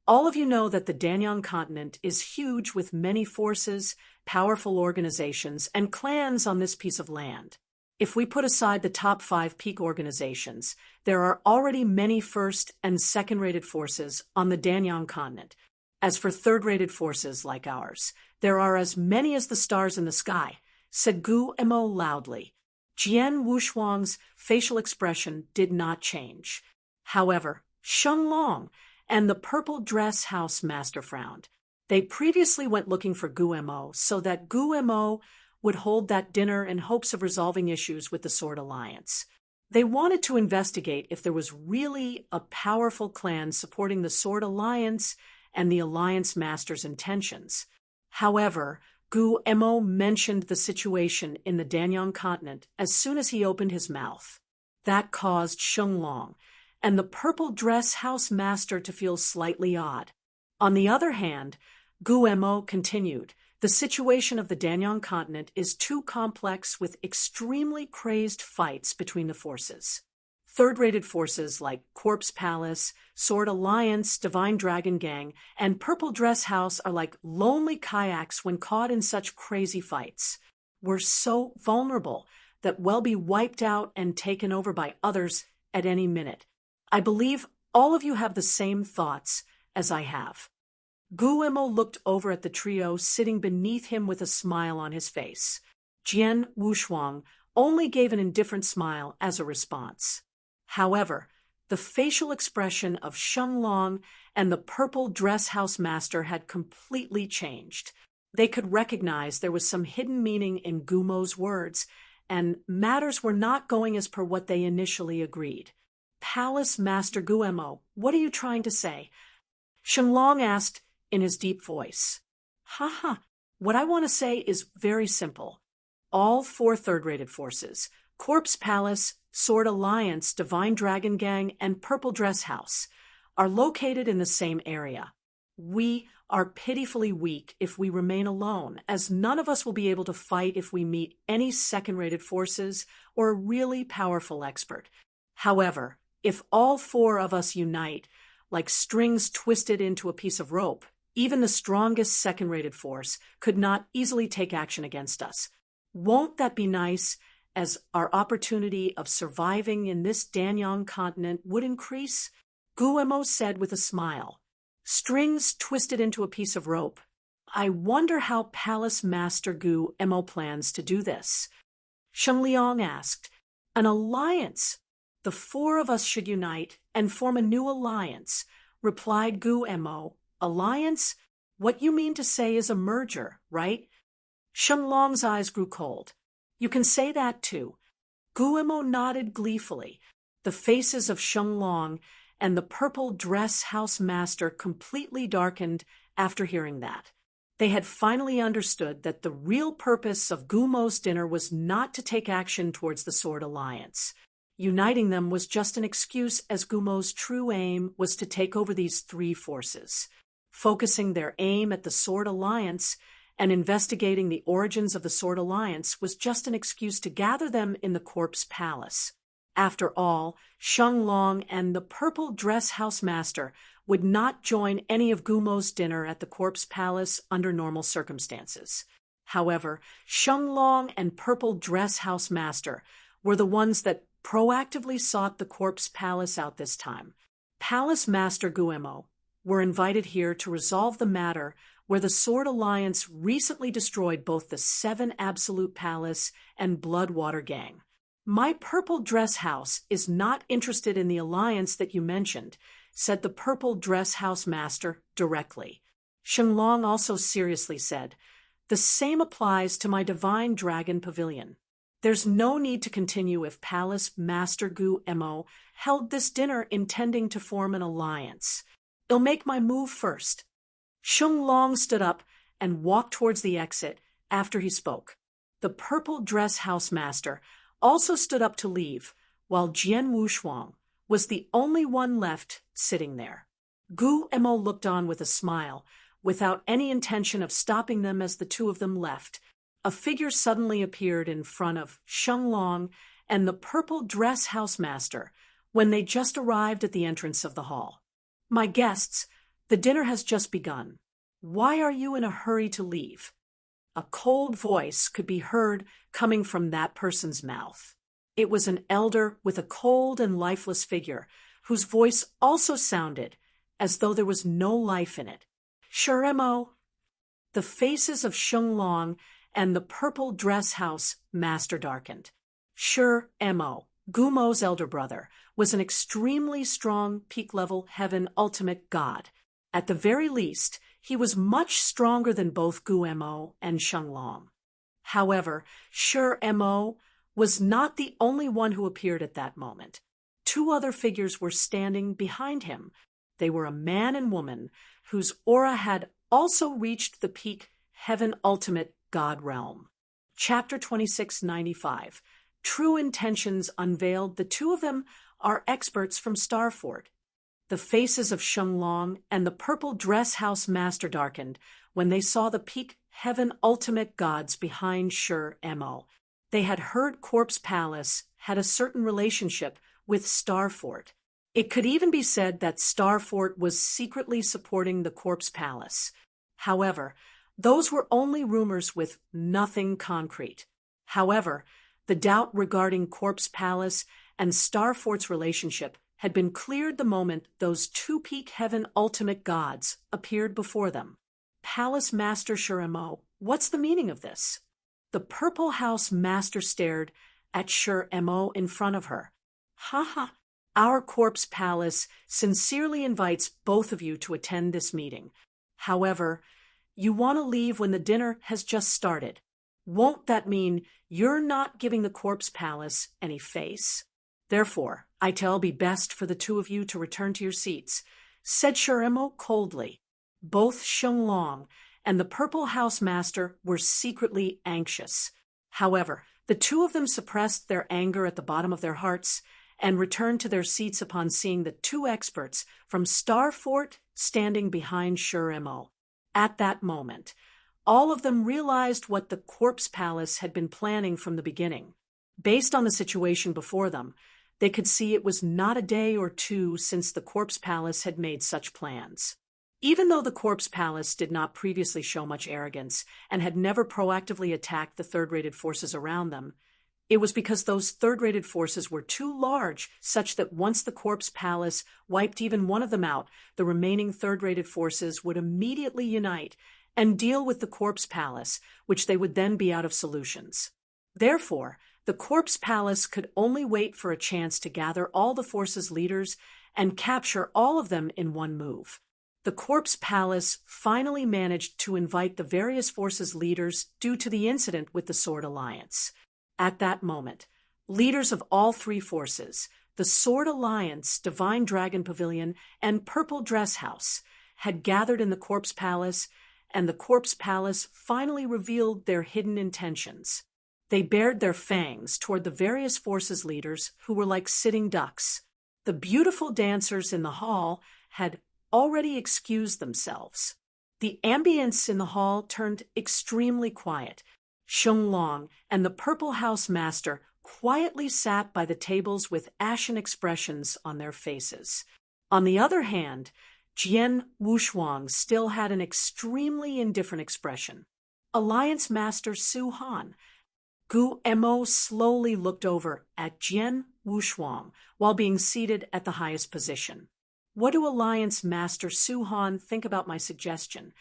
all of you know that the Danyang continent is huge with many forces, powerful organizations, and clans on this piece of land. If we put aside the top 5 peak organizations, there are already many first- and second-rated forces on the Danyang continent. As for third-rated forces like ours, there are as many as the stars in the sky, said Guemo loudly. Jian Wushuang's facial expression did not change. However, Shenglong and the Purple Dress House Master frowned. They previously went looking for Guemo so that Guemo would hold that dinner in hopes of resolving issues with the Sword Alliance. They wanted to investigate if there was really a powerful clan supporting the Sword Alliance and the Alliance Master's intentions. However, Guemo mentioned the situation in the Danyang continent as soon as he opened his mouth. That caused Shenglong and the Purple Dress House Master to feel slightly odd. On the other hand, Guemo continued, the situation of the Danyang continent is too complex with extremely crazed fights between the forces. Third-rated forces like Corpse Palace, Sword Alliance, Divine Dragon Gang, and Purple Dress House are like lonely kayaks when caught in such crazy fights. We're so vulnerable that we'll be wiped out and taken over by others at any minute. I believe all of you have the same thoughts as I have. Guemo looked over at the trio sitting beneath him with a smile on his face. Jian Wushuang only gave an indifferent smile as a response. However, the facial expression of Shenglong and the Purple Dress House Master had completely changed. They could recognize there was some hidden meaning in Gumo's words, and matters were not going as per what they initially agreed. Palace Master Guemo, what are you trying to say? Shenglong asked in his deep voice. What I want to say is very simple. All 4 third-rated forces, Corpse Palace, Sword Alliance, Divine Dragon Gang, and Purple Dress House, are located in the same area. We are pitifully weak if we remain alone, as none of us will be able to fight if we meet any second-rated forces or a really powerful expert. However, if all 4 of us unite, like strings twisted into a piece of rope, even the strongest second-rated force could not easily take action against us. Won't that be nice, as our opportunity of surviving in this Danyang continent would increase? Guemo said with a smile. Strings twisted into a piece of rope. I wonder how Palace Master Guemo plans to do this. Shengliang asked. An alliance. The 4 of us should unite and form a new alliance, replied Guemo. Alliance? What you mean to say is a merger, right? Shenglong's eyes grew cold. You can say that too. Guemo nodded gleefully. The faces of Shenglong and the Purple Dress House Master completely darkened after hearing that. They had finally understood that the real purpose of Gumo's dinner was not to take action towards the Sword Alliance. Uniting them was just an excuse, as Gumo's true aim was to take over these three forces. Focusing their aim at the Sword Alliance and investigating the origins of the Sword Alliance was just an excuse to gather them in the Corpse Palace. After all, Sheng Long and the Purple Dress House Master would not join any of Gumo's dinner at the Corpse Palace under normal circumstances. However, Sheng Long and Purple Dress House Master were the ones that proactively sought the Corpse Palace out this time. Palace Master Guemo were invited here to resolve the matter where the Sword Alliance recently destroyed both the Seven Absolute Palace and Bloodwater Gang. My Purple Dress House is not interested in the alliance that you mentioned, said the Purple Dress House Master directly. Sheng Long also seriously said, the same applies to my Divine Dragon Pavilion. There's no need to continue if Palace Master Guemo held this dinner intending to form an alliance. I'll make my move first. Sheng Long stood up and walked towards the exit after he spoke. The Purple Dress House Master also stood up to leave, while Jian Wushuang was the only one left sitting there. Guemo looked on with a smile, without any intention of stopping them as the two of them left. A figure suddenly appeared in front of Sheng Long and the Purple Dress House Master when they just arrived at the entrance of the hall. My guests, the dinner has just begun. Why are you in a hurry to leave? A cold voice could be heard coming from that person's mouth. It was an elder with a cold and lifeless figure, whose voice also sounded as though there was no life in it. Shuremo. The faces of Sheng Long and the Purple Dress House Master darkened. Shuremo, Gumo's elder brother, was an extremely strong peak-level heaven ultimate god. At the very least, he was much stronger than both Guemo and Sheng Long. However, Shuremo was not the only one who appeared at that moment. Two other figures were standing behind him. They were a man and woman whose aura had also reached the peak heaven ultimate god realm. Chapter 2695. True Intentions Unveiled. The two of them are experts from Starfort. The faces of Sheng Long and the Purple Dress House Master darkened when they saw the peak heaven ultimate gods behind Shuremo. They had heard Corpse Palace had a certain relationship with Starfort. It could even be said that Starfort was secretly supporting the Corpse Palace. However, those were only rumors with nothing concrete. However, the doubt regarding Corpse Palace and Starfort's relationship had been cleared the moment those two peak heaven ultimate gods appeared before them. Palace Master Shuremo, what's the meaning of this? The Purple House Master stared at Shuremo in front of her. Ha. Our Corpse Palace sincerely invites both of you to attend this meeting. However, you want to leave when the dinner has just started. Won't that mean you're not giving the Corpse Palace any face? Therefore, it'll be best for the two of you to return to your seats, said Shuremo coldly. Both Sheng Long and the Purple House Master were secretly anxious. However, the two of them suppressed their anger at the bottom of their hearts and returned to their seats upon seeing the two experts from Starfort standing behind Shuremo. At that moment, all of them realized what the Corpse Palace had been planning from the beginning. Based on the situation before them, they could see it was not a day or two since the Corpse Palace had made such plans. Even though the Corpse Palace did not previously show much arrogance and had never proactively attacked the third-rated forces around them, it was because those third-rated forces were too large, such that once the Corpse Palace wiped even one of them out, the remaining third-rated forces would immediately unite and deal with the Corpse Palace, which they would then be out of solutions. Therefore, the Corpse Palace could only wait for a chance to gather all the forces' leaders and capture all of them in one move. The Corpse Palace finally managed to invite the various forces' leaders due to the incident with the Sword Alliance. At that moment, leaders of all three forces, the Sword Alliance, Divine Dragon Pavilion, and Purple Dress House, had gathered in the Corpse Palace and the Corpse Palace finally revealed their hidden intentions. They bared their fangs toward the various forces leaders who were like sitting ducks. The beautiful dancers in the hall had already excused themselves. The ambience in the hall turned extremely quiet. Xianglong and the Purple House Master quietly sat by the tables with ashen expressions on their faces. On the other hand, Jian Wushuang still had an extremely indifferent expression. Alliance Master Su Han. Gu Mo slowly looked over at Jian Wushuang while being seated at the highest position. What do Alliance Master Su Han think about my suggestion?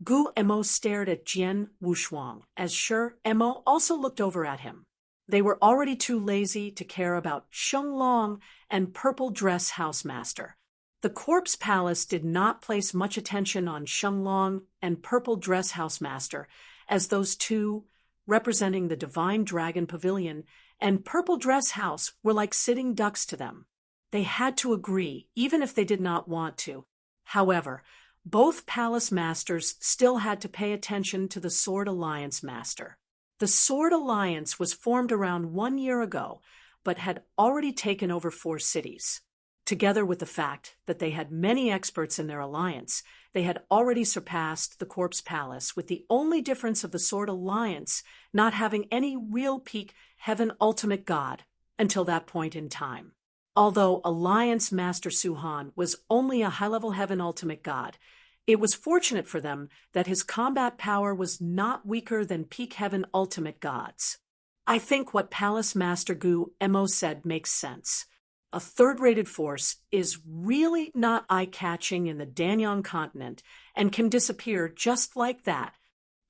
Gu Mo stared at Jian Wushuang as Shi Mo also looked over at him. They were already too lazy to care about Xianglong and Purple Dress House Master. The Corpse Palace did not place much attention on Xianglong and Purple Dress House Master, as those two, representing the Divine Dragon Pavilion and Purple Dress House, were like sitting ducks to them. They had to agree, even if they did not want to. However, both palace masters still had to pay attention to the Sword Alliance Master. The Sword Alliance was formed around 1 year ago, but had already taken over 4 cities. Together with the fact that they had many experts in their alliance, they had already surpassed the Corpse Palace, with the only difference of the Sword Alliance not having any real peak Heaven Ultimate God until that point in time. Although Alliance Master Su Han was only a high-level Heaven Ultimate God, it was fortunate for them that his combat power was not weaker than peak Heaven Ultimate Gods. I think what Palace Master Gu Mo said makes sense. A third-rated force is really not eye-catching in the Danyang continent and can disappear just like that.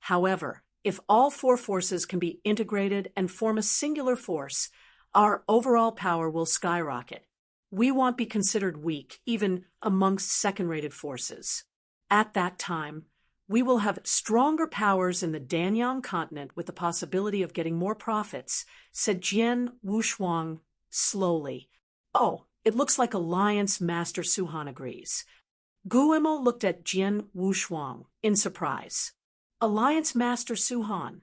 However, if all 4 forces can be integrated and form a singular force, our overall power will skyrocket. We won't be considered weak, even amongst second-rated forces. At that time, we will have stronger powers in the Danyang continent with the possibility of getting more profits, said Jian Wushuang slowly. Oh, it looks like Alliance Master Su Han agrees. Gu Mo looked at Jian Wushuang in surprise. Alliance Master Su Han.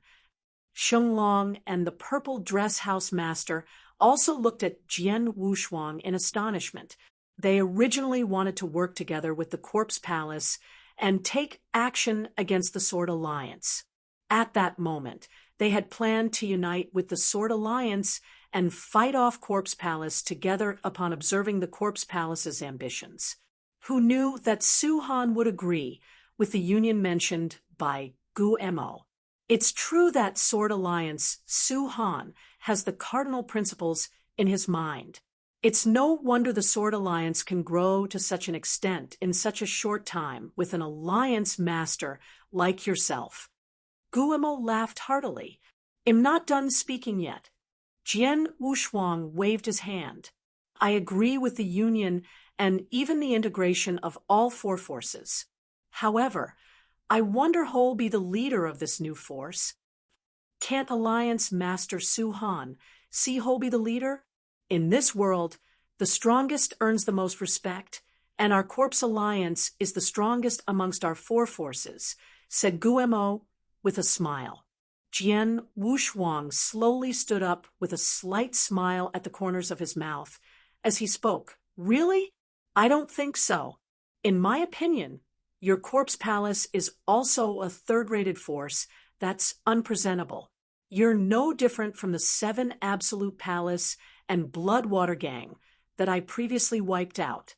Xianglong and the Purple Dress House Master also looked at Jian Wushuang in astonishment. They originally wanted to work together with the Corpse Palace and take action against the Sword Alliance. At that moment, they had planned to unite with the Sword Alliance and fight off Corpse Palace together upon observing the Corpse Palace's ambitions. Who knew that Su Han would agree with the union mentioned by Gu Mo? It's true that Sword Alliance Su Han has the cardinal principles in his mind. It's no wonder the Sword Alliance can grow to such an extent in such a short time with an alliance master like yourself. Gu Mo laughed heartily. I'm not done speaking yet. Jian Wushuang waved his hand. I agree with the union and even the integration of all 4 forces. However, I wonder who'll be the leader of this new force. Can't Alliance Master Su Han see who'll be the leader? In this world, the strongest earns the most respect, and our Corpse Alliance is the strongest amongst our 4 forces, said Gu Mo with a smile. Jian Wushuang slowly stood up with a slight smile at the corners of his mouth as he spoke. Really? I don't think so. In my opinion, your Corpse Palace is also a third-rated force that's unpresentable. You're no different from the 7 Absolute Palace and Bloodwater Gang that I previously wiped out.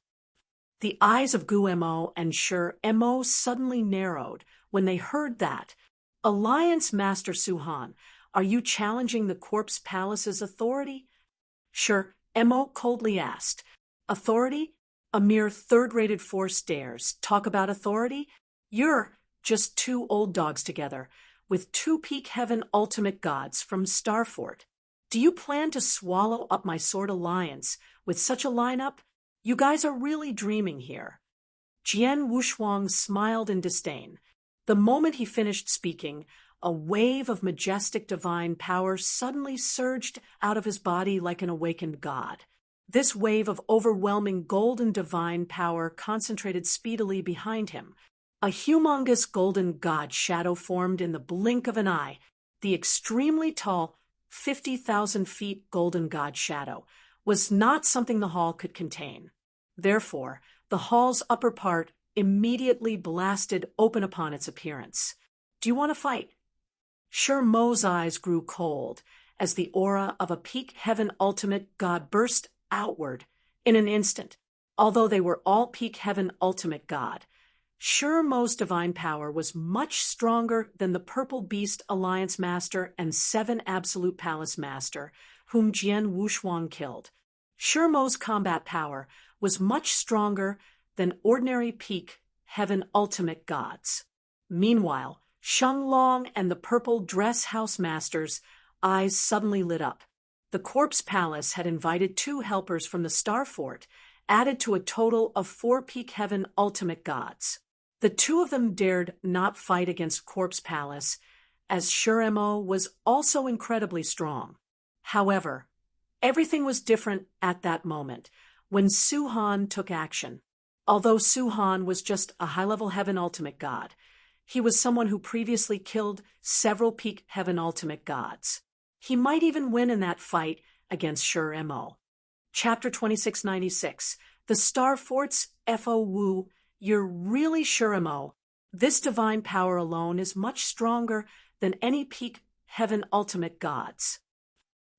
The eyes of Gu Mo and Shi Mo suddenly narrowed when they heard that. Alliance Master Su Han, are you challenging the Corpse Palace's authority? Shi Mo coldly asked. Authority? A mere third-rated force dares talk about authority? You're just 2 old dogs together, with 2 peak Heaven Ultimate Gods from Starfort. Do you plan to swallow up my Sword Alliance with such a lineup? You guys are really dreaming here. Jian Wushuang smiled in disdain. The moment he finished speaking, a wave of majestic divine power suddenly surged out of his body like an awakened god. This wave of overwhelming golden divine power concentrated speedily behind him. A humongous golden god shadow formed in the blink of an eye. The extremely tall, 50,000 feet golden god shadow was not something the hall could contain. Therefore, the hall's upper part immediately blasted open upon its appearance. "Do you want to fight?" Sure Mo's eyes grew cold as the aura of a peak heaven ultimate god burst outward in an instant. Although they were all peak heaven ultimate god, Sure Mo's divine power was much stronger than the Purple Beast Alliance Master and 7 Absolute Palace Master, whom Jian Wushuang killed. Sure Mo's combat power was much stronger than ordinary peak heaven ultimate gods. Meanwhile, Sheng Long and the Purple Dress House Master's eyes suddenly lit up. The Corpse Palace had invited 2 helpers from the Star Fort, added to a total of 4 peak heaven ultimate gods. The 2 of them dared not fight against Corpse Palace, as Sure Mo was also incredibly strong. However, everything was different at that moment, when Su Han took action. Although Su Han was just a high-level heaven ultimate god, he was someone who previously killed several peak heaven ultimate gods. He might even win in that fight against Sure Mo. Chapter 2696, The Star Fort's Fo Wu. You're really Sure Mo. This divine power alone is much stronger than any peak heaven ultimate gods.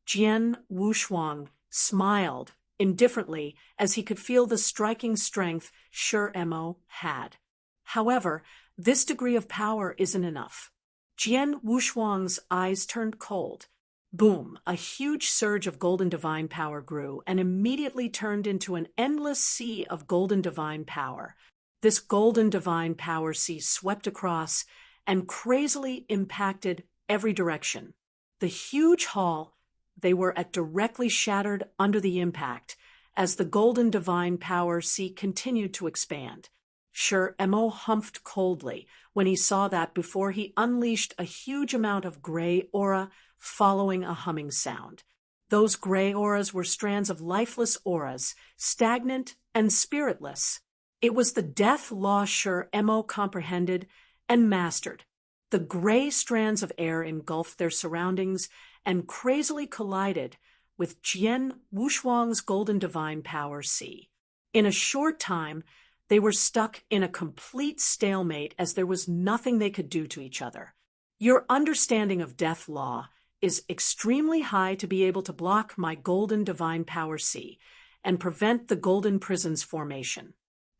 Jian Wushuang smiled indifferently as he could feel the striking strength Sure Mo had. However, this degree of power isn't enough. Jian Wushuang's eyes turned cold. Boom! A huge surge of golden divine power grew and immediately turned into an endless sea of golden divine power. This golden divine power sea swept across and crazily impacted every direction. The huge hall they were at directly shattered under the impact as the golden divine power sea continued to expand. Sure Mo humphed coldly when he saw that before he unleashed a huge amount of gray aura following a humming sound. Those gray auras were strands of lifeless auras, stagnant and spiritless. It was the death law Sure Mo comprehended and mastered. The gray strands of air engulfed their surroundings and crazily collided with Jian Wushuang's golden divine power sea. In a short time, they were stuck in a complete stalemate as there was nothing they could do to each other. Your understanding of death law is extremely high to be able to block my golden divine power sea and prevent the golden prison's formation.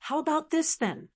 How about this, then?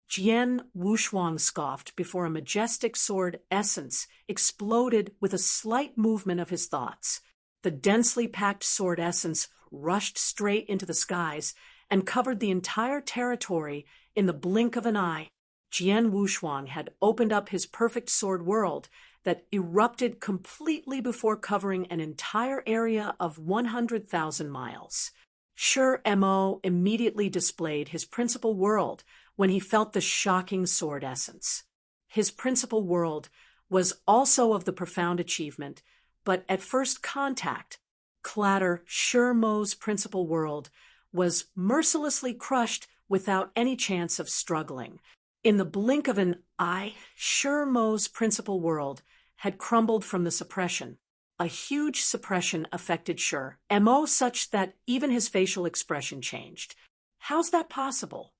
Jian Wushuang scoffed before a majestic sword essence exploded with a slight movement of his thoughts. The densely packed sword essence rushed straight into the skies and covered the entire territory in the blink of an eye. Jian Wushuang had opened up his perfect sword world that erupted completely before covering an entire area of 100,000 miles. Sure Mo immediately displayed his principal world when he felt the shocking sword essence. His principal world was also of the profound achievement, but at first contact, clatter Sure Mo's principal world was mercilessly crushed without any chance of struggling. In the blink of an eye, Sure Mo's principal world had crumbled from the suppression. A huge suppression affected Sure Mo such that even his facial expression changed. How's that possible?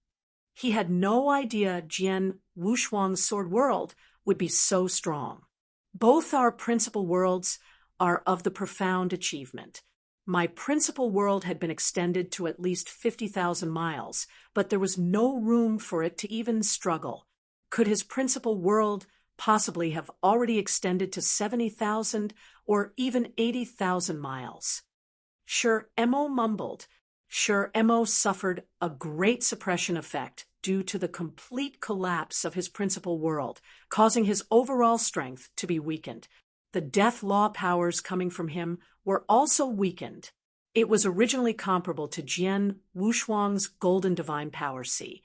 He had no idea Jian Wushuang's sword world would be so strong. Both our principal worlds are of the profound achievement. My principal world had been extended to at least 50,000 miles, but there was no room for it to even struggle. Could his principal world possibly have already extended to 70,000 or even 80,000 miles? Sure Mo mumbled. Sure Mo suffered a great suppression effect due to the complete collapse of his principal world, causing his overall strength to be weakened. The death law powers coming from him were also weakened. It was originally comparable to Jian Wushuang's golden divine power sea,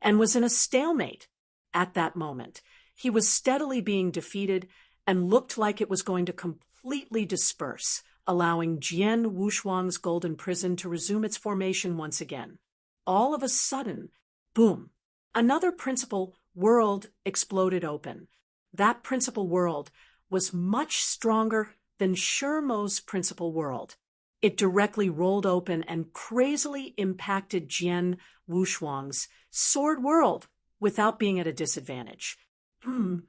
and was in a stalemate. At that moment, he was steadily being defeated and looked like it was going to completely disperse, allowing Jian Wushuang's golden prison to resume its formation once again. All of a sudden, boom, another principal world exploded open. That principal world was much stronger than Shurmo's principal world. It directly rolled open and crazily impacted Jian Wushuang's sword world without being at a disadvantage. Jian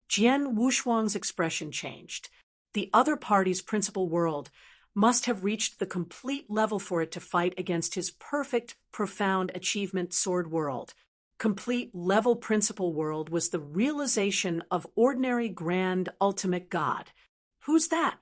Wushuang's expression changed. The other party's principal world must have reached the complete level for it to fight against his perfect, profound achievement sword world. Complete level principal world was the realization of ordinary grand ultimate god. Who's that?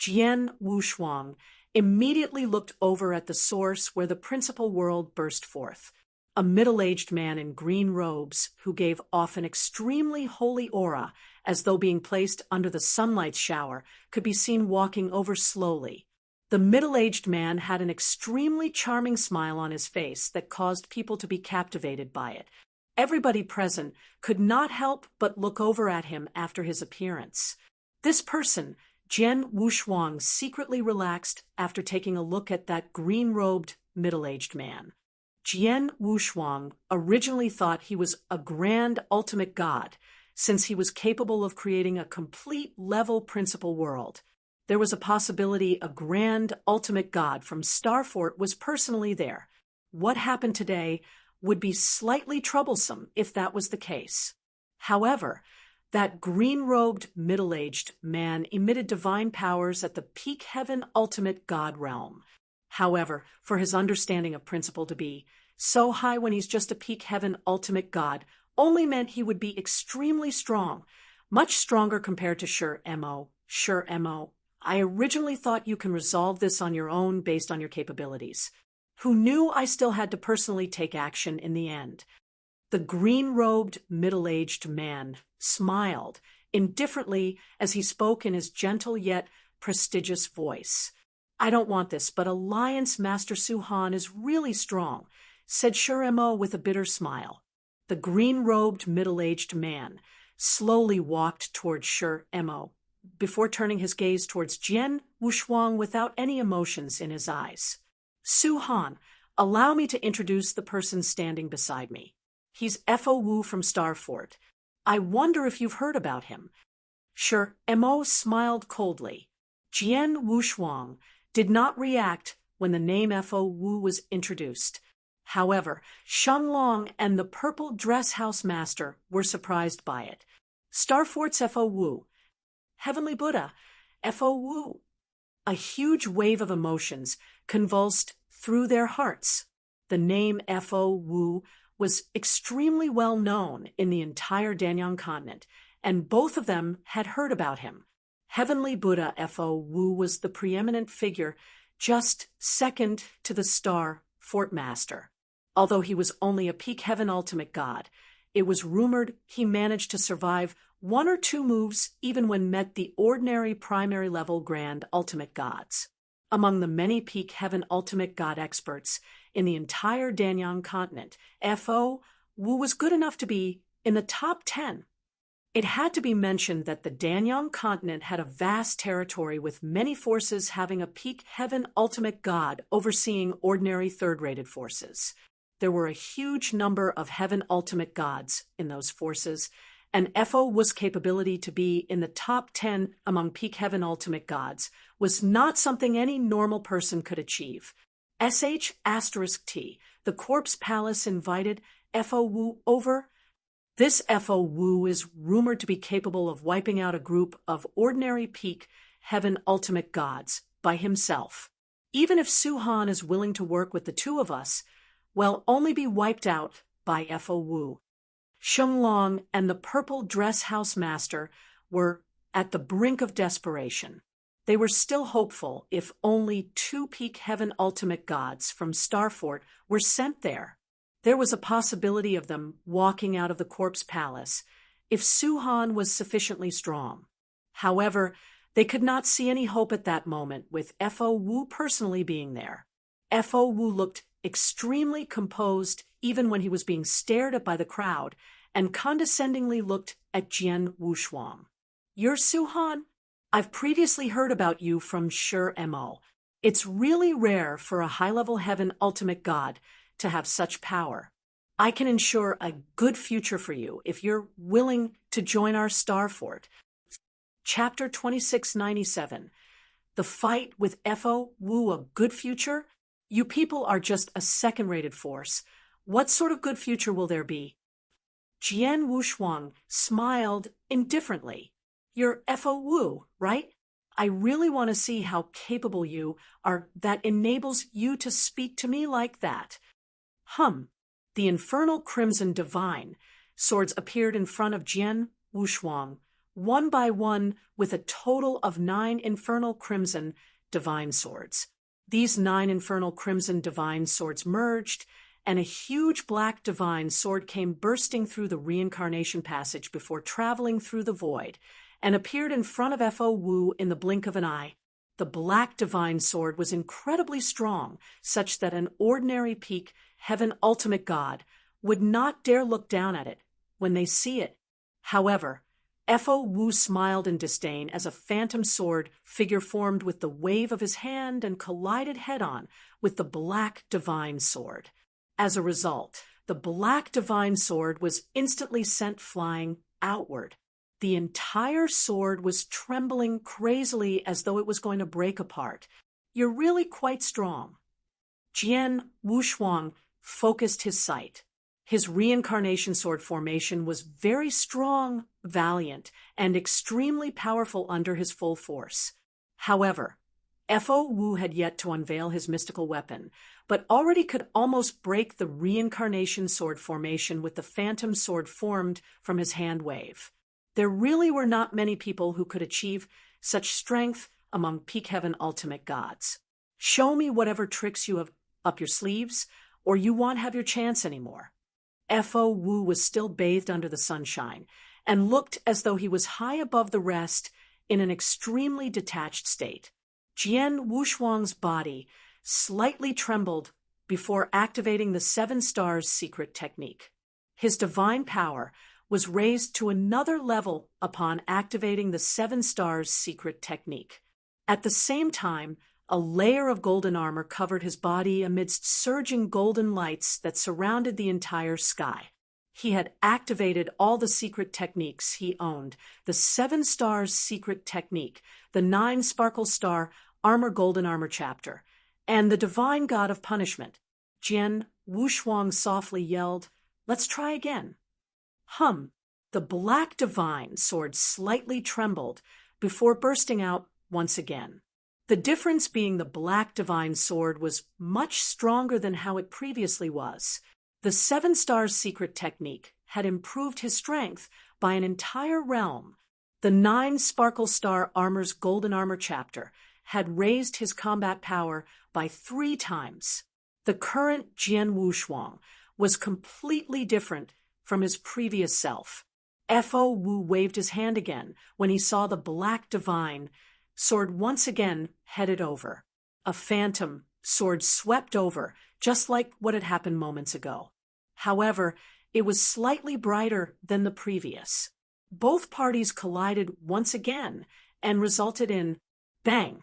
Jian Wushuang immediately looked over at the source where the principal world burst forth. A middle-aged man in green robes who gave off an extremely holy aura, as though being placed under the sunlight shower, could be seen walking over slowly. The middle-aged man had an extremely charming smile on his face that caused people to be captivated by it. Everybody present could not help but look over at him after his appearance. This person, Jian Wushuang, secretly relaxed after taking a look at that green-robed, middle-aged man. Jian Wushuang originally thought he was a grand ultimate god, since he was capable of creating a complete level principal world. There was a possibility a grand ultimate god from Starfort was personally there. What happened today would be slightly troublesome if that was the case. However, that green-robed, middle-aged man emitted divine powers at the peak heaven ultimate god realm. However, for his understanding of principle to be so high when he's just a peak heaven ultimate god only meant he would be extremely strong, much stronger compared to Shurmo. I originally thought you can resolve this on your own based on your capabilities. Who knew I still had to personally take action in the end? The green-robed, middle-aged man smiled indifferently as he spoke in his gentle yet prestigious voice. I don't want this, but Alliance Master Su-Han is really strong, said Shurmo with a bitter smile. The green-robed, middle-aged man slowly walked toward Shurmo, before turning his gaze towards Jian Wushuang without any emotions in his eyes. Su-Han, allow me to introduce the person standing beside me. He's Fo Wu from Starfort. I wonder if you've heard about him. Shurmo smiled coldly. Jian Wushuang did not react when the name Fo Wu was introduced. However, Shenglong and the purple dress house master were surprised by it. Starfort's Fo Wu. Heavenly Buddha, Fo Wu. A huge wave of emotions convulsed through their hearts. The name Fo Wu was extremely well known in the entire Danyang continent, and both of them had heard about him. Heavenly Buddha Fo Wu was the preeminent figure, just second to the Star Fort Master. Although he was only a peak heaven ultimate god, it was rumored he managed to survive one or two moves even when met the ordinary primary level grand ultimate gods. Among the many peak heaven ultimate god experts in the entire Danyang continent, Fo Wu was good enough to be in the top 10. It had to be mentioned that the Danyang continent had a vast territory with many forces having a peak heaven ultimate god overseeing ordinary third-rated forces. There were a huge number of heaven ultimate gods in those forces, and Fo Wu's capability to be in the top 10 among peak heaven ultimate gods was not something any normal person could achieve. *T, the Corpse Palace invited Fo Wu over. This Fo Wu is rumored to be capable of wiping out a group of ordinary peak heaven ultimate gods by himself. Even if Su-Han is willing to work with the two of us, will only be wiped out by Fo Wu. Shenglong and the purple dress house master were at the brink of desperation. They were still hopeful if only two peak heaven ultimate gods from Starfort were sent there. There was a possibility of them walking out of the Corpse Palace if Su-Han was sufficiently strong. However, they could not see any hope at that moment with Fo Wu personally being there. Fo Wu looked extremely composed even when he was being stared at by the crowd, and condescendingly looked at Jian Wushuang. You're Su-Han? I've previously heard about you from Shurmo. It's really rare for a high-level heaven ultimate god to have such power. I can ensure a good future for you if you're willing to join our star fort. Chapter 2697. The fight with Fo Wu a good future? You people are just a second-rated force. What sort of good future will there be? Jian Wushuang smiled indifferently. You're Fo Wu, right? I really want to see how capable you are that enables you to speak to me like that. The infernal crimson divine swords appeared in front of Jian Wushuang, one by one, with a total of 9 infernal crimson divine swords. These 9 infernal crimson divine swords merged, and a huge black divine sword came bursting through the reincarnation passage before traveling through the void, and appeared in front of Fo Wu in the blink of an eye. The black divine sword was incredibly strong, such that an ordinary peak heaven ultimate god would not dare look down at it when they see it. However, Fo Wu smiled in disdain as a phantom sword figure formed with the wave of his hand and collided head-on with the black divine sword. As a result, the black divine sword was instantly sent flying outward. The entire sword was trembling crazily as though it was going to break apart. You're really quite strong. Jian Wushuang focused his sight. His reincarnation sword formation was very strong, valiant, and extremely powerful under his full force. However, Fo Wu had yet to unveil his mystical weapon, but already could almost break the reincarnation sword formation with the phantom sword formed from his hand wave. There really were not many people who could achieve such strength among peak heaven ultimate gods. Show me whatever tricks you have up your sleeves, or you won't have your chance anymore. Fo Wu was still bathed under the sunshine, and looked as though he was high above the rest in an extremely detached state. Jian Wushuang's body slightly trembled before activating the 7 stars secret technique. His divine power was raised to another level upon activating the 7 stars secret technique. At the same time, a layer of golden armor covered his body amidst surging golden lights that surrounded the entire sky. He had activated all the secret techniques he owned, the 7 stars secret technique, the 9 sparkle star armor golden armor chapter, and the divine god of punishment. Jian Wushuang softly yelled, "Let's try again." The black divine sword slightly trembled before bursting out once again. The difference being the black divine sword was much stronger than how it previously was. The 7 stars secret technique had improved his strength by an entire realm. The 9 sparkle star armor's golden armor chapter had raised his combat power by 3 times. The current Jian Wushuang was completely different from his previous self. Fo Wu waved his hand again when he saw the black divine sword once again headed over. A phantom sword swept over, just like what had happened moments ago. However, it was slightly brighter than the previous. Both parties collided once again and resulted in bang.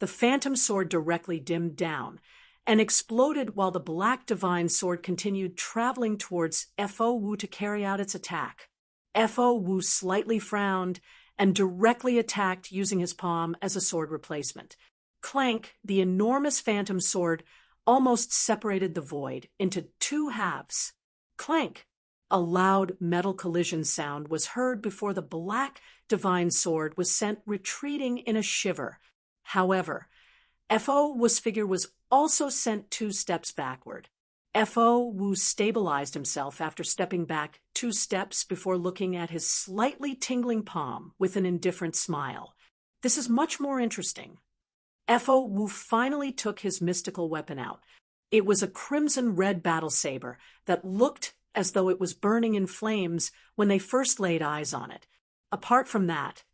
The phantom sword directly dimmed down and exploded while the black divine sword continued traveling towards Fo Wu to carry out its attack. Fo Wu slightly frowned and directly attacked using his palm as a sword replacement. Clank, the enormous phantom sword, almost separated the void into 2 halves. Clank! A loud metal collision sound was heard before the black divine sword was sent retreating in a shiver. However, Fo Wu's figure was also sent 2 steps backward. Fo Wu stabilized himself after stepping back 2 steps before looking at his slightly tingling palm with an indifferent smile. This is much more interesting. Fo Wu finally took his mystical weapon out. It was a crimson-red battle saber that looked as though it was burning in flames when they first laid eyes on it. Apart from that,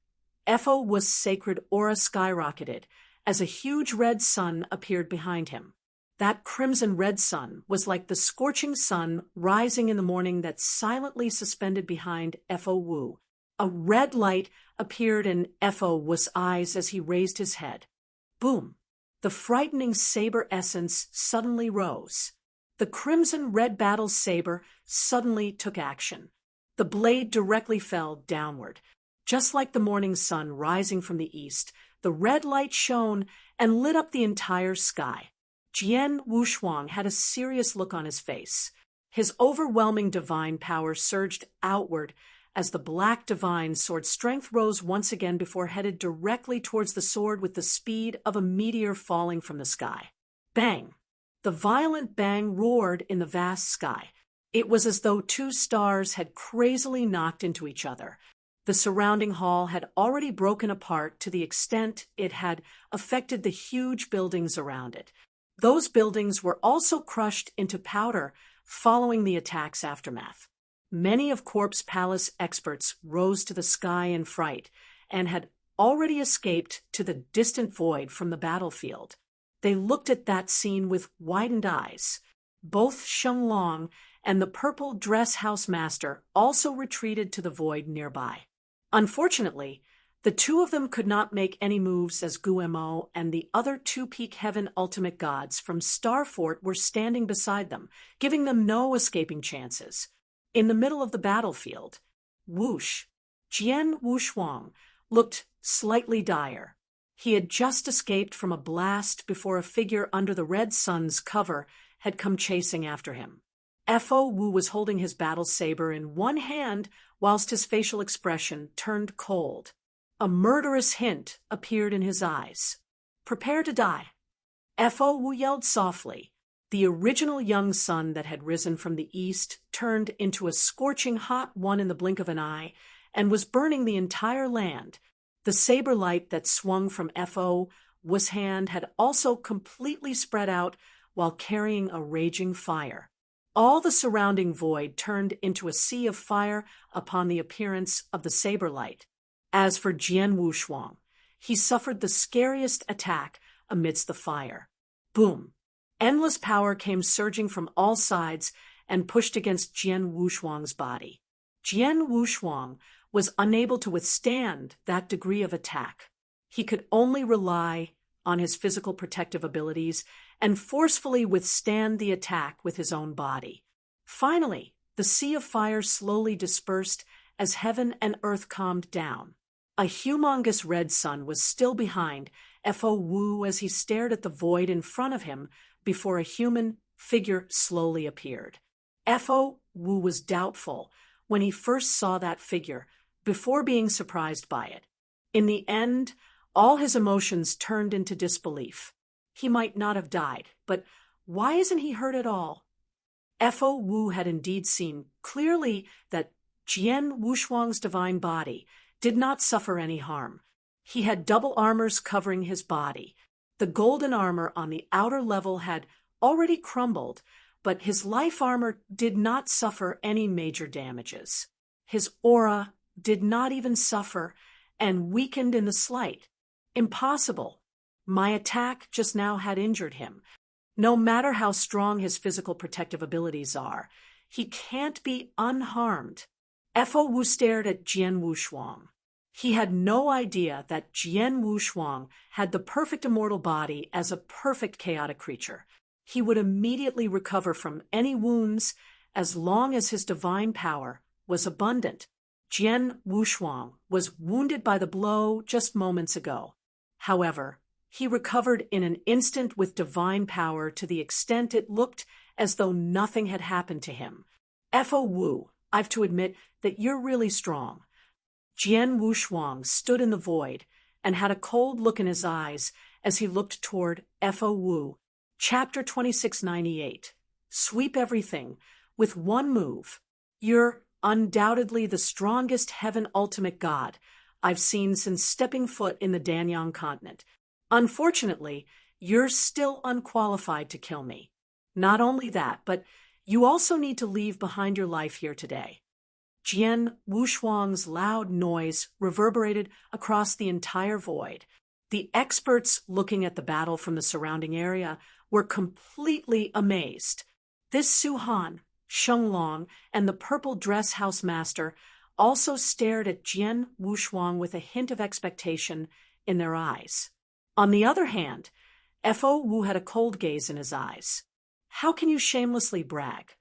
Fo Wu's sacred aura skyrocketed as a huge red sun appeared behind him. That crimson red sun was like the scorching sun rising in the morning that silently suspended behind Fo Wu. A red light appeared in Fo Wu's eyes as he raised his head. Boom! The frightening saber essence suddenly rose. The crimson-red battle saber suddenly took action. The blade directly fell downward. Just like the morning sun rising from the east, the red light shone and lit up the entire sky. Jian Wushuang had a serious look on his face. His overwhelming divine power surged outward as the black divine sword strength rose once again before headed directly towards the sword with the speed of a meteor falling from the sky. Bang! The violent bang roared in the vast sky. It was as though two stars had crazily knocked into each other. The surrounding hall had already broken apart to the extent it had affected the huge buildings around it. Those buildings were also crushed into powder following the attack's aftermath. Many of Corpse Palace experts rose to the sky in fright and had already escaped to the distant void from the battlefield. They looked at that scene with widened eyes. Both Shenglong and the purple dress house master also retreated to the void nearby. Unfortunately, the two of them could not make any moves as Guemo and the other two Peak Heaven ultimate gods from Starfort were standing beside them, giving them no escaping chances. In the middle of the battlefield, Jian Wushuang looked slightly dire. He had just escaped from a blast before a figure under the red sun's cover had come chasing after him. Fo Wu was holding his battle saber in one hand whilst his facial expression turned cold. A murderous hint appeared in his eyes. "Prepare to die." Fo Wu yelled softly. The original young sun that had risen from the east turned into a scorching hot one in the blink of an eye and was burning the entire land. The saber light that swung from Fo Wu's hand had also completely spread out while carrying a raging fire. All the surrounding void turned into a sea of fire upon the appearance of the saber light. As for Jian Wushuang, he suffered the scariest attack amidst the fire. Boom! Endless power came surging from all sides and pushed against Jian Wushuang's body. Jian Wushuang was unable to withstand that degree of attack. He could only rely on his physical protective abilities and forcefully withstand the attack with his own body. Finally, the sea of fire slowly dispersed as heaven and earth calmed down. A humongous red sun was still behind Fo Wu as he stared at the void in front of him before a human figure slowly appeared. Fo Wu was doubtful when he first saw that figure before being surprised by it. In the end, all his emotions turned into disbelief. He might not have died, but why isn't he hurt at all? Fo Wu had indeed seen clearly that Jian Wushuang's divine body did not suffer any harm. He had double armors covering his body. The golden armor on the outer level had already crumbled, but his life armor did not suffer any major damages. His aura did not even suffer and weakened in the slight. Impossible. My attack just now had injured him. No matter how strong his physical protective abilities are, he can't be unharmed. Fo Wu stared at Jian Wushuang. He had no idea that Jian Wushuang had the perfect immortal body as a perfect chaotic creature. He would immediately recover from any wounds as long as his divine power was abundant. Jian Wushuang was wounded by the blow just moments ago. However, he recovered in an instant with divine power to the extent it looked as though nothing had happened to him. Fo Wu, I've to admit that you're really strong. Jian Wushuang stood in the void and had a cold look in his eyes as he looked toward Fo Wu. Chapter 2698. Sweep everything with one move. You're undoubtedly the strongest heaven ultimate god I've seen since stepping foot in the Danyang continent. Unfortunately, you're still unqualified to kill me. Not only that, but you also need to leave behind your life here today. Jian Wushuang's loud noise reverberated across the entire void. The experts looking at the battle from the surrounding area were completely amazed. This Suhan, Shenglong, and the purple dress house master also stared at Jian Wushuang with a hint of expectation in their eyes. On the other hand, Fo Wu had a cold gaze in his eyes. How can you shamelessly brag?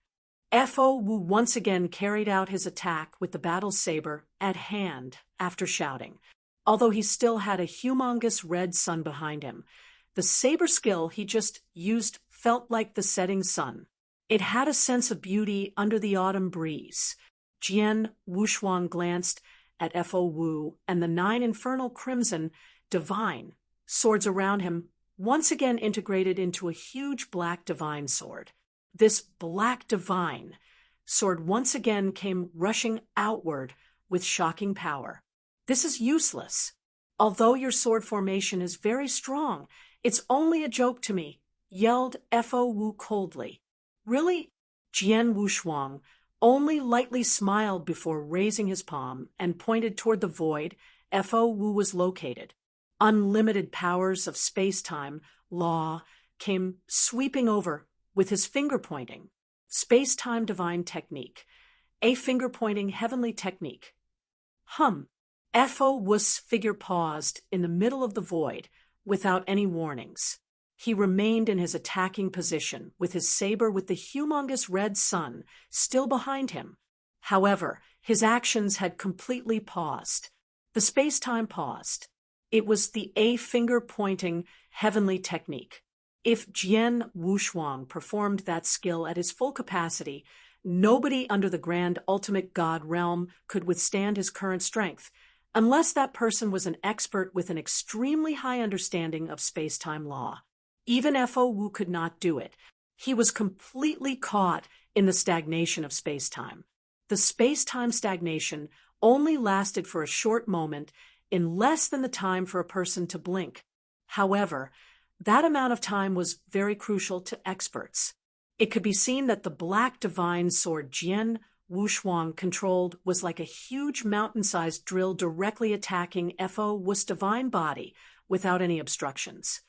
Fo Wu once again carried out his attack with the battle saber at hand after shouting. Although he still had a humongous red sun behind him, the saber skill he just used felt like the setting sun. It had a sense of beauty under the autumn breeze. Jian Wushuang glanced at Fo Wu, and the 9 infernal crimson, divine, swords around him once again integrated into a huge black divine sword. This black divine sword once again came rushing outward with shocking power. This is useless. Although your sword formation is very strong, it's only a joke to me, yelled Fo Wu coldly. Really? Jian Wushuang only lightly smiled before raising his palm and pointed toward the void Fo Wu was located. Unlimited powers of space-time, law, came sweeping over with his finger pointing. Space-time divine technique. A finger-pointing heavenly technique. Fo Wu's figure paused in the middle of the void without any warnings. He remained in his attacking position with his saber with the humongous red sun still behind him. However, his actions had completely paused. The space-time paused. It was the A finger-pointing heavenly technique. If Jian Wushuang performed that skill at his full capacity, nobody under the grand ultimate god realm could withstand his current strength, unless that person was an expert with an extremely high understanding of space-time law. Even Fo Wu could not do it. He was completely caught in the stagnation of space-time. The space-time stagnation only lasted for a short moment, in less than the time for a person to blink. However, that amount of time was very crucial to experts. It could be seen that the black divine sword Jian Wushuang controlled was like a huge mountain-sized drill directly attacking Fo Wu's divine body without any obstructions.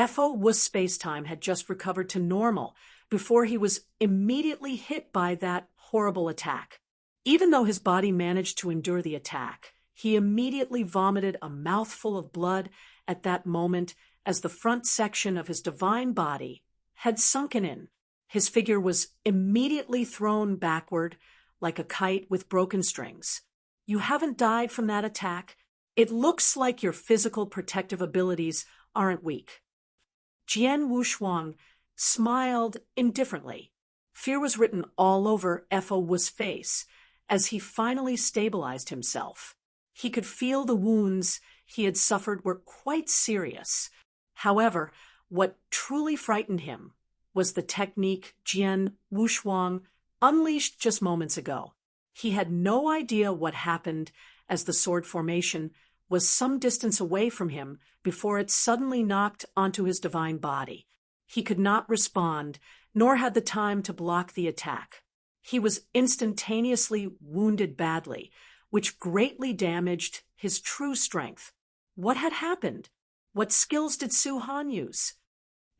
Fo Wu's space-time had just recovered to normal before he was immediately hit by that horrible attack. Even though his body managed to endure the attack, he immediately vomited a mouthful of blood at that moment as the front section of his divine body had sunken in. His figure was immediately thrown backward like a kite with broken strings. You haven't died from that attack. It looks like your physical protective abilities aren't weak. Jian Wushuang smiled indifferently. Fear was written all over Fo Wu's face as he finally stabilized himself. He could feel the wounds he had suffered were quite serious. However, what truly frightened him was the technique Jian Wushuang unleashed just moments ago. He had no idea what happened as the sword formation was some distance away from him before it suddenly knocked onto his divine body. He could not respond, nor had the time to block the attack. He was instantaneously wounded badly, which greatly damaged his true strength. What had happened? What skills did Su Han use?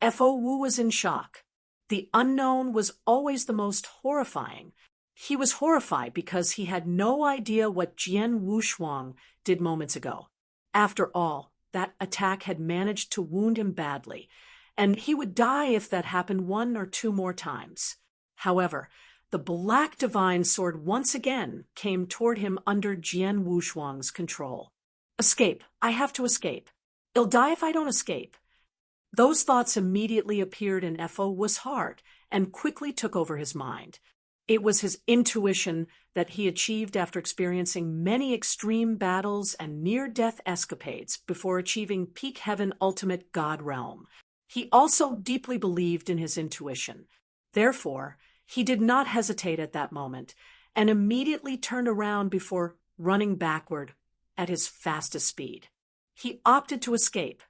Fo Wu was in shock. The unknown was always the most horrifying. He was horrified because he had no idea what Jian Wushuang did moments ago. After all, that attack had managed to wound him badly, and he would die if that happened 1 or 2 more times. However, the black divine sword once again came toward him under Jian Wushuang's control. Escape. I have to escape. I'll die if I don't escape. Those thoughts immediately appeared in Fo Wu's heart and quickly took over his mind. It was his intuition that he achieved after experiencing many extreme battles and near-death escapades before achieving peak heaven ultimate god realm. He also deeply believed in his intuition. Therefore, he did not hesitate at that moment and immediately turned around before running backward at his fastest speed. He opted to escape.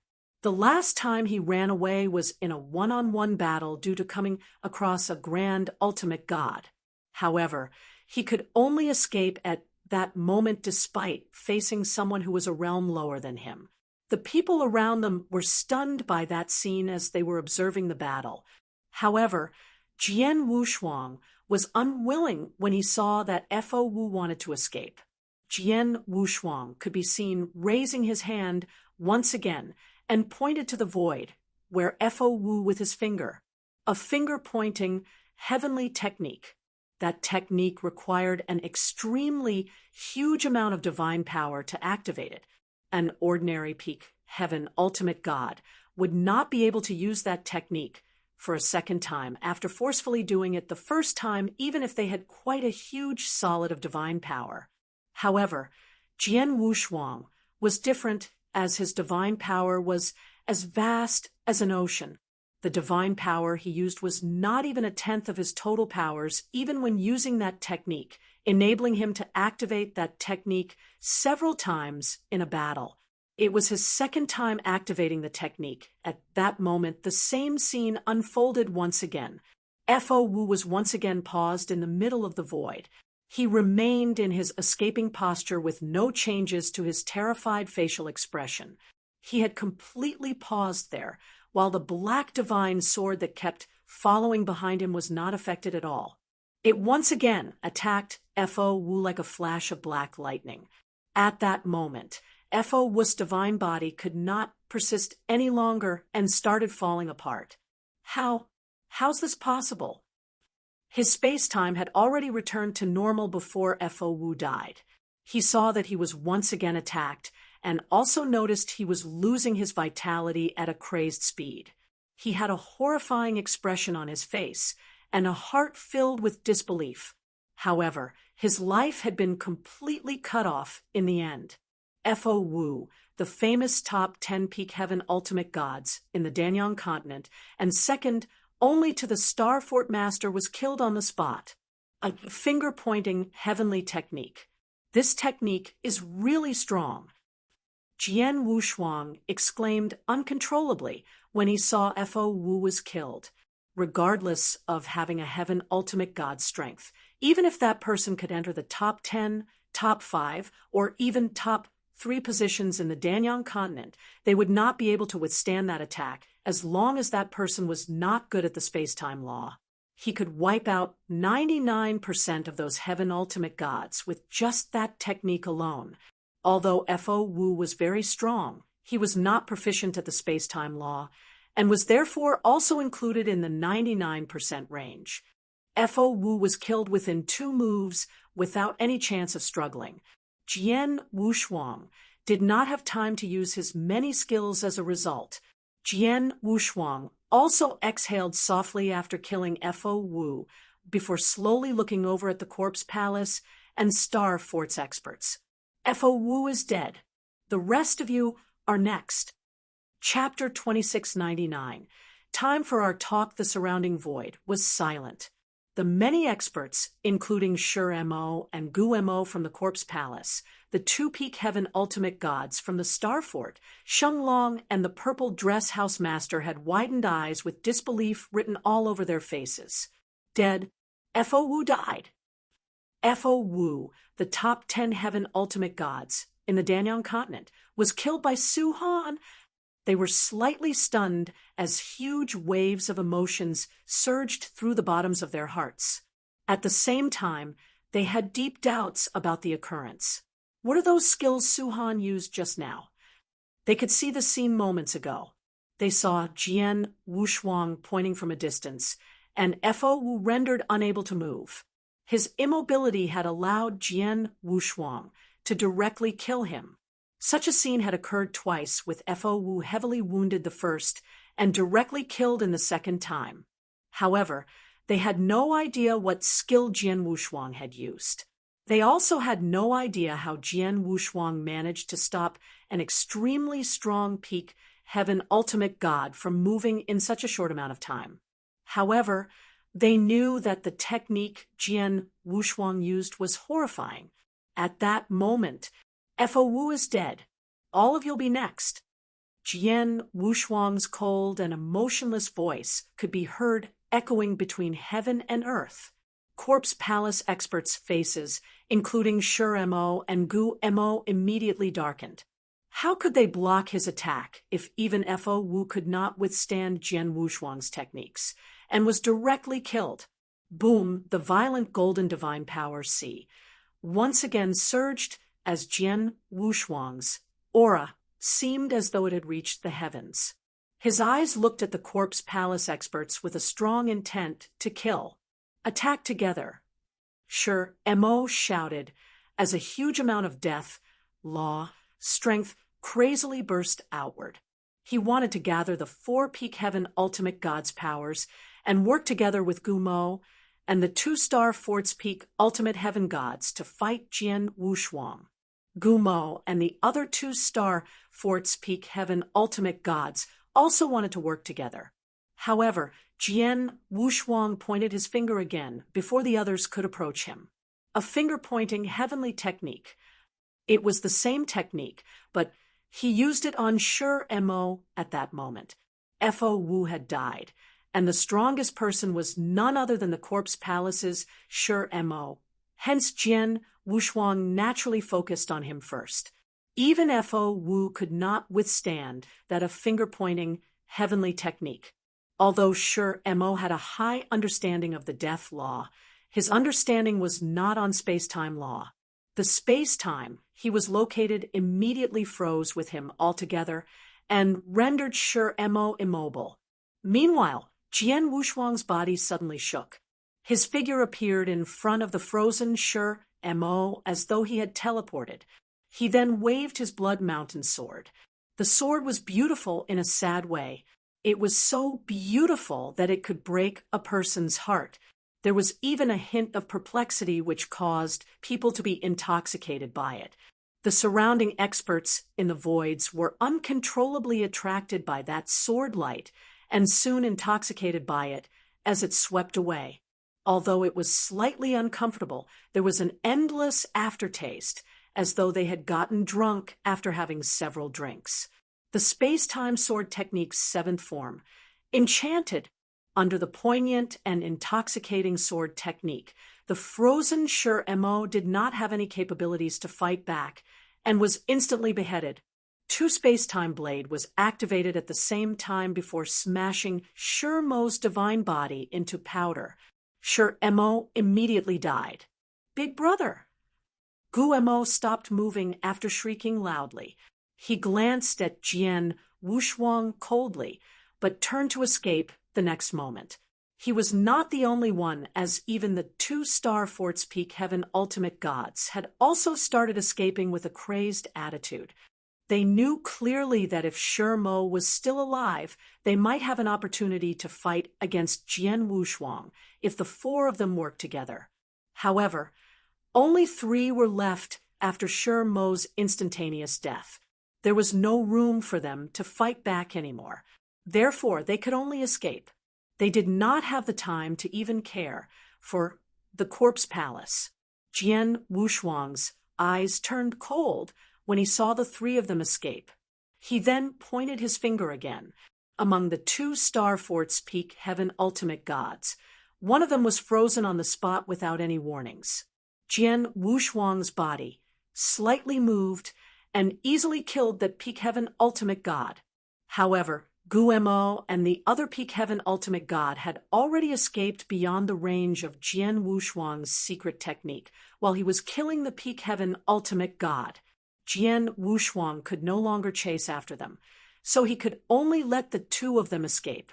The last time he ran away was in a one-on-one battle due to coming across a grand ultimate god. However, he could only escape at that moment despite facing someone who was a realm lower than him. The people around them were stunned by that scene as they were observing the battle. However, Jian Wushuang was unwilling when he saw that Fo Wu wanted to escape. Jian Wushuang could be seen raising his hand once again and pointed to the void, where Fo Wu with his finger. a finger-pointing, heavenly technique. That technique required an extremely huge amount of divine power to activate it. An ordinary peak heaven ultimate god would not be able to use that technique for a second time after forcefully doing it the first time, even if they had quite a huge solid of divine power. However, Jian Wushuang was different, as his divine power was as vast as an ocean. The divine power he used was not even a tenth of his total powers, even when using that technique, enabling him to activate that technique several times in a battle. It was his second time activating the technique. At that moment, the same scene unfolded once again. Fo Wu was once again paused in the middle of the void. He remained in his escaping posture with no changes to his terrified facial expression. He had completely paused there, while the black divine sword that kept following behind him was not affected at all. It once again attacked Fo Wu like a flash of black lightning. At that moment, Fo Wu's divine body could not persist any longer and started falling apart. How's this possible? His space-time had already returned to normal before Fo Wu died. He saw that he was once again attacked, and also noticed he was losing his vitality at a crazed speed. He had a horrifying expression on his face, and a heart filled with disbelief. However, his life had been completely cut off in the end. Fo Wu, the famous top 10 peak heaven ultimate gods in the Danyang continent, and second only to the Star Fort Master, was killed on the spot. A finger-pointing heavenly technique. This technique is really strong. Jian Wushuang exclaimed uncontrollably when he saw Fo Wu was killed. Regardless of having a heaven ultimate god strength, even if that person could enter the top 10, top 5, or even top 3 positions in the Danyang continent, they would not be able to withstand that attack as long as that person was not good at the space-time law. He could wipe out 99% of those heaven ultimate gods with just that technique alone. Although Fo Wu was very strong, he was not proficient at the space-time law, and was therefore also included in the 99% range. Fo Wu was killed within 2 moves without any chance of struggling. Jian Wushuang did not have time to use his many skills as a result. Jian Wushuang also exhaled softly after killing Fo Wu before slowly looking over at the Corpse Palace and Star Fort's experts. Fo Wu is dead. The rest of you are next. Chapter 2699. Time for our talk. The surrounding void was silent. The many experts, including Shur Mo and Gu Mo from the Corpse Palace, the 2 peak heaven ultimate gods from the Star Fort, Sheng Long and the Purple Dress House Master, had widened eyes with disbelief written all over their faces. Dead. Fo Wu died. Fo Wu, the top 10 heaven ultimate gods in the Danyang continent, was killed by Su Han. They were slightly stunned as huge waves of emotions surged through the bottoms of their hearts. At the same time, they had deep doubts about the occurrence. What are those skills Su Han used just now? They could see the scene moments ago. They saw Jian Wushuang pointing from a distance, and Fo Wu rendered unable to move. His immobility had allowed Jian Wushuang to directly kill him. Such a scene had occurred twice, with Fo Wu heavily wounded the first and directly killed in the second time. However, they had no idea what skill Jian Wushuang had used. They also had no idea how Jian Wushuang managed to stop an extremely strong peak heaven ultimate god from moving in such a short amount of time. However, they knew that the technique Jian Wushuang used was horrifying. At that moment, Fo Wu is dead. All of you'll be next. Jian Wushuang's cold and emotionless voice could be heard echoing between heaven and earth. Corpse Palace experts' faces, including Shur Mo and Gu Mo, immediately darkened. How could they block his attack if even Fo Wu could not withstand Jian Wushuang's techniques, and was directly killed? Boom, the violent golden divine power sea once again surged as Jian Wushuang's aura seemed as though it had reached the heavens. His eyes looked at the corpse palace experts with a strong intent to kill. Attack together. Sure, Mo shouted, as a huge amount of death, law, strength crazily burst outward. He wanted to gather the 4 peak heaven ultimate gods' powers and work together with Gumo and the 2-star Fort's Peak ultimate heaven gods to fight Jian Wushuang. Gumo and the other 2-star Fort's Peak heaven ultimate gods also wanted to work together. However, Jian Wushuang pointed his finger again before the others could approach him. A finger-pointing heavenly technique. It was the same technique, but he used it on Sure Mo at that moment. Fo Wu had died, and the strongest person was none other than the corpse palace's Sure Mo. Hence Jian Wushuang naturally focused on him first. Even Fo Wu could not withstand that of finger-pointing heavenly technique. Although Sure Mo had a high understanding of the death law, his understanding was not on space-time law. The space-time he was located immediately froze with him altogether and rendered Sure Mo immobile. Meanwhile, Jian Wushuang's body suddenly shook. His figure appeared in front of the frozen Sure Mo as though he had teleported. He then waved his blood mountain sword. The sword was beautiful in a sad way. It was so beautiful that it could break a person's heart. There was even a hint of perplexity which caused people to be intoxicated by it. The surrounding experts in the voids were uncontrollably attracted by that sword light and soon intoxicated by it as it swept away. Although it was slightly uncomfortable, there was an endless aftertaste, as though they had gotten drunk after having several drinks. The space-time sword technique's 7th form, Enchanted. Under the poignant and intoxicating sword technique, the frozen Sure Mo did not have any capabilities to fight back and was instantly beheaded. 2 space-time blade was activated at the same time before smashing Sure Mo's divine body into powder. Sure Mo immediately died. Big brother! Gu Mo stopped moving after shrieking loudly. He glanced at Jian Wushuang coldly, but turned to escape the next moment. He was not the only one, as even the 2-star Fort's Peak heaven ultimate gods had also started escaping with a crazed attitude. They knew clearly that if Sure Mo was still alive, they might have an opportunity to fight against Jian Wushuang if the 4 of them worked together. However, only 3 were left after Sure Mo's instantaneous death. There was no room for them to fight back anymore. Therefore, they could only escape. They did not have the time to even care for the corpse palace. Jian Wushuang's eyes turned cold when he saw the 3 of them escape. He then pointed his finger again. Among the 2-star Fort's Peak heaven ultimate gods, one of them was frozen on the spot without any warnings. Jian Wushuang's body slightly moved and easily killed that Peak heaven ultimate god. However, Gu Mo and the other Peak heaven ultimate god had already escaped beyond the range of Jian Wushuang's secret technique while he was killing the Peak heaven ultimate god. Jian Wushuang could no longer chase after them, so he could only let the 2 of them escape.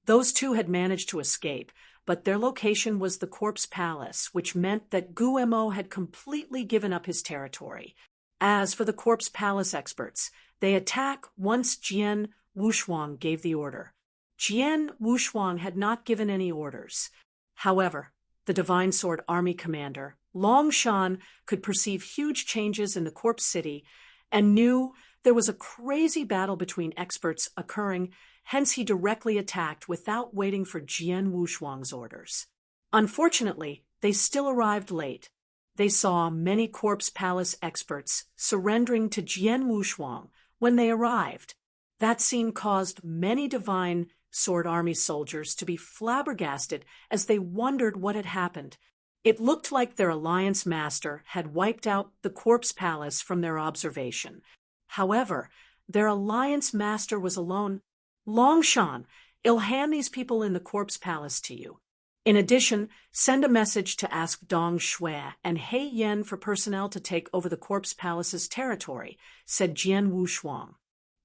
Those 2 had managed to escape, but their location was the corpse palace, which meant that Gu Mo had completely given up his territory. As for the corpse palace experts, they attack once Jian Wushuang gave the order. Jian Wushuang had not given any orders. However, the Divine Sword Army commander, Long Shan, could perceive huge changes in the corpse city and knew there was a crazy battle between experts occurring, hence he directly attacked without waiting for Jian Wushuang's orders. Unfortunately, they still arrived late. They saw many corpse palace experts surrendering to Jian Wushuang when they arrived. That scene caused many Divine Sword Army soldiers to be flabbergasted as they wondered what had happened. It looked like their alliance master had wiped out the corpse palace from their observation. However, their alliance master was alone. Longshan, I'll hand these people in the corpse palace to you. In addition, send a message to ask Dong Shui and He Yen for personnel to take over the corpse palace's territory, said Jian Wushuang.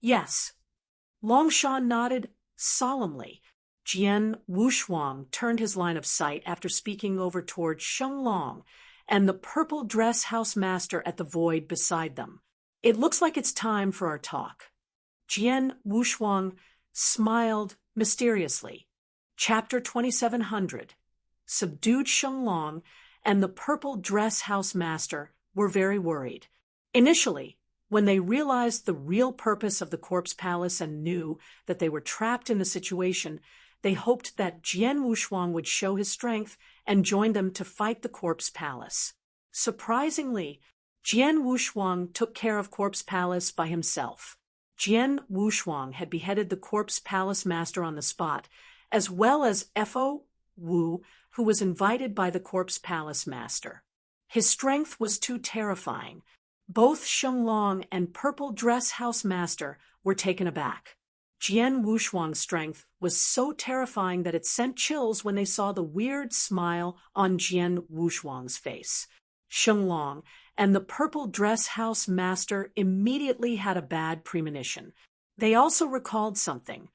Yes. Longshan nodded solemnly. Jian Wushuang turned his line of sight after speaking over toward Shenglong and the purple dress house master at the void beside them. It looks like it's time for our talk. Jian Wushuang smiled mysteriously. Chapter 2700. Subdued Shenglong and the purple dress house master were very worried. Initially, when they realized the real purpose of the corpse palace and knew that they were trapped in the situation, they hoped that Jian Wushuang would show his strength and join them to fight the corpse palace. Surprisingly, Jian Wushuang took care of corpse palace by himself. Jian Wushuang had beheaded the corpse palace master on the spot, as well as Fo Wu, who was invited by the corpse palace master. His strength was too terrifying. Both Shenglong and purple dress house master were taken aback. Jian Wushuang's strength was so terrifying that it sent chills when they saw the weird smile on Jian Wushuang's face. Shenglong and the purple dress house master immediately had a bad premonition. They also recalled something.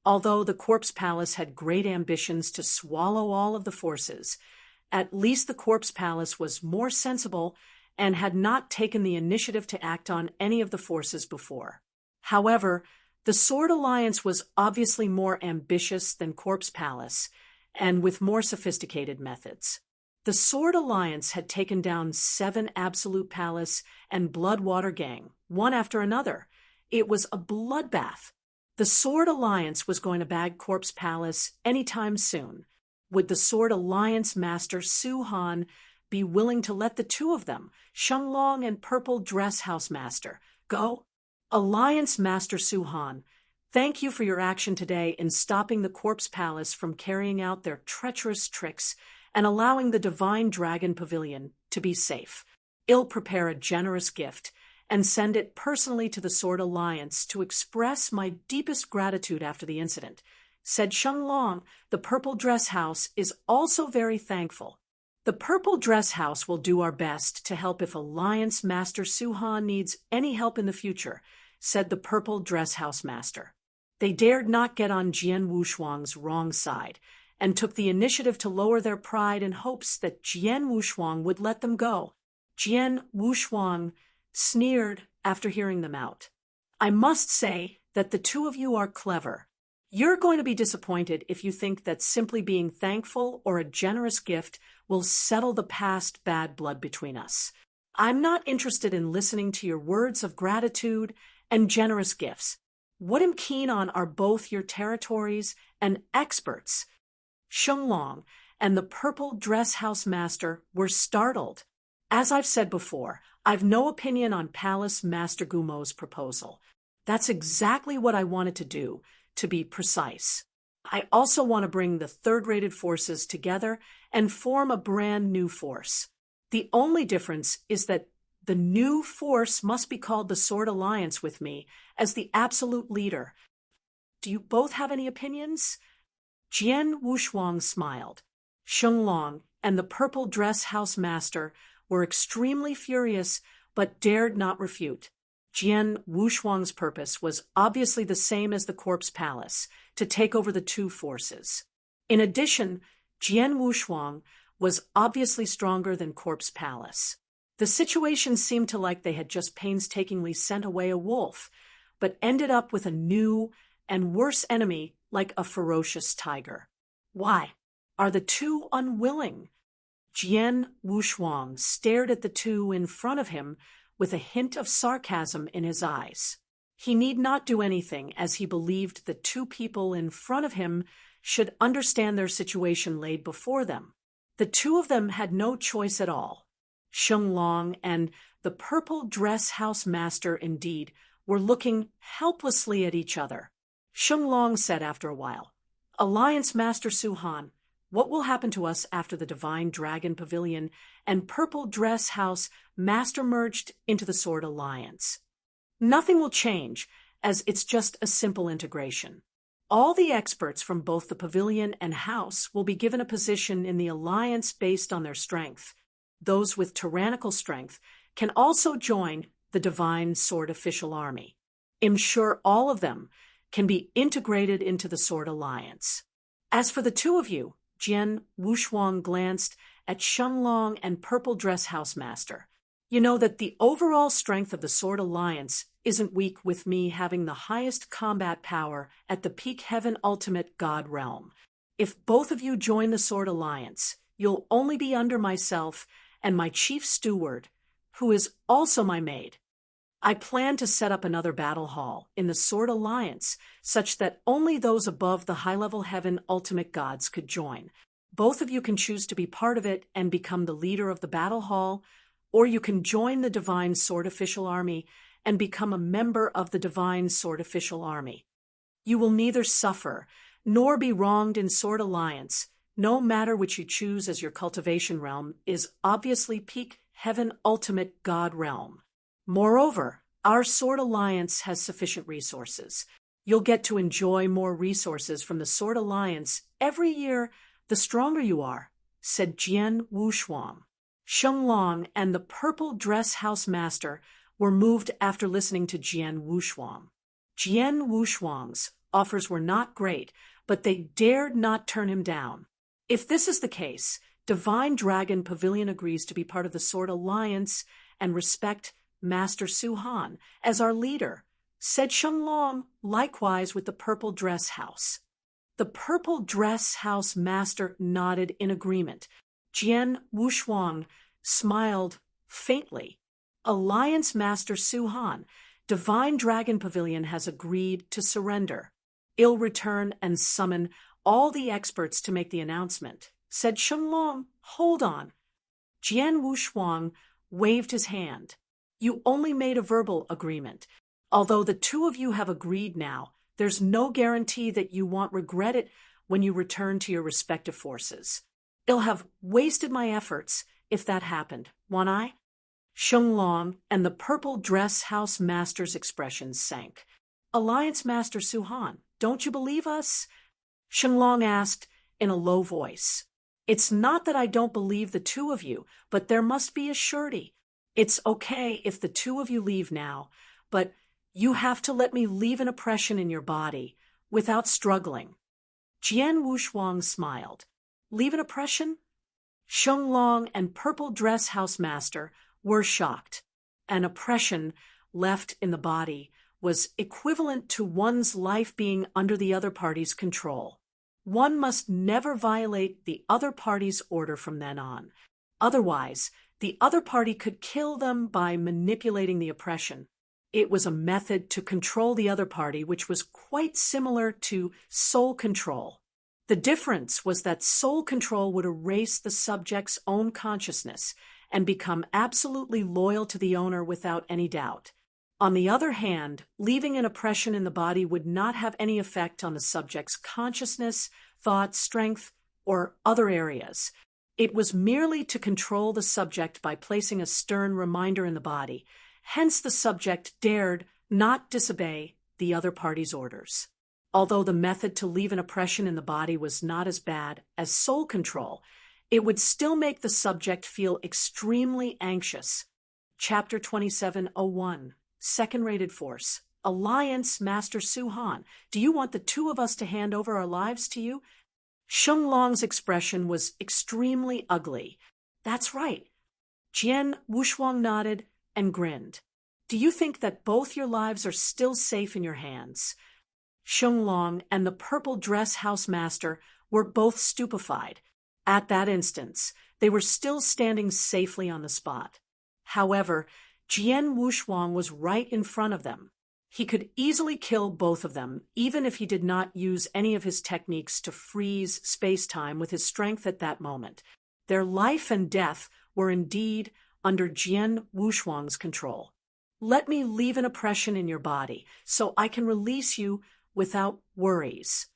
Although the corpse palace had great ambitions to swallow all of the forces, at least the corpse palace was more sensible and had not taken the initiative to act on any of the forces before. However, the Sword Alliance was obviously more ambitious than Corpse Palace, and with more sophisticated methods. The Sword Alliance had taken down 7 Absolute Palace and Bloodwater Gang, one after another. It was a bloodbath. The Sword Alliance was going to bag Corpse Palace anytime soon. Would the Sword Alliance Master Su Han be willing to let the two of them, Shenglong and Purple Dress House Master, go? Alliance Master Su Han, thank you for your action today in stopping the Corpse Palace from carrying out their treacherous tricks and allowing the Divine Dragon Pavilion to be safe. I'll prepare a generous gift and send it personally to the Sword Alliance to express my deepest gratitude after the incident, said Shenglong. The Purple Dress House is also very thankful. The Purple Dress House will do our best to help if Alliance Master Su Han needs any help in the future, said the Purple Dress House Master. They dared not get on Jian Wushuang's wrong side and took the initiative to lower their pride in hopes that Jian Wushuang would let them go. Jian Wushuang sneered after hearing them out. I must say that the two of you are clever. You're going to be disappointed if you think that simply being thankful or a generous gift will settle the past bad blood between us. I'm not interested in listening to your words of gratitude and generous gifts. What I'm keen on are both your territories and experts. Shenglong and the Purple Dress House Master were startled. As I've said before, I've no opinion on Palace Master Gumo's proposal. That's exactly what I wanted to do, to be precise. I also want to bring the third-rated forces together and form a brand new force. The only difference is that the new force must be called the Sword Alliance with me as the absolute leader. Do you both have any opinions? Jian Wushuang smiled. Shenglong and the Purple Dress House Master were extremely furious but dared not refute. Jian Wushuang's purpose was obviously the same as the Corpse Palace, to take over the two forces. In addition, Jian Wushuang was obviously stronger than Corpse Palace. The situation seemed to like they had just painstakingly sent away a wolf, but ended up with a new and worse enemy like a ferocious tiger. Why? Are the two unwilling? Jian Wushuang stared at the two in front of him with a hint of sarcasm in his eyes. He need not do anything, as he believed the two people in front of him should understand their situation laid before them. The two of them had no choice at all. Shenglong and the Purple Dress House Master, indeed, were looking helplessly at each other. Shenglong said after a while, Alliance Master Su Han, what will happen to us after the Divine Dragon Pavilion and Purple Dress House Master merged into the Sword Alliance? Nothing will change, as it's just a simple integration. All the experts from both the pavilion and house will be given a position in the alliance based on their strength. Those with tyrannical strength can also join the Divine Sword Official Army. I'm sure all of them, can be integrated into the Sword Alliance. As for the two of you, Jian Wushuang glanced at Shenlong and Purple Dress Housemaster. You know that the overall strength of the Sword Alliance isn't weak with me having the highest combat power at the peak heaven ultimate god realm. If both of you join the Sword Alliance, you'll only be under myself and my chief steward, who is also my maid. I plan to set up another battle hall in the Sword Alliance such that only those above the high-level heaven ultimate gods could join. Both of you can choose to be part of it and become the leader of the battle hall, or you can join the Divine Sword Official Army and become a member of the Divine Sword Official Army. You will neither suffer nor be wronged in Sword Alliance. No matter which you choose as your cultivation realm is obviously peak heaven ultimate god realm. Moreover, our Sword Alliance has sufficient resources. You'll get to enjoy more resources from the Sword Alliance every year the stronger you are, said Jian Wushuang. Shenlong and the Purple Dress Housemaster were moved after listening to Jian Wushuang. Jian Wushuang's offers were not great, but they dared not turn him down. If this is the case, Divine Dragon Pavilion agrees to be part of the Sword Alliance and respect Master Su Han as our leader, said Shenlong, likewise with the Purple Dress House. The Purple Dress House Master nodded in agreement. Jian Wushuang smiled faintly. Alliance Master Su Han, Divine Dragon Pavilion has agreed to surrender. I'll return and summon all the experts to make the announcement, said Shenlong. Hold on. Jian Wushuang waved his hand. You only made a verbal agreement. Although the two of you have agreed now, there's no guarantee that you won't regret it when you return to your respective forces. I'll have wasted my efforts if that happened, won't I? Shenlong and the Purple Dress House Master's expressions sank. Alliance Master Su Han, don't you believe us? Shenlong asked in a low voice. It's not that I don't believe the two of you, but there must be a surety. It's okay if the two of you leave now, but you have to let me leave an impression in your body without struggling. Jian Wushuang smiled. Leave an impression? Shenlong and Purple Dress Housemaster were shocked. An impression left in the body was equivalent to one's life being under the other party's control. One must never violate the other party's order from then on. Otherwise, the other party could kill them by manipulating the oppression. It was a method to control the other party which was quite similar to soul control. The difference was that soul control would erase the subject's own consciousness and become absolutely loyal to the owner without any doubt. On the other hand, leaving an oppression in the body would not have any effect on the subject's consciousness, thought, strength, or other areas. It was merely to control the subject by placing a stern reminder in the body. Hence the subject dared not disobey the other party's orders. Although the method to leave an oppression in the body was not as bad as soul control, it would still make the subject feel extremely anxious. Chapter 2701, Second Rated Force. Alliance Master Su Han, do you want the two of us to hand over our lives to you? Shenlong's expression was extremely ugly. That's right. Jian Wushuang nodded and grinned. Do you think that both your lives are still safe in your hands? Shenlong and the Purple Dress Housemaster were both stupefied. At that instance, they were still standing safely on the spot. However, Jian Wushuang was right in front of them. He could easily kill both of them, even if he did not use any of his techniques to freeze space-time with his strength at that moment. Their life and death were indeed under Jian Wushuang's control. Let me leave an impression in your body, so I can release you without worries.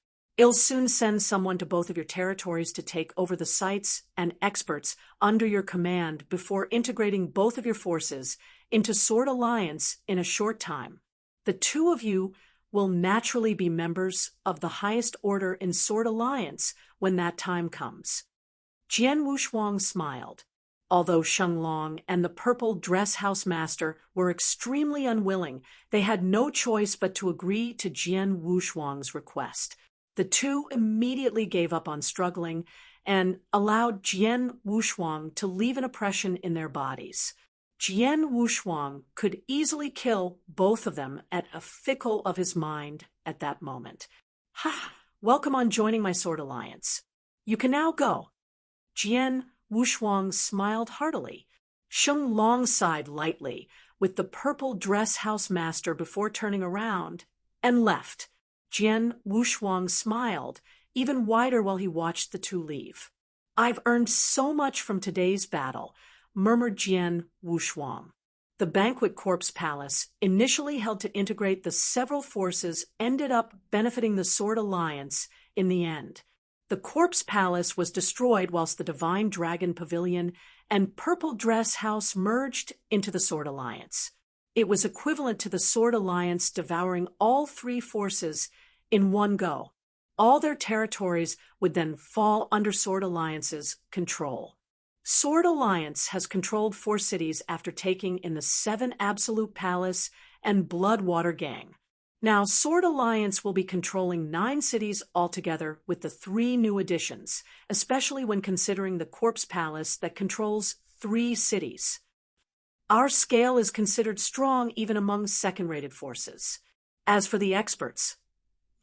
I'll soon send someone to both of your territories to take over the sites and experts under your command before integrating both of your forces into Sword Alliance in a short time. The two of you will naturally be members of the highest order in Sword Alliance when that time comes. Jian Wushuang smiled. Although Shenglong and the purple dress house master were extremely unwilling, they had no choice but to agree to Jian Wushuang's request. The two immediately gave up on struggling and allowed Jian Wushuang to leave an impression in their bodies. Jian Wushuang could easily kill both of them at a fickle of his mind at that moment. Ha! Welcome on joining my sword alliance. You can now go. Jian Wushuang smiled heartily. Sheng Long sighed lightly with the purple dress house master before turning around and left. Jian Wushuang smiled even wider while he watched the two leave. I've earned so much from today's battle, murmured Jian Wushuang. The Banquet Corpse Palace, initially held to integrate the several forces, ended up benefiting the Sword Alliance in the end. The Corpse Palace was destroyed whilst the Divine Dragon Pavilion and Purple Dress House merged into the Sword Alliance. It was equivalent to the Sword Alliance devouring all three forces in one go. All their territories would then fall under Sword Alliance's control. Sword Alliance has controlled 4 cities after taking in the 7 Absolute Palace and Bloodwater Gang. Now, Sword Alliance will be controlling 9 cities altogether with the 3 new additions, especially when considering the Corpse Palace that controls 3 cities. Our scale is considered strong even among second-rated forces. As for the experts,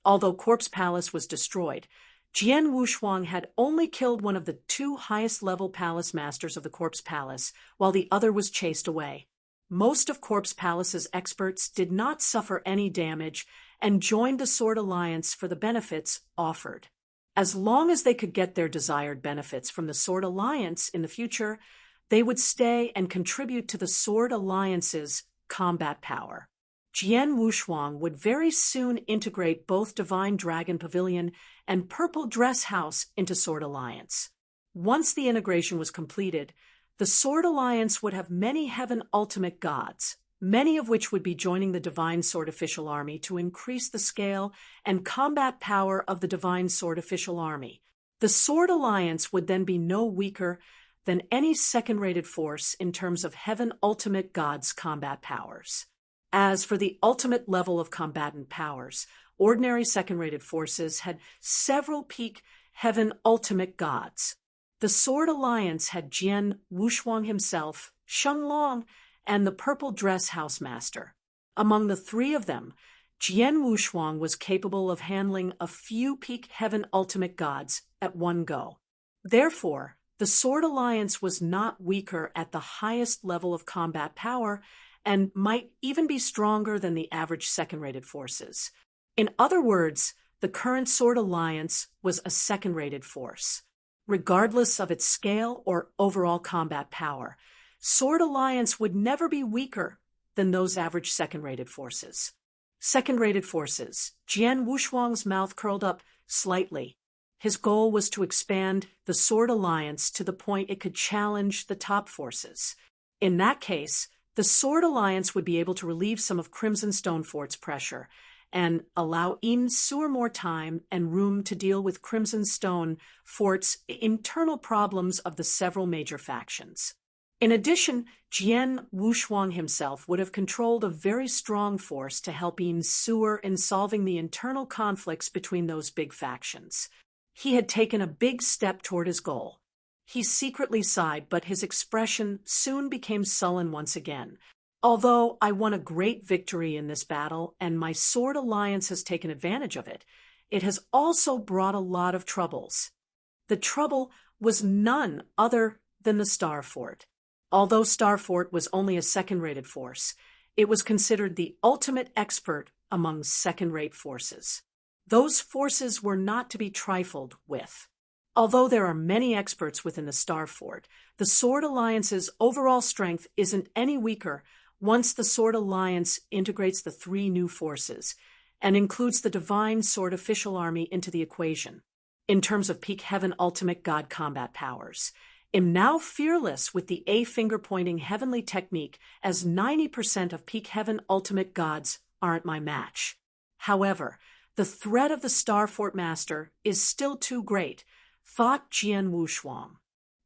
although Corpse Palace was destroyed, Jian Wushuang had only killed one of the 2 highest-level palace masters of the Corpse Palace, while the other was chased away. Most of Corpse Palace's experts did not suffer any damage and joined the Sword Alliance for the benefits offered. As long as they could get their desired benefits from the Sword Alliance in the future, they would stay and contribute to the Sword Alliance's combat power. Jian Wushuang would very soon integrate both Divine Dragon Pavilion and Purple Dress House into Sword Alliance. Once the integration was completed, the Sword Alliance would have many Heaven Ultimate Gods, many of which would be joining the Divine Sword Official Army to increase the scale and combat power of the Divine Sword Official Army. The Sword Alliance would then be no weaker than any second-rated force in terms of Heaven Ultimate Gods' combat powers. As for the ultimate level of combatant powers, ordinary second-rated forces had several peak Heaven Ultimate Gods. The Sword Alliance had Jian Wushuang himself, Sheng Long, and the Purple Dress House Master. Among the 3 of them, Jian Wushuang was capable of handling a few peak Heaven Ultimate Gods at one go. Therefore, the Sword Alliance was not weaker at the highest level of combat power and might even be stronger than the average second-rated forces. In other words, the current Sword Alliance was a second-rated force. Regardless of its scale or overall combat power, Sword Alliance would never be weaker than those average second-rated forces. Second-rated forces. Jian Wushuang's mouth curled up slightly. His goal was to expand the Sword Alliance to the point it could challenge the top forces. In that case, the Sword Alliance would be able to relieve some of Crimson Stonefort's pressure and allow Sewer more time and room to deal with Crimson Stone Fort's internal problems of the several major factions. In addition, Jian Wushuang himself would have controlled a very strong force to help Sewer in solving the internal conflicts between those big factions. He had taken a big step toward his goal. He secretly sighed, but his expression soon became sullen once again. Although I won a great victory in this battle and my Sword Alliance has taken advantage of it, it has also brought a lot of troubles. The trouble was none other than the Star Fort. Although Star Fort was only a second-rated force, it was considered the ultimate expert among second-rate forces. Those forces were not to be trifled with. Although there are many experts within the Star Fort, the Sword Alliance's overall strength isn't any weaker once the Sword Alliance integrates the 3 new forces and includes the Divine Sword Official Army into the equation. In terms of peak Heaven Ultimate God combat powers, am now fearless with the A-finger-pointing heavenly technique, as 90% of peak Heaven Ultimate Gods aren't my match. However, the threat of the Star Fort Master is still too great, thought Jian Wushuang.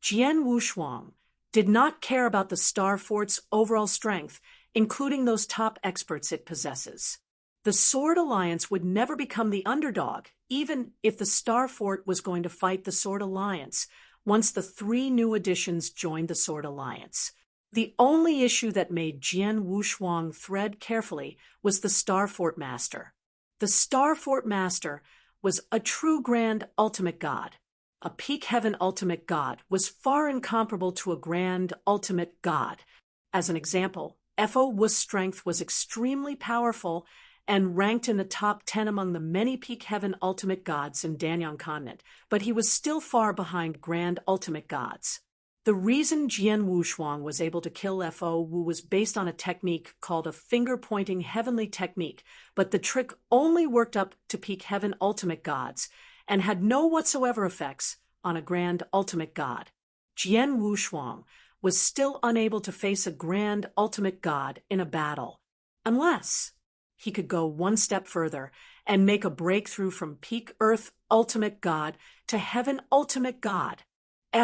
Jian Wushuang, did not care about the Star Fort's overall strength, including those top experts it possesses. The Sword Alliance would never become the underdog, even if the Star Fort was going to fight the Sword Alliance, once the 3 new additions joined the Sword Alliance. The only issue that made Jian Wushuang thread carefully was the Star Fort Master. The Star Fort Master was a true Grand Ultimate God. A Peak Heaven Ultimate God was far incomparable to a Grand Ultimate God. As an example, Fo Wu's strength was extremely powerful and ranked in the top 10 among the many Peak Heaven Ultimate Gods in Danyang Continent, but he was still far behind Grand Ultimate Gods. The reason Jian Wushuang was able to kill Fo Wu was based on a technique called a finger-pointing heavenly technique, but the trick only worked up to Peak Heaven Ultimate Gods and had no whatsoever effects on a Grand Ultimate God. Jian Wushuang was still unable to face a Grand Ultimate God in a battle, unless he could go one step further and make a breakthrough from Peak Earth Ultimate God to Heaven Ultimate God.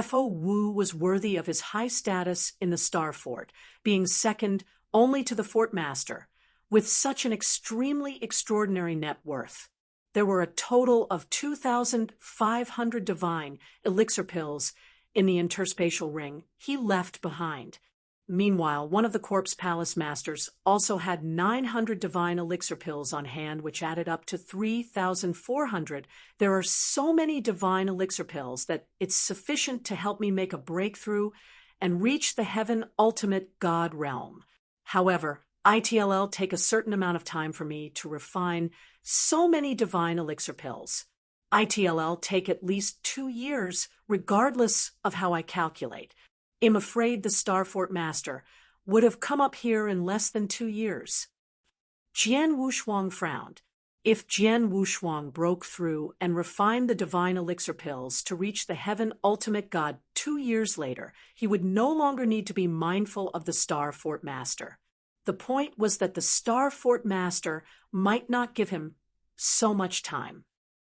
Fo Wu was worthy of his high status in the Star Fort, being second only to the Fort Master, with such an extremely extraordinary net worth. There were a total of 2,500 divine elixir pills in the interspatial ring he left behind. Meanwhile, one of the Corpse Palace Masters also had 900 divine elixir pills on hand, which added up to 3,400. There are so many divine elixir pills that it's sufficient to help me make a breakthrough and reach the Heaven Ultimate God realm. However, ITLL take a certain amount of time for me to refine so many divine elixir pills. ITLL take at least 2 years, regardless of how I calculate. I'm afraid the Star Fort Master would have come up here in less than 2 years. Jian Wushuang frowned. If Jian Wushuang broke through and refined the divine elixir pills to reach the Heaven Ultimate God 2 years later, he would no longer need to be mindful of the Star Fort Master. The point was that the Star Fort Master might not give him so much time.